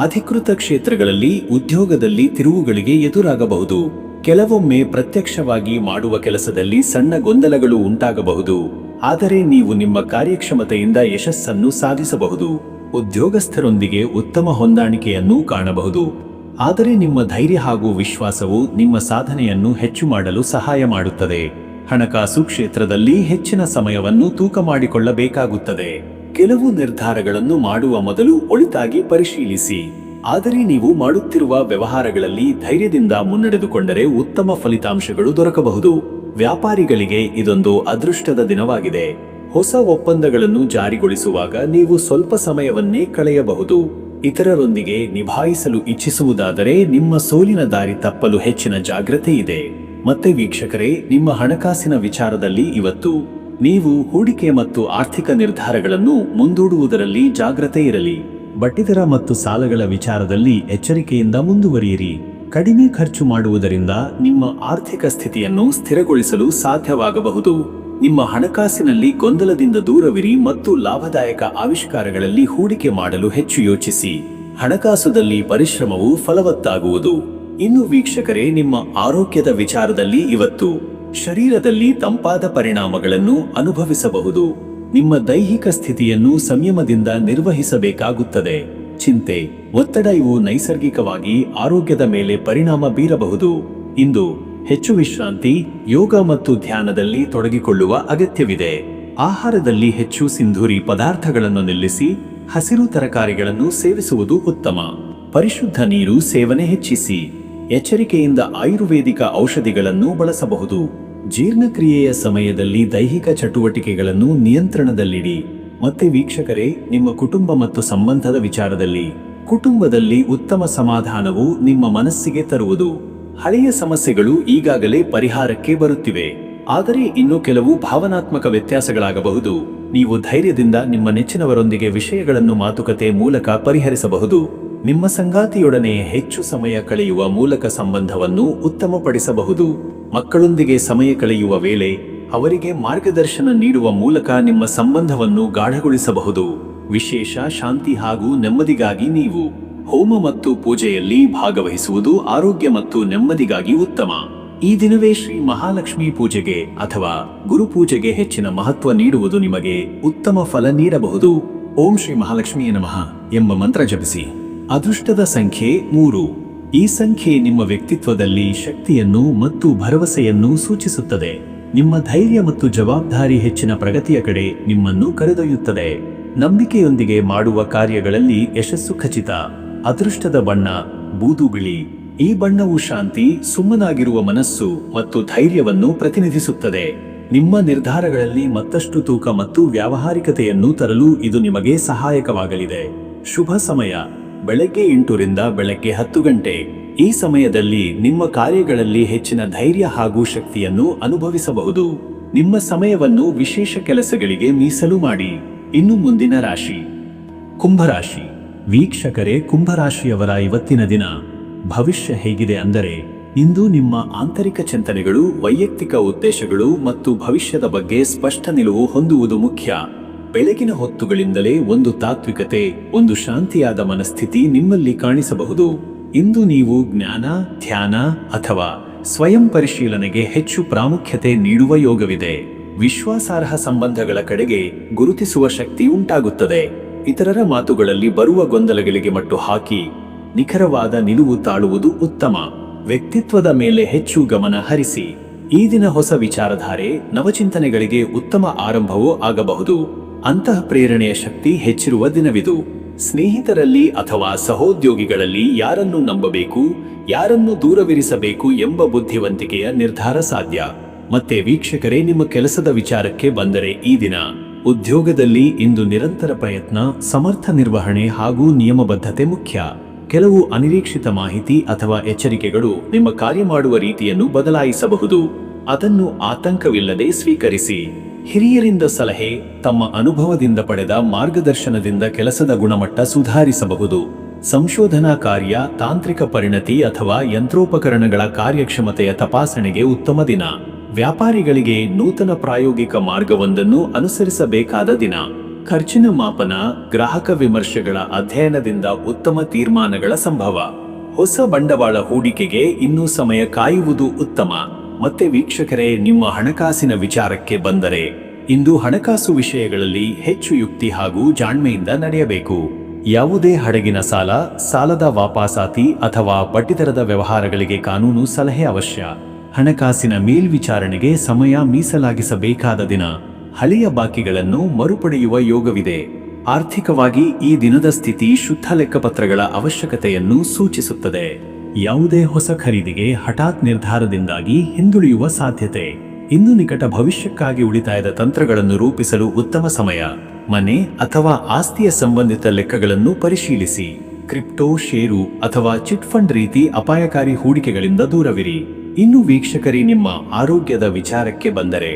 ಅಧಿಕೃತ ಕ್ಷೇತ್ರಗಳಲ್ಲಿ ಉದ್ಯೋಗದಲ್ಲಿ ತಿರುವುಗಳಿಗೆ ಎದುರಾಗಬಹುದು. ಕೆಲವೊಮ್ಮೆ ಪ್ರತ್ಯಕ್ಷವಾಗಿ ಮಾಡುವ ಕೆಲಸದಲ್ಲಿ ಸಣ್ಣ ಗೊಂದಲಗಳು ಉಂಟಾಗಬಹುದು. ಆದರೆ ನೀವು ನಿಮ್ಮ ಕಾರ್ಯಕ್ಷಮತೆಯಿಂದ ಯಶಸ್ಸನ್ನು ಸಾಧಿಸಬಹುದು. ಉದ್ಯೋಗಸ್ಥರೊಂದಿಗೆ ಉತ್ತಮ ಹೊಂದಾಣಿಕೆಯನ್ನು ಕಾಣಬಹುದು. ಆದರೆ ನಿಮ್ಮ ಧೈರ್ಯ ಹಾಗೂ ವಿಶ್ವಾಸವು ನಿಮ್ಮ ಸಾಧನೆಯನ್ನು ಹೆಚ್ಚು ಮಾಡಲು ಸಹಾಯ ಮಾಡುತ್ತದೆ. ಹಣಕಾಸು ಕ್ಷೇತ್ರದಲ್ಲಿ ಹೆಚ್ಚಿನ ಸಮಯವನ್ನು ತೂಕ ಮಾಡಿಕೊಳ್ಳಬೇಕಾಗುತ್ತದೆ. ಕೆಲವು ನಿರ್ಧಾರಗಳನ್ನು ಮಾಡುವ ಮೊದಲು ಒಳಿತಾಗಿ ಪರಿಶೀಲಿಸಿ. ಆದರೆ ನೀವು ಮಾಡುತ್ತಿರುವ ವ್ಯವಹಾರಗಳಲ್ಲಿ ಧೈರ್ಯದಿಂದ ಮುನ್ನಡೆದುಕೊಂಡರೆ ಉತ್ತಮ ಫಲಿತಾಂಶಗಳು ದೊರಕಬಹುದು. ವ್ಯಾಪಾರಿಗಳಿಗೆ ಇದೊಂದು ಅದೃಷ್ಟದ ದಿನವಾಗಿದೆ. ಹೊಸ ಒಪ್ಪಂದಗಳನ್ನು ಜಾರಿಗೊಳಿಸುವಾಗ ನೀವು ಸ್ವಲ್ಪ ಸಮಯವನ್ನೇ ಕಳೆಯಬಹುದು. ಇತರರೊಂದಿಗೆ ನಿಭಾಯಿಸಲು ಇಚ್ಛಿಸುವುದಾದರೆ ನಿಮ್ಮ ಸೋಲಿನ ದಾರಿ ತಪ್ಪಲು ಹೆಚ್ಚಿನ ಜಾಗ್ರತೆ ಇದೆ. ಮತ್ತೆ ವೀಕ್ಷಕರೇ, ನಿಮ್ಮ ಹಣಕಾಸಿನ ವಿಚಾರದಲ್ಲಿ ಇವತ್ತು ನೀವು ಹೂಡಿಕೆ ಮತ್ತು ಆರ್ಥಿಕ ನಿರ್ಧಾರಗಳನ್ನು ಮುಂದೂಡುವುದರಲ್ಲಿ ಜಾಗ್ರತೆ ಇರಲಿ. ಬಡ್ಡಿದರ ಮತ್ತು ಸಾಲಗಳ ವಿಚಾರದಲ್ಲಿ ಎಚ್ಚರಿಕೆಯಿಂದ ಮುಂದುವರಿಯಿರಿ. ಕಡಿಮೆ ಖರ್ಚು ಮಾಡುವುದರಿಂದ ನಿಮ್ಮ ಆರ್ಥಿಕ ಸ್ಥಿತಿಯನ್ನು ಸ್ಥಿರಗೊಳಿಸಲು ಸಾಧ್ಯವಾಗಬಹುದು. ನಿಮ್ಮ ಹಣಕಾಸಿನಲ್ಲಿ ಗೊಂದಲದಿಂದ ದೂರವಿರಿ ಮತ್ತು ಲಾಭದಾಯಕ ಆವಿಷ್ಕಾರಗಳಲ್ಲಿ ಹೂಡಿಕೆ ಮಾಡಲು ಹೆಚ್ಚು ಯೋಚಿಸಿ. ಹಣಕಾಸುದಲ್ಲಿ ಪರಿಶ್ರಮವು ಫಲವತ್ತಾಗುವುದು. ಇನ್ನು ವೀಕ್ಷಕರೇ, ನಿಮ್ಮ ಆರೋಗ್ಯದ ವಿಚಾರದಲ್ಲಿ ಇವತ್ತು ಶರೀರದಲ್ಲಿ ತಂಪಾದ ಪರಿಣಾಮಗಳನ್ನು ಅನುಭವಿಸಬಹುದು. ನಿಮ್ಮ ದೈಹಿಕ ಸ್ಥಿತಿಯನ್ನು ಸಂಯಮದಿಂದ ನಿರ್ವಹಿಸಬೇಕಾಗುತ್ತದೆ. ಚಿಂತೆ, ಒತ್ತಡ ಇವು ನೈಸರ್ಗಿಕವಾಗಿ ಆರೋಗ್ಯದ ಮೇಲೆ ಪರಿಣಾಮ ಬೀರಬಹುದು. ಇಂದು ಹೆಚ್ಚು ವಿಶ್ರಾಂತಿ, ಯೋಗ ಮತ್ತು ಧ್ಯಾನದಲ್ಲಿ ತೊಡಗಿಕೊಳ್ಳುವ ಅಗತ್ಯವಿದೆ. ಆಹಾರದಲ್ಲಿ ಹೆಚ್ಚು ಸಿಂಧೂರಿ ಪದಾರ್ಥಗಳನ್ನು ನಿಲ್ಲಿಸಿ ಹಸಿರು ತರಕಾರಿಗಳನ್ನು ಸೇವಿಸುವುದು ಉತ್ತಮ. ಪರಿಶುದ್ಧ ನೀರು ಸೇವನೆ ಹೆಚ್ಚಿಸಿ. ಎಚ್ಚರಿಕೆಯಿಂದ ಆಯುರ್ವೇದಿಕ ಔಷಧಿಗಳನ್ನು ಬಳಸಬಹುದು. ಜೀರ್ಣಕ್ರಿಯೆಯ ಸಮಯದಲ್ಲಿ ದೈಹಿಕ ಚಟುವಟಿಕೆಗಳನ್ನು ನಿಯಂತ್ರಣದಲ್ಲಿಡಿ. ಮತ್ತೆ ವೀಕ್ಷಕರೇ, ನಿಮ್ಮ ಕುಟುಂಬ ಮತ್ತು ಸಂಬಂಧದ ವಿಚಾರದಲ್ಲಿ ಕುಟುಂಬದಲ್ಲಿ ಉತ್ತಮ ಸಮಾಧಾನವು ನಿಮ್ಮ ಮನಸ್ಸಿಗೆ ತರುವುದು. ಹಳೆಯ ಸಮಸ್ಯೆಗಳು ಈಗಾಗಲೇ ಪರಿಹಾರಕ್ಕೆ ಬರುತ್ತಿವೆ. ಆದರೆ ಇನ್ನು ಕೆಲವು ಭಾವನಾತ್ಮಕ ವ್ಯತ್ಯಾಸಗಳಾಗಬಹುದು. ನೀವು ಧೈರ್ಯದಿಂದ ನಿಮ್ಮ ನೆಚ್ಚಿನವರೊಂದಿಗೆ ವಿಷಯಗಳನ್ನು ಮಾತುಕತೆ ಮೂಲಕ ಪರಿಹರಿಸಬಹುದು. ನಿಮ್ಮ ಸಂಗಾತಿಯೊಡನೆ ಹೆಚ್ಚು ಸಮಯ ಕಳೆಯುವ ಮೂಲಕ ಸಂಬಂಧವನ್ನು ಉತ್ತಮಪಡಿಸಬಹುದು. ಮಕ್ಕಳೊಂದಿಗೆ ಸಮಯ ಕಳೆಯುವ ವೇಳೆ ಅವರಿಗೆ ಮಾರ್ಗದರ್ಶನ ನೀಡುವ ಮೂಲಕ ನಿಮ್ಮ ಸಂಬಂಧವನ್ನು ಗಾಢಗೊಳಿಸಬಹುದು. ವಿಶೇಷ ಶಾಂತಿ ಹಾಗೂ ನೆಮ್ಮದಿಗಾಗಿ ನೀವು ಹೋಮ ಮತ್ತು ಪೂಜೆಯಲ್ಲಿ ಭಾಗವಹಿಸುವುದು ಆರೋಗ್ಯ ಮತ್ತು ನೆಮ್ಮದಿಗಾಗಿ ಉತ್ತಮ. ಈ ದಿನವೇ ಶ್ರೀ ಮಹಾಲಕ್ಷ್ಮಿ ಪೂಜೆಗೆ ಅಥವಾ ಗುರುಪೂಜೆಗೆ ಹೆಚ್ಚಿನ ಮಹತ್ವ ನೀಡುವುದು ನಿಮಗೆ ಉತ್ತಮ ಫಲ ನೀಡಬಹುದು. ಓಂ ಶ್ರೀ ಮಹಾಲಕ್ಷ್ಮಿಯೇ ನಮಃ ಎಂಬ ಮಂತ್ರ ಜಪಿಸಿ. ಅದೃಷ್ಟದ ಸಂಖ್ಯೆ 3. ಈ ಸಂಖ್ಯೆ ನಿಮ್ಮ ವ್ಯಕ್ತಿತ್ವದಲ್ಲಿ ಶಕ್ತಿಯನ್ನು ಮತ್ತು ಭರವಸೆಯನ್ನು ಸೂಚಿಸುತ್ತದೆ. ನಿಮ್ಮ ಧೈರ್ಯ ಮತ್ತು ಜವಾಬ್ದಾರಿ ಹೆಚ್ಚಿನ ಪ್ರಗತಿಯ ಕಡೆ ನಿಮ್ಮನ್ನು ಕರೆದೊಯ್ಯುತ್ತದೆ. ನಂಬಿಕೆಯೊಂದಿಗೆ ಮಾಡುವ ಕಾರ್ಯಗಳಲ್ಲಿ ಯಶಸ್ಸು ಖಚಿತ. ಅದೃಷ್ಟದ ಬಣ್ಣ ಬೂದು ಬಿಳಿ. ಈ ಬಣ್ಣವು ಶಾಂತಿ, ಸುಮ್ಮನಾಗಿರುವ ಮನಸ್ಸು ಮತ್ತು ಧೈರ್ಯವನ್ನು ಪ್ರತಿನಿಧಿಸುತ್ತದೆ. ನಿಮ್ಮ ನಿರ್ಧಾರಗಳಲ್ಲಿ ಮತ್ತಷ್ಟು ತೂಕ ಮತ್ತು ವ್ಯಾವಹಾರಿಕತೆಯನ್ನು ತರಲು ಇದು ನಿಮಗೆ ಸಹಾಯಕವಾಗಲಿದೆ. ಶುಭ ಸಮಯ ಬೆಳಗ್ಗೆ 8 ರಿಂದ ಬೆಳಗ್ಗೆ 10 ಗಂಟೆ. ಈ ಸಮಯದಲ್ಲಿ ನಿಮ್ಮ ಕಾರ್ಯಗಳಲ್ಲಿ ಹೆಚ್ಚಿನ ಧೈರ್ಯ ಹಾಗೂ ಶಕ್ತಿಯನ್ನು ಅನುಭವಿಸಬಹುದು. ನಿಮ್ಮ ಸಮಯವನ್ನು ವಿಶೇಷ ಕೆಲಸಗಳಿಗೆ ಮೀಸಲು ಮಾಡಿ. ಇನ್ನು ಮುಂದಿನ ರಾಶಿ ಕುಂಭರಾಶಿ. ವೀಕ್ಷಕರೇ, ಕುಂಭರಾಶಿಯವರ ಇವತ್ತಿನ ದಿನ ಭವಿಷ್ಯ ಹೇಗಿದೆ ಅಂದರೆ, ಇಂದು ನಿಮ್ಮ ಆಂತರಿಕ ಚಿಂತನೆಗಳು, ವೈಯಕ್ತಿಕ ಉದ್ದೇಶಗಳು ಮತ್ತು ಭವಿಷ್ಯದ ಬಗ್ಗೆ ಸ್ಪಷ್ಟ ನಿಲುವು ಹೊಂದುವುದು ಮುಖ್ಯ. ಬೆಳಗಿನ ಹೊತ್ತುಗಳಿಂದಲೇ ಒಂದು ತಾತ್ವಿಕತೆ, ಒಂದು ಶಾಂತಿಯಾದ ಮನಸ್ಥಿತಿ ನಿಮ್ಮಲ್ಲಿ ಕಾಣಿಸಬಹುದು. ಇಂದು ನೀವು ಜ್ಞಾನ, ಧ್ಯಾನ ಅಥವಾ ಸ್ವಯಂ ಪರಿಶೀಲನೆಗೆ ಹೆಚ್ಚು ಪ್ರಾಮುಖ್ಯತೆ ನೀಡುವ ಯೋಗವಿದೆ. ವಿಶ್ವಾಸಾರ್ಹ ಸಂಬಂಧಗಳ ಕಡೆಗೆ ಗುರುತಿಸುವ ಶಕ್ತಿ ಉಂಟಾಗುತ್ತದೆ. ಇತರರ ಮಾತುಗಳಲ್ಲಿ ಬರುವ ಗೊಂದಲಗಳಿಗೆ ಮಟ್ಟು ಹಾಕಿ ನಿಖರವಾದ ನಿಲುವು ತಾಳುವುದು ಉತ್ತಮ. ವ್ಯಕ್ತಿತ್ವದ ಮೇಲೆ ಹೆಚ್ಚು ಗಮನ ಹರಿಸಿ. ಈ ದಿನ ಹೊಸ ವಿಚಾರಧಾರೆ, ನವಚಿಂತನೆಗಳಿಗೆ ಉತ್ತಮ ಆರಂಭವೂ ಆಗಬಹುದು. ಅಂತಹ ಪ್ರೇರಣೆಯ ಶಕ್ತಿ ಹೆಚ್ಚಿರುವ ದಿನವಿದು. ಸ್ನೇಹಿತರಲ್ಲಿ ಅಥವಾ ಸಹೋದ್ಯೋಗಿಗಳಲ್ಲಿ ಯಾರನ್ನು ನಂಬಬೇಕು, ಯಾರನ್ನು ದೂರವಿರಿಸಬೇಕು ಎಂಬ ಬುದ್ಧಿವಂತಿಕೆಯ ನಿರ್ಧಾರ ಸಾಧ್ಯ. ಮತ್ತೆ ವೀಕ್ಷಕರೇ, ನಿಮ್ಮ ಕೆಲಸದ ವಿಚಾರಕ್ಕೆ ಬಂದರೆ ಈ ದಿನ ಉದ್ಯೋಗದಲ್ಲಿ ಇಂದು ನಿರಂತರ ಪ್ರಯತ್ನ, ಸಮರ್ಥ ನಿರ್ವಹಣೆ ಹಾಗೂ ನಿಯಮಬದ್ಧತೆ ಮುಖ್ಯ. ಕೆಲವು ಅನಿರೀಕ್ಷಿತ ಮಾಹಿತಿ ಅಥವಾ ಎಚ್ಚರಿಕೆಗಳು ನಿಮ್ಮ ಕಾರ್ಯ ಮಾಡುವ ರೀತಿಯನ್ನು ಬದಲಾಯಿಸಬಹುದು. ಅದನ್ನು ಆತಂಕವಿಲ್ಲದೆ ಸ್ವೀಕರಿಸಿ. ಹಿರಿಯರಿಂದ ಸಲಹೆ, ತಮ್ಮ ಅನುಭವದಿಂದ ಪಡೆದ ಮಾರ್ಗದರ್ಶನದಿಂದ ಕೆಲಸದ ಗುಣಮಟ್ಟ ಸುಧಾರಿಸಬಹುದು. ಸಂಶೋಧನಾ ಕಾರ್ಯ, ತಾಂತ್ರಿಕ ಪರಿಣತಿ ಅಥವಾ ಯಂತ್ರೋಪಕರಣಗಳ ಕಾರ್ಯಕ್ಷಮತೆಯ ತಪಾಸಣೆಗೆ ಉತ್ತಮ ದಿನ. ವ್ಯಾಪಾರಿಗಳಿಗೆ ನೂತನ ಪ್ರಾಯೋಗಿಕ ಮಾರ್ಗವೊಂದನ್ನು ಅನುಸರಿಸಬೇಕಾದ ದಿನ. ಖರ್ಚಿನ ಮಾಪನ, ಗ್ರಾಹಕ ವಿಮರ್ಶೆಗಳ ಅಧ್ಯಯನದಿಂದ ಉತ್ತಮ ತೀರ್ಮಾನಗಳ ಸಂಭವ. ಹೊಸ ಬಂಡವಾಳ ಹೂಡಿಕೆಗೆ ಇನ್ನೂ ಸಮಯ ಕಾಯುವುದು ಉತ್ತಮ. ಮತ್ತೆ ವೀಕ್ಷಕರೇ, ನಿಮ್ಮ ಹಣಕಾಸಿನ ವಿಚಾರಕ್ಕೆ ಬಂದರೆ ಇಂದು ಹಣಕಾಸು ವಿಷಯಗಳಲ್ಲಿ ಹೆಚ್ಚು ಯುಕ್ತಿ ಹಾಗೂ ಜಾಣ್ಮೆಯಿಂದ ನಡೆಯಬೇಕು. ಯಾವುದೇ ಹಡಗಿನ ಸಾಲ, ಸಾಲದ ವಾಪಸಾತಿ ಅಥವಾ ಬಡ್ಡಿದರದ ವ್ಯವಹಾರಗಳಿಗೆ ಕಾನೂನು ಸಲಹೆ ಅವಶ್ಯ. ಹಣಕಾಸಿನ ಮೇಲ್ವಿಚಾರಣೆಗೆ ಸಮಯ ಮೀಸಲಾಗಿಸಬೇಕಾದ ದಿನ. ಹಳೆಯ ಬಾಕಿಗಳನ್ನು ಮರುಪಡೆಯುವ ಯೋಗವಿದೆ. ಆರ್ಥಿಕವಾಗಿ ಈ ದಿನದ ಸ್ಥಿತಿ ಶುದ್ಧ ಲೆಕ್ಕಪತ್ರಗಳ ಅವಶ್ಯಕತೆಯನ್ನು ಸೂಚಿಸುತ್ತದೆ. ಯಾವುದೇ ಹೊಸ ಖರೀದಿಗೆ ಹಠಾತ್ ನಿರ್ಧಾರದಿಂದಾಗಿ ಹಿಂದುಳಿಯುವ ಸಾಧ್ಯತೆ. ಇನ್ನು ನಿಕಟ ಭವಿಷ್ಯಕ್ಕಾಗಿ ಉಳಿತಾಯದ ತಂತ್ರಗಳನ್ನು ರೂಪಿಸಲು ಉತ್ತಮ ಸಮಯ. ಮನೆ ಅಥವಾ ಆಸ್ತಿಯ ಸಂಬಂಧಿತ ಲೆಕ್ಕಗಳನ್ನು ಪರಿಶೀಲಿಸಿ. ಕ್ರಿಪ್ಟೋ, ಷೇರು ಅಥವಾ ಚಿಟ್ ಫಂಡ್ ರೀತಿ ಅಪಾಯಕಾರಿ ಹೂಡಿಕೆಗಳಿಂದ ದೂರವಿರಿ. ಇನ್ನು ವೀಕ್ಷಕರೇ, ನಿಮ್ಮ ಆರೋಗ್ಯದ ವಿಚಾರಕ್ಕೆ ಬಂದರೆ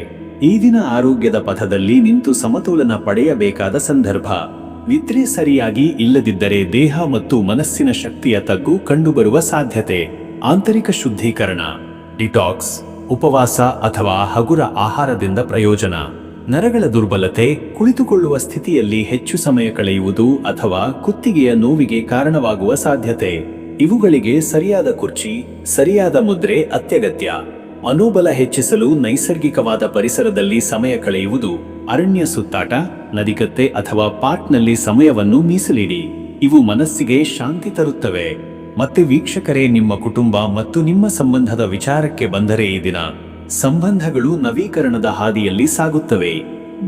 ಈ ದಿನ ಆರೋಗ್ಯದ ಪಥದಲ್ಲಿ ನಿಂತು ಸಮತೋಲನ ಪಡೆಯಬೇಕಾದ ಸಂದರ್ಭ. ನಿದ್ರೆ ಸರಿಯಾಗಿ ಇಲ್ಲದಿದ್ದರೆ ದೇಹ ಮತ್ತು ಮನಸ್ಸಿನ ಶಕ್ತಿಯ ತಗ್ಗು ಕಂಡುಬರುವ ಸಾಧ್ಯತೆ. ಆಂತರಿಕ ಶುದ್ಧೀಕರಣ, ಡಿಟಾಕ್ಸ್, ಉಪವಾಸ ಅಥವಾ ಹಗುರ ಆಹಾರದಿಂದ ಪ್ರಯೋಜನ. ನರಗಳ ದುರ್ಬಲತೆ, ಕುಳಿತುಕೊಳ್ಳುವ ಸ್ಥಿತಿಯಲ್ಲಿ ಹೆಚ್ಚು ಸಮಯ ಕಳೆಯುವುದು ಅಥವಾ ಕುತ್ತಿಗೆಯ ನೋವಿಗೆ ಕಾರಣವಾಗುವ ಸಾಧ್ಯತೆ. ಇವುಗಳಿಗೆ ಸರಿಯಾದ ಕುರ್ಚಿ, ಸರಿಯಾದ ಮುದ್ರೆ ಅತ್ಯಗತ್ಯ. ಮನೋಬಲ ಹೆಚ್ಚಿಸಲು ನೈಸರ್ಗಿಕವಾದ ಪರಿಸರದಲ್ಲಿ ಸಮಯ ಕಳೆಯುವುದು, ಅರಣ್ಯ ಸುತ್ತಾಟ, ನದಿಕತ್ತೆ ಅಥವಾ ಪಾರ್ಕ್ನಲ್ಲಿ ಸಮಯವನ್ನು ಮೀಸಲಿಡಿ. ಇವು ಮನಸ್ಸಿಗೆ ಶಾಂತಿ ತರುತ್ತವೆ. ಮತ್ತೆ ವೀಕ್ಷಕರೇ, ನಿಮ್ಮ ಕುಟುಂಬ ಮತ್ತು ನಿಮ್ಮ ಸಂಬಂಧದ ವಿಚಾರಕ್ಕೆ ಬಂದರೆ ಈ ದಿನ ಸಂಬಂಧಗಳು ನವೀಕರಣದ ಹಾದಿಯಲ್ಲಿ ಸಾಗುತ್ತವೆ.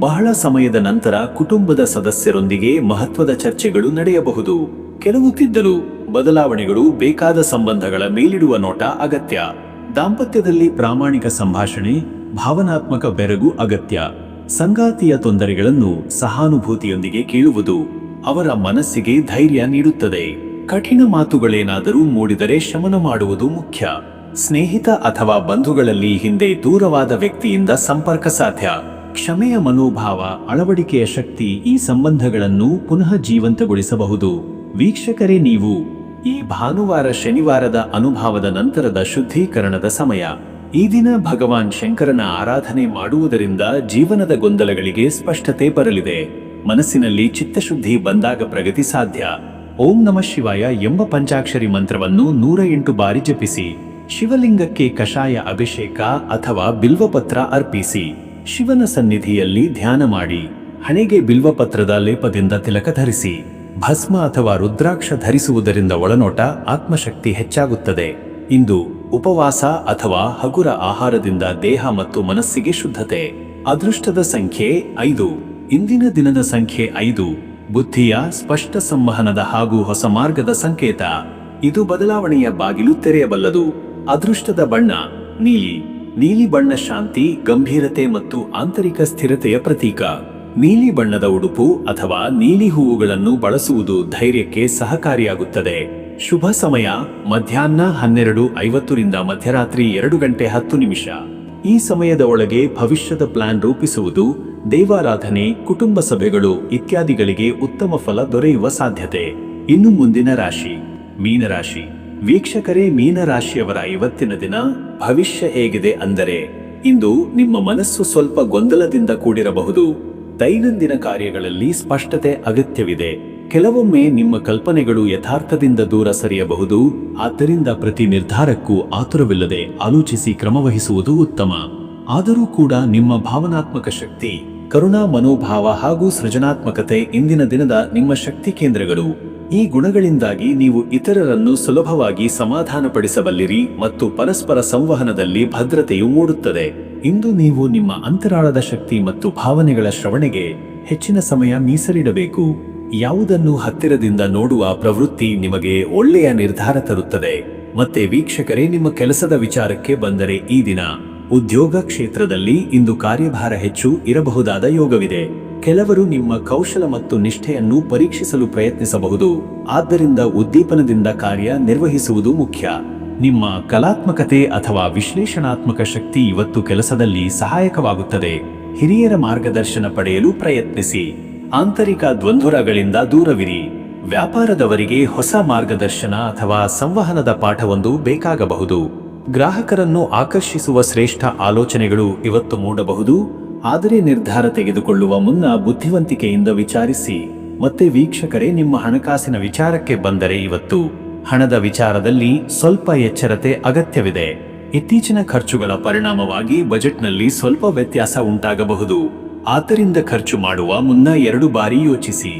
ಬಹಳ ಸಮಯದ ನಂತರ ಕುಟುಂಬದ ಸದಸ್ಯರೊಂದಿಗೆ ಮಹತ್ವದ ಚರ್ಚೆಗಳು ನಡೆಯಬಹುದು. ಕೆಲವು ತಿದ್ದಲು ಬದಲಾವಣೆಗಳು ಬೇಕಾದ ಸಂಬಂಧಗಳ ಮೇಲಿಡುವ ನೋಟ ಅಗತ್ಯ. ದಾಂಪತ್ಯದಲ್ಲಿ ಪ್ರಾಮಾಣಿಕ ಸಂಭಾಷಣೆ, ಭಾವನಾತ್ಮಕ ಬೆರಗು ಅಗತ್ಯ. ಸಂಗಾತಿಯ ತೊಂದರೆಗಳನ್ನು ಸಹಾನುಭೂತಿಯೊಂದಿಗೆ ಕೇಳುವುದು ಅವರ ಮನಸ್ಸಿಗೆ ಧೈರ್ಯ ನೀಡುತ್ತದೆ. ಕಠಿಣ ಮಾತುಗಳೇನಾದರೂ ಮೂಡಿದರೆ ಶಮನ ಮಾಡುವುದು ಮುಖ್ಯ. ಸ್ನೇಹಿತ ಅಥವಾ ಬಂಧುಗಳಲ್ಲಿ ಹಿಂದೆ ದೂರವಾದ ವ್ಯಕ್ತಿಯಿಂದ ಸಂಪರ್ಕ ಸಾಧ್ಯ. ಕ್ಷಮೆಯ ಮನೋಭಾವ, ಅಳವಡಿಕೆಯ ಶಕ್ತಿ ಈ ಸಂಬಂಧಗಳನ್ನು ಪುನಃ ಜೀವಂತಗೊಳಿಸಬಹುದು. ವೀಕ್ಷಕರೇ, ನೀವು ಈ ಭಾನುವಾರ ಶನಿವಾರದ ಅನುಭವದ ನಂತರದ ಶುದ್ಧೀಕರಣದ ಸಮಯ. ಈ ದಿನ ಭಗವಾನ್ ಶಂಕರನ ಆರಾಧನೆ ಮಾಡುವುದರಿಂದ ಜೀವನದ ಗೊಂದಲಗಳಿಗೆ ಸ್ಪಷ್ಟತೆ ಬರಲಿದೆ. ಮನಸ್ಸಿನಲ್ಲಿ ಚಿತ್ತಶುದ್ಧಿ ಬಂದಾಗ ಪ್ರಗತಿ ಸಾಧ್ಯ. ಓಂ ನಮಃ ಶಿವಾಯ ಎಂಬ ಪಂಚಾಕ್ಷರಿ ಮಂತ್ರವನ್ನು 108 ಬಾರಿ ಜಪಿಸಿ. ಶಿವಲಿಂಗಕ್ಕೆ ಕಷಾಯ ಅಭಿಷೇಕ ಅಥವಾ ಬಿಲ್ವಪತ್ರ ಅರ್ಪಿಸಿ. ಶಿವನ ಸನ್ನಿಧಿಯಲ್ಲಿ ಧ್ಯಾನ ಮಾಡಿ. ಹಣೆಗೆ ಬಿಲ್ವಪತ್ರದ ಲೇಪದಿಂದ ತಿಲಕ ಧರಿಸಿ. ಭಸ್ಮ ಅಥವಾ ರುದ್ರಾಕ್ಷ ಧರಿಸುವುದರಿಂದ ಒಳನೋಟ, ಆತ್ಮಶಕ್ತಿ ಹೆಚ್ಚಾಗುತ್ತದೆ. ಇಂದು ಉಪವಾಸ ಅಥವಾ ಹಗುರ ಆಹಾರದಿಂದ ದೇಹ ಮತ್ತು ಮನಸ್ಸಿಗೆ ಶುದ್ಧತೆ. ಅದೃಷ್ಟದ ಸಂಖ್ಯೆ 5. ಇಂದಿನ ದಿನದ ಸಂಖ್ಯೆ 5 ಬುದ್ಧಿಯ ಸ್ಪಷ್ಟ ಸಂವಹನದ ಹಾಗೂ ಹೊಸ ಮಾರ್ಗದ ಸಂಕೇತ. ಇದು ಬದಲಾವಣೆಯ ಬಾಗಿಲು ತೆರೆಯಬಲ್ಲದು. ಅದೃಷ್ಟದ ಬಣ್ಣ ನೀಲಿ. ನೀಲಿ ಬಣ್ಣ ಶಾಂತಿ, ಗಂಭೀರತೆ ಮತ್ತು ಆಂತರಿಕ ಸ್ಥಿರತೆಯ ಪ್ರತೀಕ. ನೀಲಿ ಬಣ್ಣದ ಉಡುಪು ಅಥವಾ ನೀಲಿ ಹೂವುಗಳನ್ನು ಬಳಸುವುದು ಧೈರ್ಯಕ್ಕೆ ಸಹಕಾರಿಯಾಗುತ್ತದೆ. ಶುಭ ಸಮಯ ಮಧ್ಯಾಹ್ನ 12:50 ರಿಂದ ಮಧ್ಯರಾತ್ರಿ 2:10. ಈ ಸಮಯದ ಒಳಗೆ ಭವಿಷ್ಯದ ಪ್ಲಾನ್ ರೂಪಿಸುವುದು, ದೇವಾರಾಧನೆ, ಕುಟುಂಬ ಸಭೆಗಳು ಇತ್ಯಾದಿಗಳಿಗೆ ಉತ್ತಮ ಫಲ ದೊರೆಯುವ ಸಾಧ್ಯತೆ. ಇನ್ನು ಮುಂದಿನ ರಾಶಿ ಮೀನರಾಶಿ. ವೀಕ್ಷಕರೇ, ಮೀನರಾಶಿಯವರ ಇವತ್ತಿನ ದಿನ ಭವಿಷ್ಯ ಹೇಗಿದೆ ಅಂದರೆ, ಇಂದು ನಿಮ್ಮ ಮನಸ್ಸು ಸ್ವಲ್ಪ ಗೊಂದಲದಿಂದ ಕೂಡಿರಬಹುದು. ದೈನಂದಿನ ಕಾರ್ಯಗಳಲ್ಲಿ ಸ್ಪಷ್ಟತೆ ಅಗತ್ಯವಿದೆ. ಕೆಲವೊಮ್ಮೆ ನಿಮ್ಮ ಕಲ್ಪನೆಗಳು ಯಥಾರ್ಥದಿಂದ ದೂರ ಸರಿಯಬಹುದು. ಆದ್ದರಿಂದ ಪ್ರತಿ ನಿರ್ಧಾರಕ್ಕೂ ಆತುರವಿಲ್ಲದೆ ಆಲೋಚಿಸಿ ಕ್ರಮವಹಿಸುವುದು ಉತ್ತಮ. ಆದರೂ ಕೂಡ ನಿಮ್ಮ ಭಾವನಾತ್ಮಕ ಶಕ್ತಿ, ಕರುಣಾ ಮನೋಭಾವ ಹಾಗೂ ಸೃಜನಾತ್ಮಕತೆ ಇಂದಿನ ದಿನದ ನಿಮ್ಮ ಶಕ್ತಿ ಕೇಂದ್ರಗಳು. ಈ ಗುಣಗಳಿಂದಾಗಿ ನೀವು ಇತರರನ್ನು ಸುಲಭವಾಗಿ ಸಮಾಧಾನಪಡಿಸಬಲ್ಲಿರಿ ಮತ್ತು ಪರಸ್ಪರ ಸಂವಹನದಲ್ಲಿ ಭದ್ರತೆಯು ಮೂಡುತ್ತದೆ. ಇಂದು ನೀವು ನಿಮ್ಮ ಅಂತರಾಳದ ಶಕ್ತಿ ಮತ್ತು ಭಾವನೆಗಳ ಶ್ರವಣೆಗೆ ಹೆಚ್ಚಿನ ಸಮಯ ಮೀಸಲಿಡಬೇಕು. ಯಾವುದನ್ನು ಹತ್ತಿರದಿಂದ ನೋಡುವ ಪ್ರವೃತ್ತಿ ನಿಮಗೆ ಒಳ್ಳೆಯ ನಿರ್ಧಾರ ತರುತ್ತದೆ. ಮತ್ತೆ ವೀಕ್ಷಕರೇ, ನಿಮ್ಮ ಕೆಲಸದ ವಿಚಾರಕ್ಕೆ ಬಂದರೆ, ಈ ದಿನ ಉದ್ಯೋಗ ಕ್ಷೇತ್ರದಲ್ಲಿ ಇಂದು ಕಾರ್ಯಭಾರ ಹೆಚ್ಚು ಇರಬಹುದಾದ ಯೋಗವಿದೆ. ಕೆಲವರು ನಿಮ್ಮ ಕೌಶಲ ಮತ್ತು ನಿಷ್ಠೆಯನ್ನು ಪರೀಕ್ಷಿಸಲು ಪ್ರಯತ್ನಿಸಬಹುದು. ಆದ್ದರಿಂದ ಉದ್ದೀಪನದಿಂದ ಕಾರ್ಯ ನಿರ್ವಹಿಸುವುದು ಮುಖ್ಯ. ನಿಮ್ಮ ಕಲಾತ್ಮಕತೆ ಅಥವಾ ವಿಶ್ಲೇಷಣಾತ್ಮಕ ಶಕ್ತಿ ಇವತ್ತು ಕೆಲಸದಲ್ಲಿ ಸಹಾಯಕವಾಗುತ್ತದೆ. ಹಿರಿಯರ ಮಾರ್ಗದರ್ಶನ ಪಡೆಯಲು ಪ್ರಯತ್ನಿಸಿ. ಆಂತರಿಕ ದ್ವಂದ್ವಗಳಿಂದ ದೂರವಿರಿ. ವ್ಯಾಪಾರದವರಿಗೆ ಹೊಸ ಮಾರ್ಗದರ್ಶನ ಅಥವಾ ಸಂವಹನದ ಪಾಠವೊಂದು ಬೇಕಾಗಬಹುದು. ಗ್ರಾಹಕರನ್ನು ಆಕರ್ಷಿಸುವ ಶ್ರೇಷ್ಠ ಆಲೋಚನೆಗಳು ಇವತ್ತು ಮೂಡಬಹುದು. ಆದರೆ ನಿರ್ಧಾರ ತೆಗೆದುಕೊಳ್ಳುವ ಮುನ್ನ ಬುದ್ಧಿವಂತಿಕೆಯಿಂದ ವಿಚಾರಿಸಿ. ಮತ್ತೆ ವೀಕ್ಷಕರೇ, ನಿಮ್ಮ ಹಣಕಾಸಿನ ವಿಚಾರಕ್ಕೆ ಬಂದರೆ, ಇವತ್ತು ಹಣದ ವಿಚಾರದಲ್ಲಿ ಸ್ವಲ್ಪ ಎಚ್ಚರತೆ ಅಗತ್ಯವಿದೆ. ಇತ್ತೀಚಿನ ಖರ್ಚುಗಳ ಪರಿಣಾಮವಾಗಿ ಬಜೆಟ್ನಲ್ಲಿ ಸ್ವಲ್ಪ ವ್ಯತ್ಯಾಸ ಉಂಟಾಗಬಹುದು. ಆದ್ದರಿಂದ ಖರ್ಚು ಮಾಡುವ ಮುನ್ನ 2 ಬಾರಿ ಯೋಚಿಸಿ.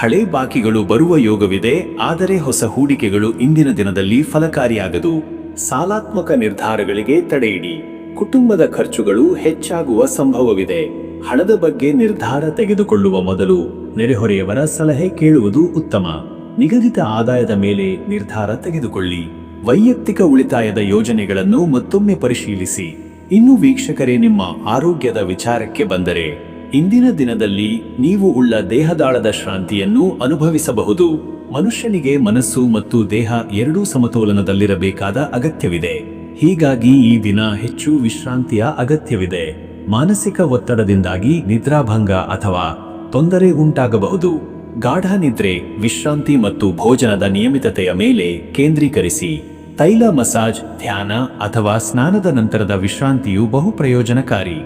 ಹಳೆ ಬಾಕಿಗಳು ಬರುವ ಯೋಗವಿದೆ, ಆದರೆ ಹೊಸ ಹೂಡಿಕೆಗಳು ಇಂದಿನ ದಿನದಲ್ಲಿ ಫಲಕಾರಿಯಾಗದು. ಸಾಲಾತ್ಮಕ ನಿರ್ಧಾರಗಳಿಗೆ ತಡೆಯಿಡಿ. ಕುಟುಂಬದ ಖರ್ಚುಗಳು ಹೆಚ್ಚಾಗುವ ಸಂಭವವಿದೆ. ಹಣದ ಬಗ್ಗೆ ನಿರ್ಧಾರ ತೆಗೆದುಕೊಳ್ಳುವ ಮೊದಲು ನೆರೆಹೊರೆಯವರ ಸಲಹೆ ಕೇಳುವುದು ಉತ್ತಮ. ನಿಗದಿತ ಆದಾಯದ ಮೇಲೆ ನಿರ್ಧಾರ ತೆಗೆದುಕೊಳ್ಳಿ. ವೈಯಕ್ತಿಕ ಉಳಿತಾಯದ ಯೋಜನೆಗಳನ್ನು ಮತ್ತೊಮ್ಮೆ ಪರಿಶೀಲಿಸಿ. ಇನ್ನು ವೀಕ್ಷಕರೇ, ನಿಮ್ಮ ಆರೋಗ್ಯದ ವಿಚಾರಕ್ಕೆ ಬಂದರೆ, ಇಂದಿನ ದಿನದಲ್ಲಿ ನೀವು ಉಳ್ಳ ದೇಹದಾಳದ ಶ್ರಾಂತಿಯನ್ನು ಅನುಭವಿಸಬಹುದು. ಮನುಷ್ಯನಿಗೆ ಮನಸ್ಸು ಮತ್ತು ದೇಹ ಎರಡೂ ಸಮತೋಲನದಲ್ಲಿರಬೇಕಾದ ಅಗತ್ಯವಿದೆ. ಹೀಗಾಗಿ ಈ ದಿನ ಹೆಚ್ಚು ವಿಶ್ರಾಂತಿಯ ಅಗತ್ಯವಿದೆ. ಮಾನಸಿಕ ಒತ್ತಡದಿಂದಾಗಿ ನಿದ್ರಾಭಂಗ ಅಥವಾ ತೊಂದರೆ ಉಂಟಾಗಬಹುದು. ಗಾಢ ನಿದ್ರೆ, ವಿಶ್ರಾಂತಿ ಮತ್ತು ಭೋಜನದ ನಿಯಮಿತತೆಯ ಮೇಲೆ ಕೇಂದ್ರೀಕರಿಸಿ. ತೈಲ ಮಸಾಜ್, ಧ್ಯಾನ ಅಥವಾ ಸ್ನಾನದ ನಂತರದ ವಿಶ್ರಾಂತಿಯು ಬಹು ಪ್ರಯೋಜನಕಾರಿ.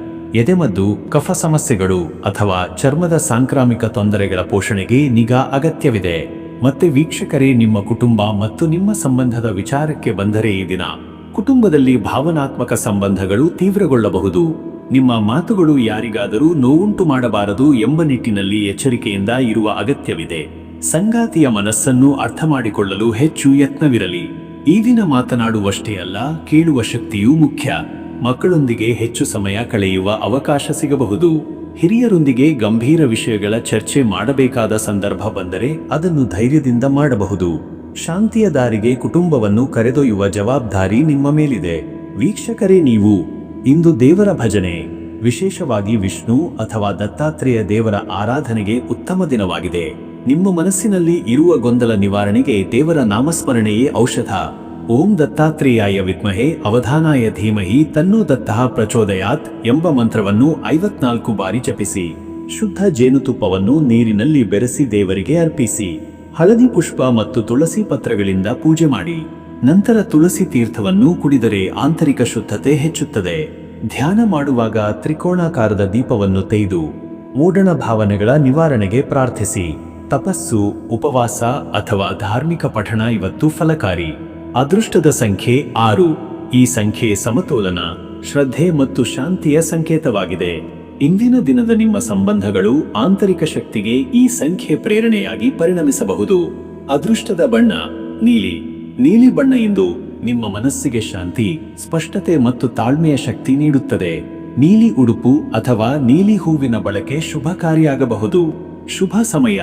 ಎದೆಮದ್ದು, ಕಫ ಸಮಸ್ಯೆಗಳು ಅಥವಾ ಚರ್ಮದ ಸಾಂಕ್ರಾಮಿಕ ತೊಂದರೆಗಳ ಪೋಷಣೆಗೆ ನಿಗಾ ಅಗತ್ಯವಿದೆ. ಮತ್ತೆ ವೀಕ್ಷಕರೇ, ನಿಮ್ಮ ಕುಟುಂಬ ಮತ್ತು ನಿಮ್ಮ ಸಂಬಂಧದ ವಿಚಾರಕ್ಕೆ ಬಂದರೆ, ಈ ದಿನ ಕುಟುಂಬದಲ್ಲಿ ಭಾವನಾತ್ಮಕ ಸಂಬಂಧಗಳು ತೀವ್ರಗೊಳ್ಳಬಹುದು. ನಿಮ್ಮ ಮಾತುಗಳು ಯಾರಿಗಾದರೂ ನೋವುಂಟು ಮಾಡಬಾರದು ಎಂಬ ನಿಟ್ಟಿನಲ್ಲಿ ಎಚ್ಚರಿಕೆಯಿಂದ ಇರುವ ಅಗತ್ಯವಿದೆ. ಸಂಗಾತಿಯ ಮನಸ್ಸನ್ನು ಅರ್ಥ ಮಾಡಿಕೊಳ್ಳಲು ಹೆಚ್ಚು ಯತ್ನವಿರಲಿ. ಈ ದಿನ ಮಾತನಾಡುವಷ್ಟೇ ಅಲ್ಲ, ಕೇಳುವ ಶಕ್ತಿಯೂ ಮುಖ್ಯ. ಮಕ್ಕಳೊಂದಿಗೆ ಹೆಚ್ಚು ಸಮಯ ಕಳೆಯುವ ಅವಕಾಶ ಸಿಗಬಹುದು. ಹಿರಿಯರೊಂದಿಗೆ ಗಂಭೀರ ವಿಷಯಗಳ ಚರ್ಚೆ ಮಾಡಬೇಕಾದ ಸಂದರ್ಭ ಬಂದರೆ ಅದನ್ನು ಧೈರ್ಯದಿಂದ ಮಾಡಬಹುದು. ಶಾಂತಿಯ ದಾರಿಗೆ ಕುಟುಂಬವನ್ನು ಕರೆದೊಯ್ಯುವ ಜವಾಬ್ದಾರಿ ನಿಮ್ಮ ಮೇಲಿದೆ. ವೀಕ್ಷಕರೇ, ನೀವು ಇಂದು ದೇವರ ಭಜನೆ, ವಿಶೇಷವಾಗಿ ವಿಷ್ಣು ಅಥವಾ ದತ್ತಾತ್ರೇಯ ದೇವರ ಆರಾಧನೆಗೆ ಉತ್ತಮ ದಿನವಾಗಿದೆ. ನಿಮ್ಮ ಮನಸ್ಸಿನಲ್ಲಿ ಇರುವ ಗೊಂದಲ ನಿವಾರಣೆಗೆ ದೇವರ ನಾಮಸ್ಮರಣೆಯೇ ಔಷಧ. ಓಂ ದತ್ತಾತ್ರೇಯಾಯ ವಿದ್ಮಹೆ ಅವಧಾನಾಯ ಧೀಮಹಿ ತನ್ನೋ ದತ್ತಃ ಪ್ರಚೋದಯಾತ್ ಎಂಬ ಮಂತ್ರವನ್ನು 54 ಬಾರಿ ಜಪಿಸಿ ಶುದ್ಧ ಜೇನುತುಪ್ಪವನ್ನು ನೀರಿನಲ್ಲಿ ಬೆರೆಸಿ ದೇವರಿಗೆ ಅರ್ಪಿಸಿ ಹಳದಿ ಪುಷ್ಪ ಮತ್ತು ತುಳಸಿ ಪತ್ರಗಳಿಂದ ಪೂಜೆ ಮಾಡಿ ನಂತರ ತುಳಸಿ ತೀರ್ಥವನ್ನು ಕುಡಿದರೆ ಆಂತರಿಕ ಶುದ್ಧತೆ ಹೆಚ್ಚುತ್ತದೆ. ಧ್ಯಾನ ಮಾಡುವಾಗ ತ್ರಿಕೋಣಾಕಾರದ ದೀಪವನ್ನು ತೆಗೆದು ಮೂಢಣ ಭಾವನೆಗಳ ನಿವಾರಣೆಗೆ ಪ್ರಾರ್ಥಿಸಿ. ತಪಸ್ಸು, ಉಪವಾಸ ಅಥವಾ ಧಾರ್ಮಿಕ ಪಠಣ ಇವತ್ತು ಫಲಕಾರಿ. ಅದೃಷ್ಟದ ಸಂಖ್ಯೆ 6. ಈ ಸಂಖ್ಯೆ ಸಮತೋಲನ, ಶ್ರದ್ಧೆ ಮತ್ತು ಶಾಂತಿಯ ಸಂಕೇತವಾಗಿದೆ. ಇಂದಿನ ದಿನದ ನಿಮ್ಮ ಸಂಬಂಧಗಳು ಆಂತರಿಕ ಶಕ್ತಿಗೆ ಈ ಸಂಖ್ಯೆ ಪ್ರೇರಣೆಯಾಗಿ ಪರಿಣಮಿಸಬಹುದು. ಅದೃಷ್ಟದ ಬಣ್ಣ ನೀಲಿ. ನೀಲಿ ಬಣ್ಣ ಇಂದು ನಿಮ್ಮ ಮನಸ್ಸಿಗೆ ಶಾಂತಿ, ಸ್ಪಷ್ಟತೆ ಮತ್ತು ತಾಳ್ಮೆಯ ಶಕ್ತಿ ನೀಡುತ್ತದೆ. ನೀಲಿ ಉಡುಪು ಅಥವಾ ನೀಲಿ ಹೂವಿನ ಬಳಕೆ ಶುಭಕಾರಿಯಾಗಬಹುದು. ಶುಭ ಸಮಯ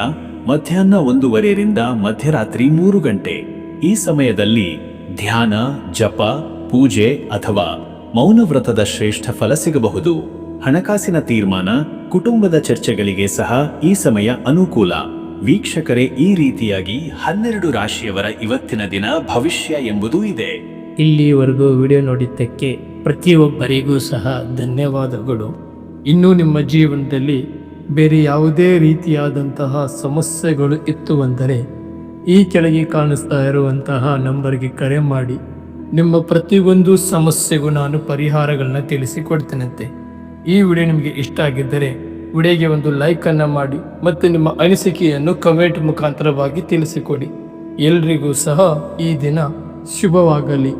ಮಧ್ಯಾಹ್ನ 1:30 ರಿಂದ ಮಧ್ಯರಾತ್ರಿ 3 ಗಂಟೆ. ಈ ಸಮಯದಲ್ಲಿ ಧ್ಯಾನ, ಜಪ, ಪೂಜೆ ಅಥವಾ ಮೌನವ್ರತದ ಶ್ರೇಷ್ಠ ಫಲ ಸಿಗಬಹುದು. ಹಣಕಾಸಿನ ತೀರ್ಮಾನ, ಕುಟುಂಬದ ಚರ್ಚೆಗಳಿಗೆ ಸಹ ಈ ಸಮಯ ಅನುಕೂಲ. ವೀಕ್ಷಕರೇ, ಈ ರೀತಿಯಾಗಿ 12 ರಾಶಿಯವರ ಇವತ್ತಿನ ದಿನ ಭವಿಷ್ಯ ಎಂಬುದು ಇದೆ. ಇಲ್ಲಿವರೆಗೂ ವಿಡಿಯೋ ನೋಡಿದ್ದಕ್ಕೆ ಪ್ರತಿಯೊಬ್ಬರಿಗೂ ಸಹ ಧನ್ಯವಾದಗಳು. ಇನ್ನೂ ನಿಮ್ಮ ಜೀವನದಲ್ಲಿ ಬೇರೆ ಯಾವುದೇ ರೀತಿಯಾದಂತಹ ಸಮಸ್ಯೆಗಳು ಇತ್ತು ಅಂದರೆ ಈ ಕೆಳಗೆ ಕಾಣಿಸ್ತಾ ಇರುವಂತಹ ನಂಬರ್ಗೆ ಕರೆ ಮಾಡಿ ನಿಮ್ಮ ಪ್ರತಿಯೊಂದು ಸಮಸ್ಯೆಗೂ ನಾನು ಪರಿಹಾರಗಳನ್ನ ತಿಳಿಸಿಕೊಡ್ತೇನಂತೆ. ಈ ವಿಡಿಯೋ ನಿಮಗೆ ಇಷ್ಟ ಆಗಿದ್ದರೆ ವಿಡಿಯೋಗೆ ಒಂದು ಲೈಕನ್ನು ಮಾಡಿ ಮತ್ತು ನಿಮ್ಮ ಅನಿಸಿಕೆಯನ್ನು ಕಮೆಂಟ್ ಮುಖಾಂತರವಾಗಿ ತಿಳಿಸಿಕೊಡಿ. ಎಲ್ರಿಗೂ ಸಹ ಈ ದಿನ ಶುಭವಾಗಲಿ.